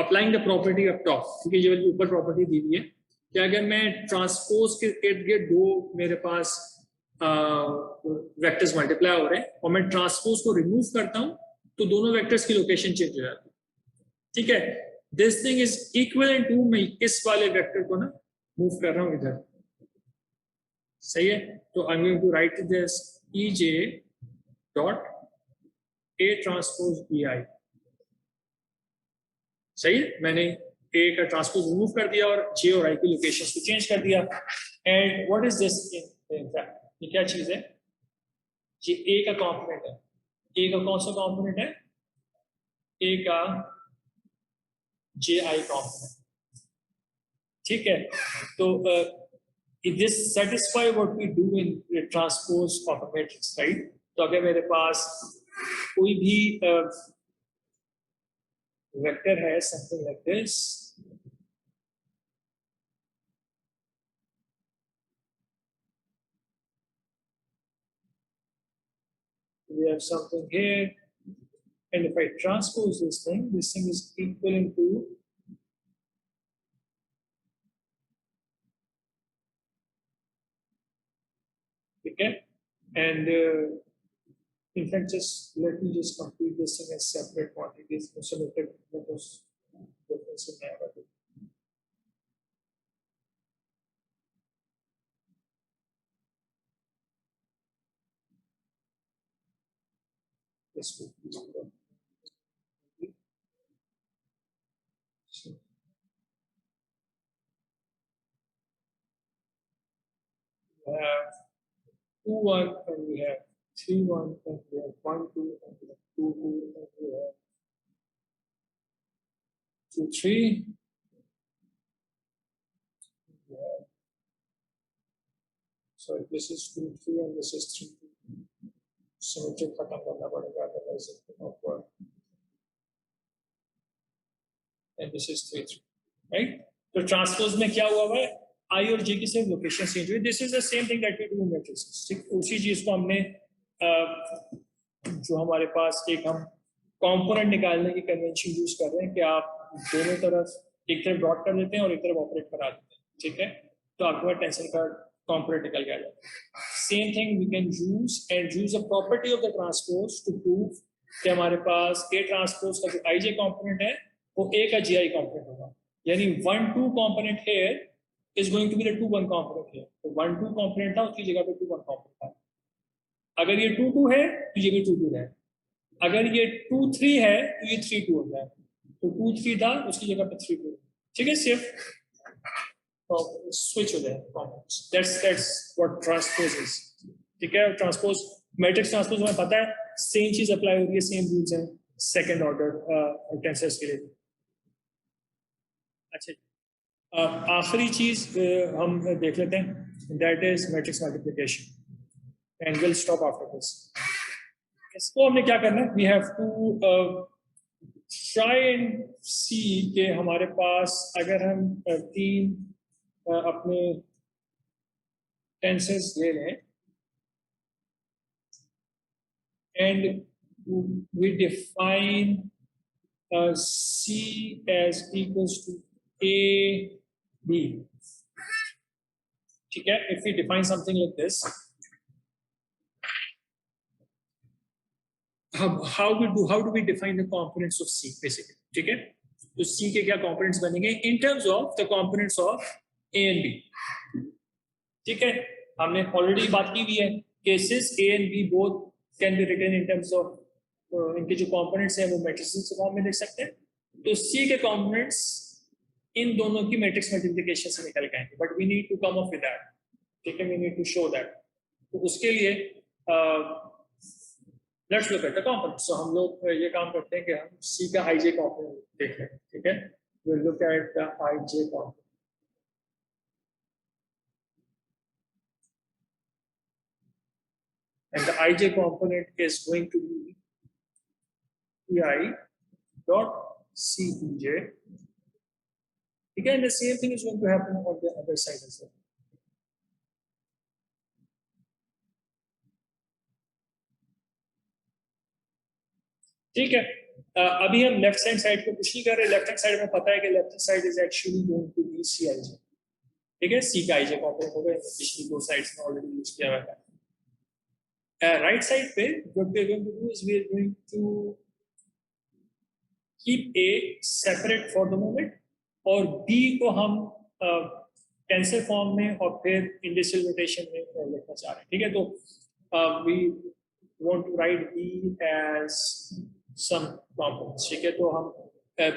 applying the property of top. ठीक है, ये वाली ऊपर प्रॉपर्टी दी हुई है कि अगर मैं ट्रांसपोज के इर्द गिर्द दो मेरे पास वेक्टर्स मल्टीप्लाई हो रहे हैं और मैं ट्रांसपोज को रिमूव करता हूं तो दोनों वेक्टर्स की लोकेशन चेंज हो जाती है. ठीक है, this thing is equivalent to मैं इस वाले वेक्टर को ना मूव कर रहा हूं इधर. सही है, तो I am going to write this ej dot A transpose bi. सही है, मैंने A का ट्रांसपोज रिमूव कर दिया और J और I की लोकेशंस को चेंज कर दिया. And what is this in fact, ये क्या चीज है, ये A का कंपोनेंट है. A का कौन सा कंपोनेंट है, A का ji कंपोनेंट. ठीक है, तो this satisfy what we do in transpose of a matrix, right? तो अगर मेरे पास कोई भी वेक्टर है something like this, we have something here, and if I transpose this thing is equivalent to okay, and in fact just let me just complete this thing as separate quantities so that those differences never do. This would be so we have 2 1 and we have 3 1 and we have 1 2 and we have 2 2 and we have 2 3. Yeah. So this is 2 3 and this is 3 2. Symmetric खत्म करना पड़ेगा, otherwise it will not work. and this is 3 3, right? तो transpose में क्या हुआ है, i और j की सिर्फ लोकेशन चेंज हुई. This is the same thing that we do in matrices. ठीक, उसी चीज को हमने जो हमारे पास एक हम कंपोनेंट निकालने की कन्वेंशन यूज कर रहे हैं कि आप दोनों तरफ एक तरफ डॉट कर देते हैं और एक तरफ ऑपरेट करा देते हैं. ठीक है, तो आपके पास टेंसर का कंपोनेंट निकल गया. Same thing we can use and use a property of the transpose to prove कि हमारे पास ए ट्रांसपोज का जो आई जे कॉम्पोनेंट है वो ए का जी आई कॉम्पोनेंट होगा. यानी 1 2 component here is going to be the 2 1 component here. तो 1 2 component था, उसकी जगह पे 2 1 component था. अगर ये 2 2 है तो ये भी 2 2 है. अगर ये 2 3 है तो ये 3 2 होता है. तो 2 3 था, उसकी जगह पे 3 2. ठीक है, सिर्फ स्विच हो जाए components. That's what transpose is. ठीक है, ट्रांसपोज मैट्रिक्स ट्रांसपोज हमें पता है सेम चीज अप्लाई हो रही है, सेम रूल्स हैं सेकंड ऑर्डर टेंसर्स के लिए. अच्छा, आखिरी चीज हम देख लेते हैं, that is matrix multiplication and will stop after this. इसको हमने क्या करना है, we have to try and see कि हमारे पास अगर हम तीन अपने टेंसेस ले लें and we define C as equals to A B. ठीक है, if we define something like this, how do we define the components of C basically? ठीक है, तो C के क्या components बनेंगे in terms of the components of A and B. ठीक है, हमने already बात की हुई है cases A and B both can be written in terms of इनके जो components हैं वो matrices के फॉर्म में देख सकते हैं. तो C के components इन दोनों की मैट्रिक्स मल्टीप्लिकेशन से निकल के आएंगे, but we need to come up with that. ठीक है, we need to show that. तो उसके लिए let's look at the components. So हम लोग ये काम करते हैं कि हम C का आई जे कंपोनेंट देख लें. ठीक है, we will look at the I J component. And the I J component is going to be ei dot cej. Again, the same thing is going to happen on the other side as well. ठीक है, अभी हम left hand side को कुछ नहीं कर रहे. Left hand side में पता है कि left hand side is actually going to be C I J. ठीक है, सी का आई जे कॉम्पोनेंट होगा. पिछली दो साइड्स में ऑलरेडी यूज किया हुआ है. राइट साइड पे what we are going to do is we are going to keep a separate for the moment और B को हम टेंसर फॉर्म में और फिर इंडिशियल नोटेशन में लिखना चाह रहे हैं. ठीक है, तो we want to write B as some components. ठीक है, तो हम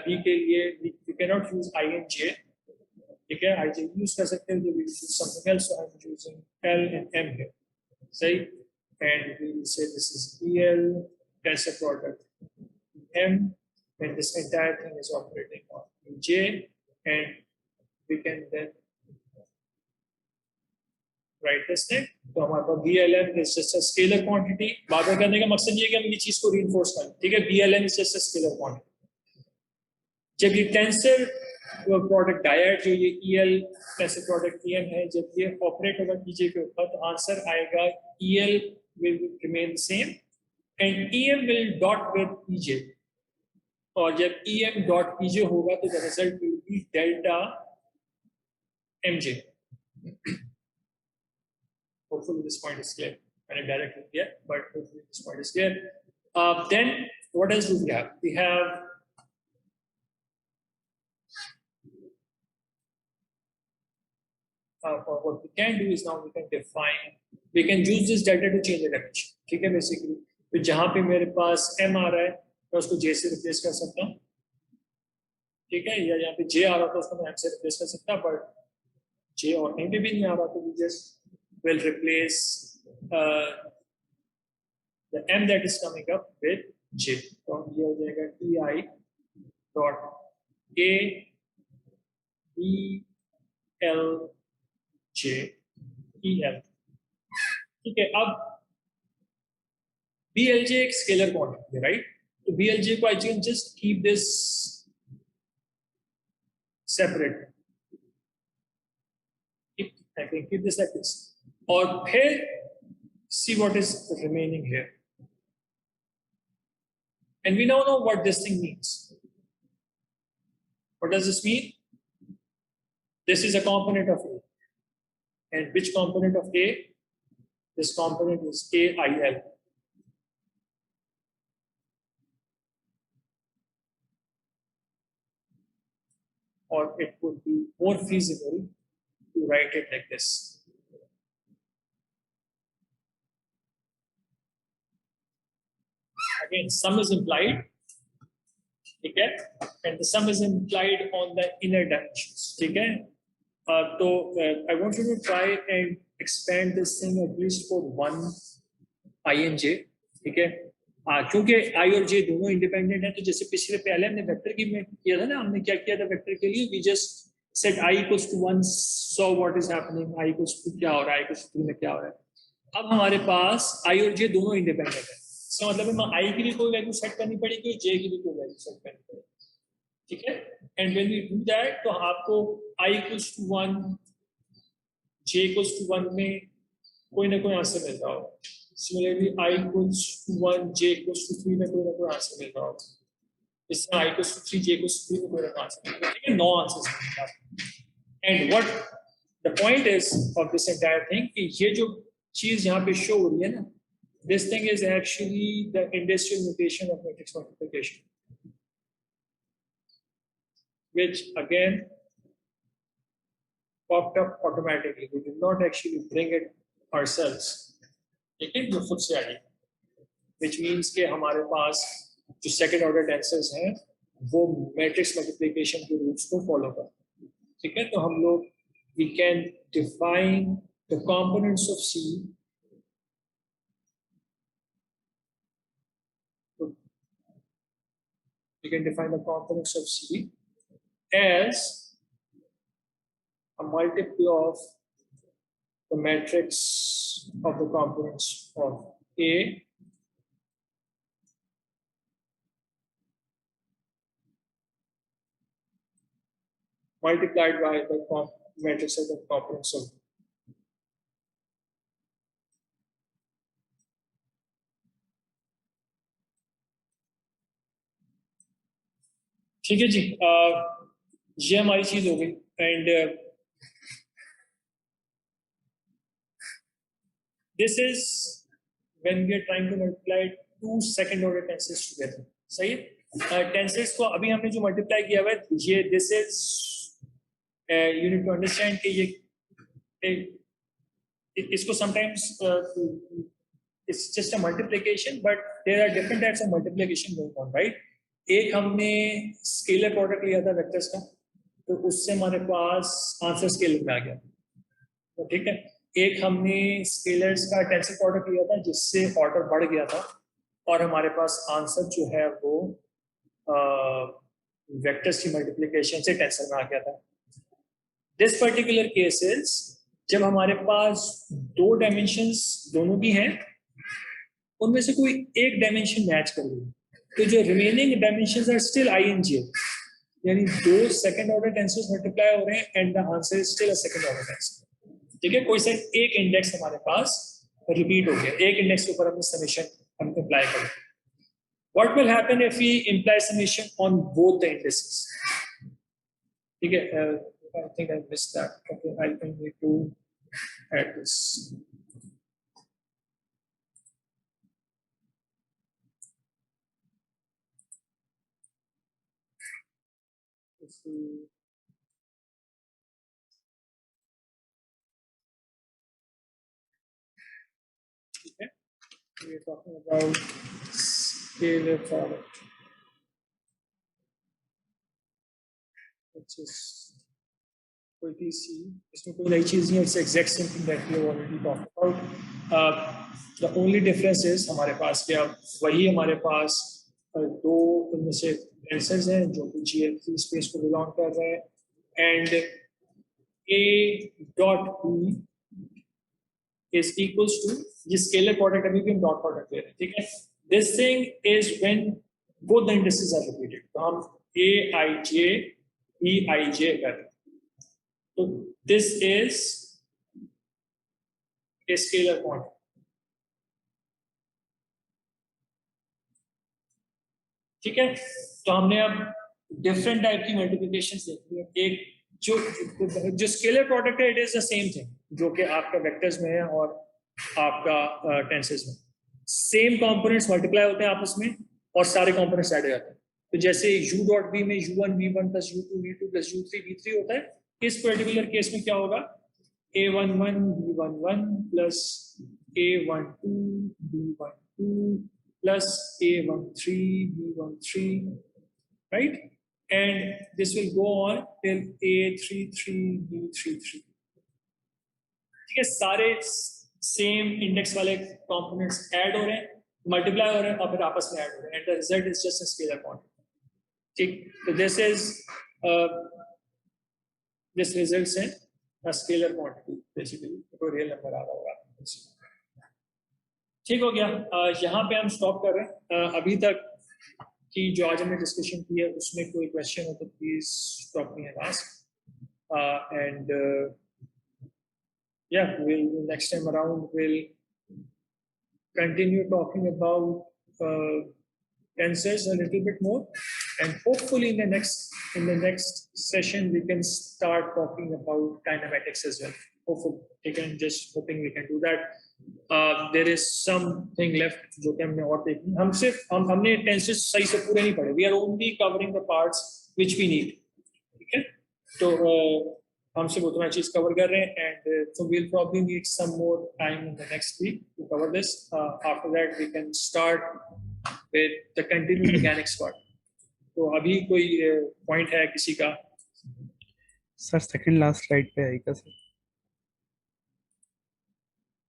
B के लिए we can not use I and J. ठीक है, I J यूज कर सकते हैं, we use something else. So I am using L and M here. सही, and we will say this is EL tensor product M and this entire thing is operating on J. And we can then write this thing. तो हमारे पास BLM is just a scalar quantity. बात करने का मकसद ये है कि हम ये चीज को reinforce करें. ठीक है, BLM is just a scalar quantity. जब ये टेंसर प्रोडक्ट डायड जो ये EL टेंसर प्रोडक्ट EM है, जब ये ऑपरेट होगा EJ के ऊपर तो आंसर आएगा EL will remain the same and EM will dot with EJ. और जब EM डॉट PJ होगा तो the result will be delta MJ. Hopefully this point is clear. मैंने डायरेक्टली किया, but hopefully this point is clear. Then what else do we have? We have what we can do is now we can use this delta to change the dimension. ठीक है, basically तो जहां पे मेरे पास M आ रहा है तो उसको J से रिप्लेस कर सकता हूँ. ठीक है, या यहाँ पे J आ रहा था उसको मैं M से रिप्लेस कर सकता, बट J और कहीं पे भी नहीं आ रहा तो we just will replace the M that is coming up with J. तो ये हो जाएगा TI dot A B L J E L. ठीक है, अब BLJ एक स्केलर क्वांटिटी है, राइट? तो BLJ को I can just keep this separate. I can keep this like this. और फिर see what is remaining here. And we now know what this thing means. What does this mean? This is a component of A. And which component of A? This component is AIL. Or it would be more feasible to write it like this. Again, sum is implied, okay? And the sum is implied on the inner dimensions, okay? So I want you to try and expand this thing at least for one I and j, ठीक है? क्योंकि I और j दोनों independent हैं, तो जैसे पिछले पहले हमने वेक्टर की में किया था ना, हमने क्या किया था वेक्टर के लिए? We just said I equals to 1, saw what is happening, I equals to क्या हो रहा है, I equals to 3 में क्या हो रहा है. अब हमारे पास I और j दोनों इंडिपेंडेंट है. इसका मतलब है I की भी कोई वैल्यू सेट करनी पड़ेगी और j की भी कोई वैल्यू सेट करनी पड़ेगी, ठीक है? And when we do that, तो आपको I equals to 1, j equals to 1 में कोई ना कोई आंसर मिल रहा होगा. Similarly, I equals to 1, j equals to 3 में कोई ना कोई आंसर मिल रहा होगा. इससे I equals to 3, j equals to 3 में कोई ना कोई आंसर मिल रहा है. ठीक है, 9 आंसर्स मिल रहा है. And what the point is of this entire thing कि ये जो चीज यहाँ पे शो हो रही है ना, this thing is actually the industrial notation of matrix multiplication, which again popped up automatically. We did not actually bring it ourselves. ठीक है, जो खुद से आई, which means कि हमारे पास जो second order tensors हैं वो matrix multiplication के rules को follow करते हैं. ठीक है, तो हम लोग we can define the components of C of C as a multiple of the matrix of the components of A multiplied by the matrix of the components of B. ठीक है जी, ये हमारी चीज हो गई. And this is when we are trying to multiply two second order tensors together. सही है? Tensors को अभी हमने जो मल्टीप्लाई किया हुआ है, ये this is you need to understand कि ये इसको sometimes it's just a multiplication, but there are different types of multiplication going on, right? एक हमने स्केलर प्रोडक्ट लिया था वेक्टर्स का, तो उससे हमारे पास आंसर स्केलर में आ गया, तो ठीक है. एक हमने स्केलर्स का टेंसर प्रोडक्ट लिया था जिससे ऑर्डर बढ़ गया था और हमारे पास आंसर जो है वो वेक्टर्स की मल्टीप्लिकेशन से टेंसर में आ गया था. दिस पर्टिकुलर केसेस जब हमारे पास दो डायमेंशंस दोनों की हैं, उनमें से कोई एक डायमेंशन मैच कर रही है, तो जो remaining dimensions are still I and J, यानी दो सेकंड ऑर्डर टेंसर्स मल्टीप्लाई हो रहे हैं and the answer is still a second order tensor. ठीक है, कोई से एक इंडेक्स हमारे पास रिपीट हो गया, एक इंडेक्स के ऊपर हमने समेशन हम अप्लाई करें. What will happen if we imply summation on both the indexes? ठीक है, I think I missed that. Okay, I think need to add this. Okay, we are talking about scalar product, which is pretty C. इसमें कोई नई चीज नहीं है. It's exact same thing that we have already talked about. The only difference is हमारे पास क्या, वही हमारे पास दो इनमें से टेंसर्स हैं जो कि GL3 स्पेस को बिलोंग कर रहे हैं, and A dot B is equals to, ये स्केलर प्रोडक्ट अभी भी हम डॉट प्रोडक्ट ले रहे हैं, ठीक है. This thing is when both the indices are repeated. तो हम A I J EIJ कर, तो this is a scalar quantity. ठीक है, तो हमने अब डिफरेंट टाइप की मल्टीप्लिकेशंस देखी है। एक जो स्केलर प्रोडक्ट है, it is the same thing जो कि आपका वेक्टर्स में है और आपका टेंसेस में। सेम कंपोनेंट्स मल्टीप्लाई होते हैं आपस में और सारे कंपोनेंट्स ऐड हो जाते हैं। तो जैसे u डॉट v में u1 v1 plus u2 v2 plus u3 v3 होता है, इस पर्टिकुलर केस में क्या होगा, a11 v11 plus a12 v12 plus A13, B13, right? And this will go on till A33, B33. ठीक है, सारे सेम इंडेक्स वाले कंपोनेंट्स ऐड हो रहे हैं, मल्टीप्लाई हो रहे हैं और फिर आपस में ऐड हो रहे हैं, and the result is just a scalar quantity. ठीक, तो this results in a scalar quantity basically, तो रियल नंबर आ रहा होगा। ठीक हो गया, यहाँ पे हम स्टॉप कर रहे हैं। अभी तक की जो आज हमने डिस्कशन की है उसमें कोई क्वेश्चन हो तो please stop me and ask, and yeah, next time around we'll continue talking about tensors a little bit more, and hopefully in the next session we can start talking about kinematics as well. Hopefully, again, just hoping we can do that. There is something left जो कि हमने और देखनी, हमने tenses सही से पूरे नहीं पढ़े, we are only covering the parts which we need. ठीक है, तो हमसे उतना चीज कवर कर रहे हैं, and so we'll probably need some more time in the next week to cover this. After that we can start with the continued mechanics part. तो अभी कोई पॉइंट है किसी का? सर सेकंड लास्ट स्लाइड पे आएगा सर।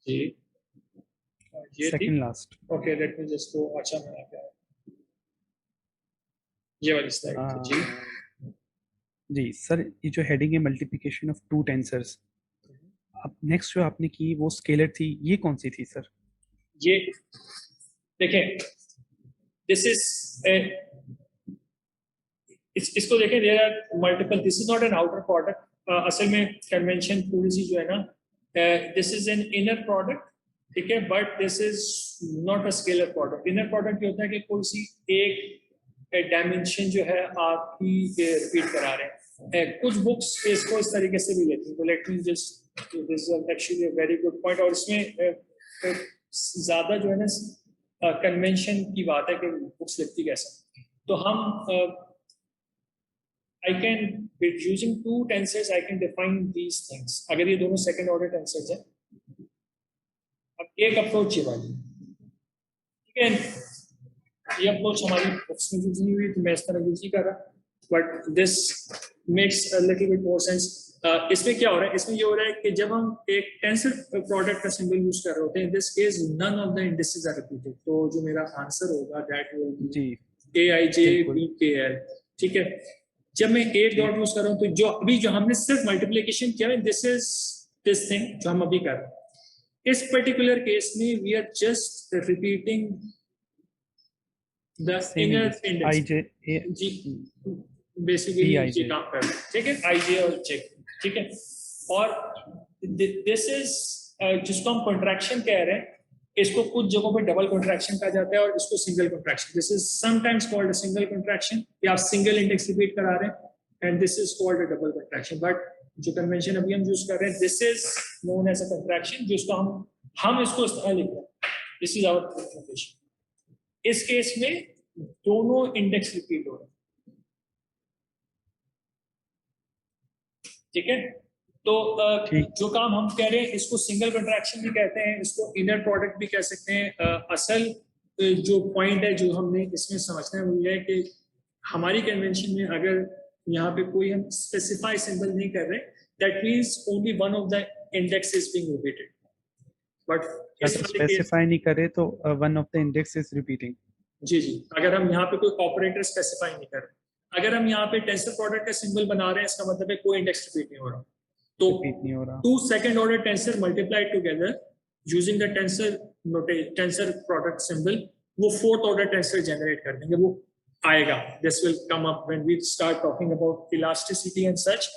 जी, ये second last. Okay, late me just go. अच्छा, मैं आ गया, ये वाली स्लाइड। जी जी सर, ये जो हेडिंग है मल्टीप्लिकेशन ऑफ टू टेंसर्स, अब नेक्स्ट जो आपने की वो स्केलर थी, ये कौन सी थी सर? ये देखें, दिस इज इसको देखें, there are multiple, this is not an outer product. असल में कन्वेंशन थोड़ी सी जो है ना, this is an inner product, ठीक है, but this is not a scalar product. Inner product ये होता है कि कोई सी एक डायमेंशन जो है आपकी रिपीट करा रहे हैं। कुछ बुक्स इसको इस तरीके से भी लेती हैं, तो let me just, this is actually a very good point. और इसमें ज्यादा जो है ना कन्वेंशन की बात है कि बुक्स लिखती कैसे। तो हम I can, with using two tensors, I can define these things. अगर ये दोनों सेकंड ऑर्डर टेंसर्स हैं, अब एक अप्रोच ये वाली, ठीक है, ये अप्रोच हमारी बुक्स में यूज नहीं हुई तो मैं इस तरह यूज नहीं कर रहा, but this makes a little bit more sense. इसमें क्या हो रहा है, इसमें ये हो रहा है कि जब हम एक टेंसर प्रोडक्ट का सिंबल यूज कर रहे होते हैं, in this case none of the indices are repeated, तो जो मेरा आंसर होगा that will be AIJ BKL। ठीक है, जब मैं एक डॉट यूज कर रहा हूं तो जो हमने सिर्फ मल्टीप्लिकेशन किया है, दिस इज दिस थिंग जो हम अभी कर रहे हैं। इस पर्टिकुलर केस में we are just repeating the inner index. जी, बेसिकली ये काम कर रहे हैं, ठीक है, IJ और J, ठीक है। और दिस इज जिसको हम कॉन्ट्रैक्शन कह रहे हैं, इसको कुछ जगहों पे डबल कॉन्ट्रैक्शन कहा जाता है और इसको single contraction. This is sometimes called a single contraction, या आप सिंगल इंडेक्स रिपीट करा रहे हैं, and this is called a double contraction. But जो कन्वेंशन अभी हम यूज कर रहे हैं, this is known as a contraction, जिसको हम इसको इस तरह लिख रहे हैं, दिस इज आवर कन्वेंशन। इस केस में दोनों इंडेक्स रिपीट हो रहे हैं, ठीक है। तो जो काम हम कह रहे हैं इसको सिंगल कंट्रैक्शन भी कहते हैं, इसको इनर प्रोडक्ट भी कह सकते हैं। असल जो पॉइंट है जो हमने इसमें समझना है वो ये है कि हमारी कन्वेंशन में अगर यहाँ पे कोई हम स्पेसिफाई सिंबल नहीं कर रहे, that means only one of the index is being repeated. But specify नहीं करे तो one of the index is repeating. जी जी, अगर हम यहाँ पे कोई ऑपरेटर स्पेसिफाई नहीं कर रहे, अगर हम यहाँ पे टेंसर प्रोडक्ट का सिंबल बना रहे हैं, इसका मतलब है कोई इंडेक्स रिपीट नहीं हो रहा। तो two second order tensor multiplied together using the tensor product symbol, वो फोर्थ ऑर्डर टेंसर जनरेट कर देंगे। वो आएगा, this will come up when we start talking about elasticity and such,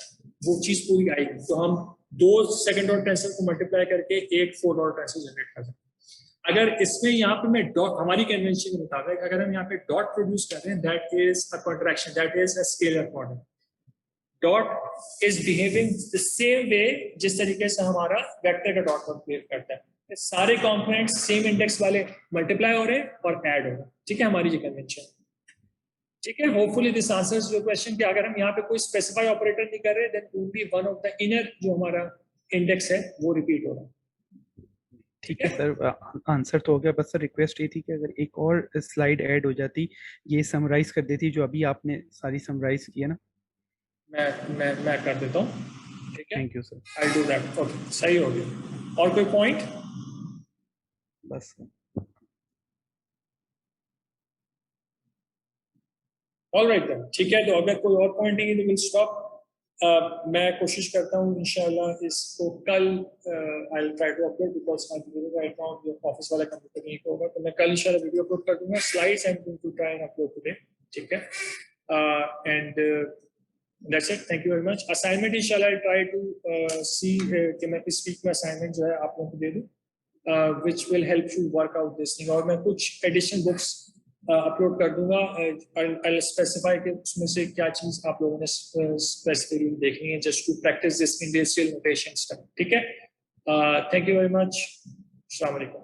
वो चीज पूरी आएगी। तो हम 2 सेकंड ऑर्डर टेंसर को मल्टीप्लाई करके एक फोर्थ ऑर्डर टेंसर जनरेट कर सकते हैं। अगर इसमें यहाँ पे मैं डॉट, हमारी कन्वेंशन के मुताबिक अगर हम यहाँ पे डॉट प्रोड्यूस कर रहे हैं, that is a contraction, that is a scalar product. Dot is behaving the same way जिस तरीके से हमारा वेक्टर का डॉट बिहेव करता है। सारे कंपोनेंट्स सेम इंडेक्स वाले मल्टीप्लाई हो रहे हैं और ऐड हो रहे हैं, ठीक है, हमारी जो कन्वेंशन। ठीक है, hopefully this answers your question कि अगर हम यहाँ पे कोई स्पेसिफाई ऑपरेटर नहीं कर रहे, then only one of the inner जो हमारा इंडेक्स है वो रिपीट हो रहा है। ठीक है सर, आंसर तो हो गया, बस सर रिक्वेस्ट ये थी कि अगर एक और स्लाइड ऐड हो जाती, ये समराइज कर देती जो अभी आपने सारी समराइज की है ना। मैं कर देता हूँ, ठीक है, thank you sir. I do that. Okay, सही हो गया। और कोई पॉइंट? बस ऑलराइट देन, ठीक है, तो अगर कोई और पॉइंट नहीं है तो विल स्टॉप। मैं कोशिश करता हूँ इंशाल्लाह इसको कल, I will try to upload because I believe right now ये ऑफिस वाला कंप्यूटर नहीं होगा, तो मैं कल इंशाल्लाह वीडियो अपलोड कर दूंगा। Slides I am going to try and upload today, ठीक है, and that's it, thank you very much. Assignment इंशाल्लाह आई ट्राई टू सी कि मैं इस वीक में असाइनमेंट जो है आप लोगों को दे दूँ, which will help you work out this thing। और मैं कुछ एडिशनल बुक्स अपलोड कर दूंगा, I'll specify कि उसमें से क्या चीज आप लोगों ने स्पेसिफिकली देखनी है, just to practice this industrial notation stuff, ठीक है। थैंक यू वेरी मच, अस्सलाम वालेकुम।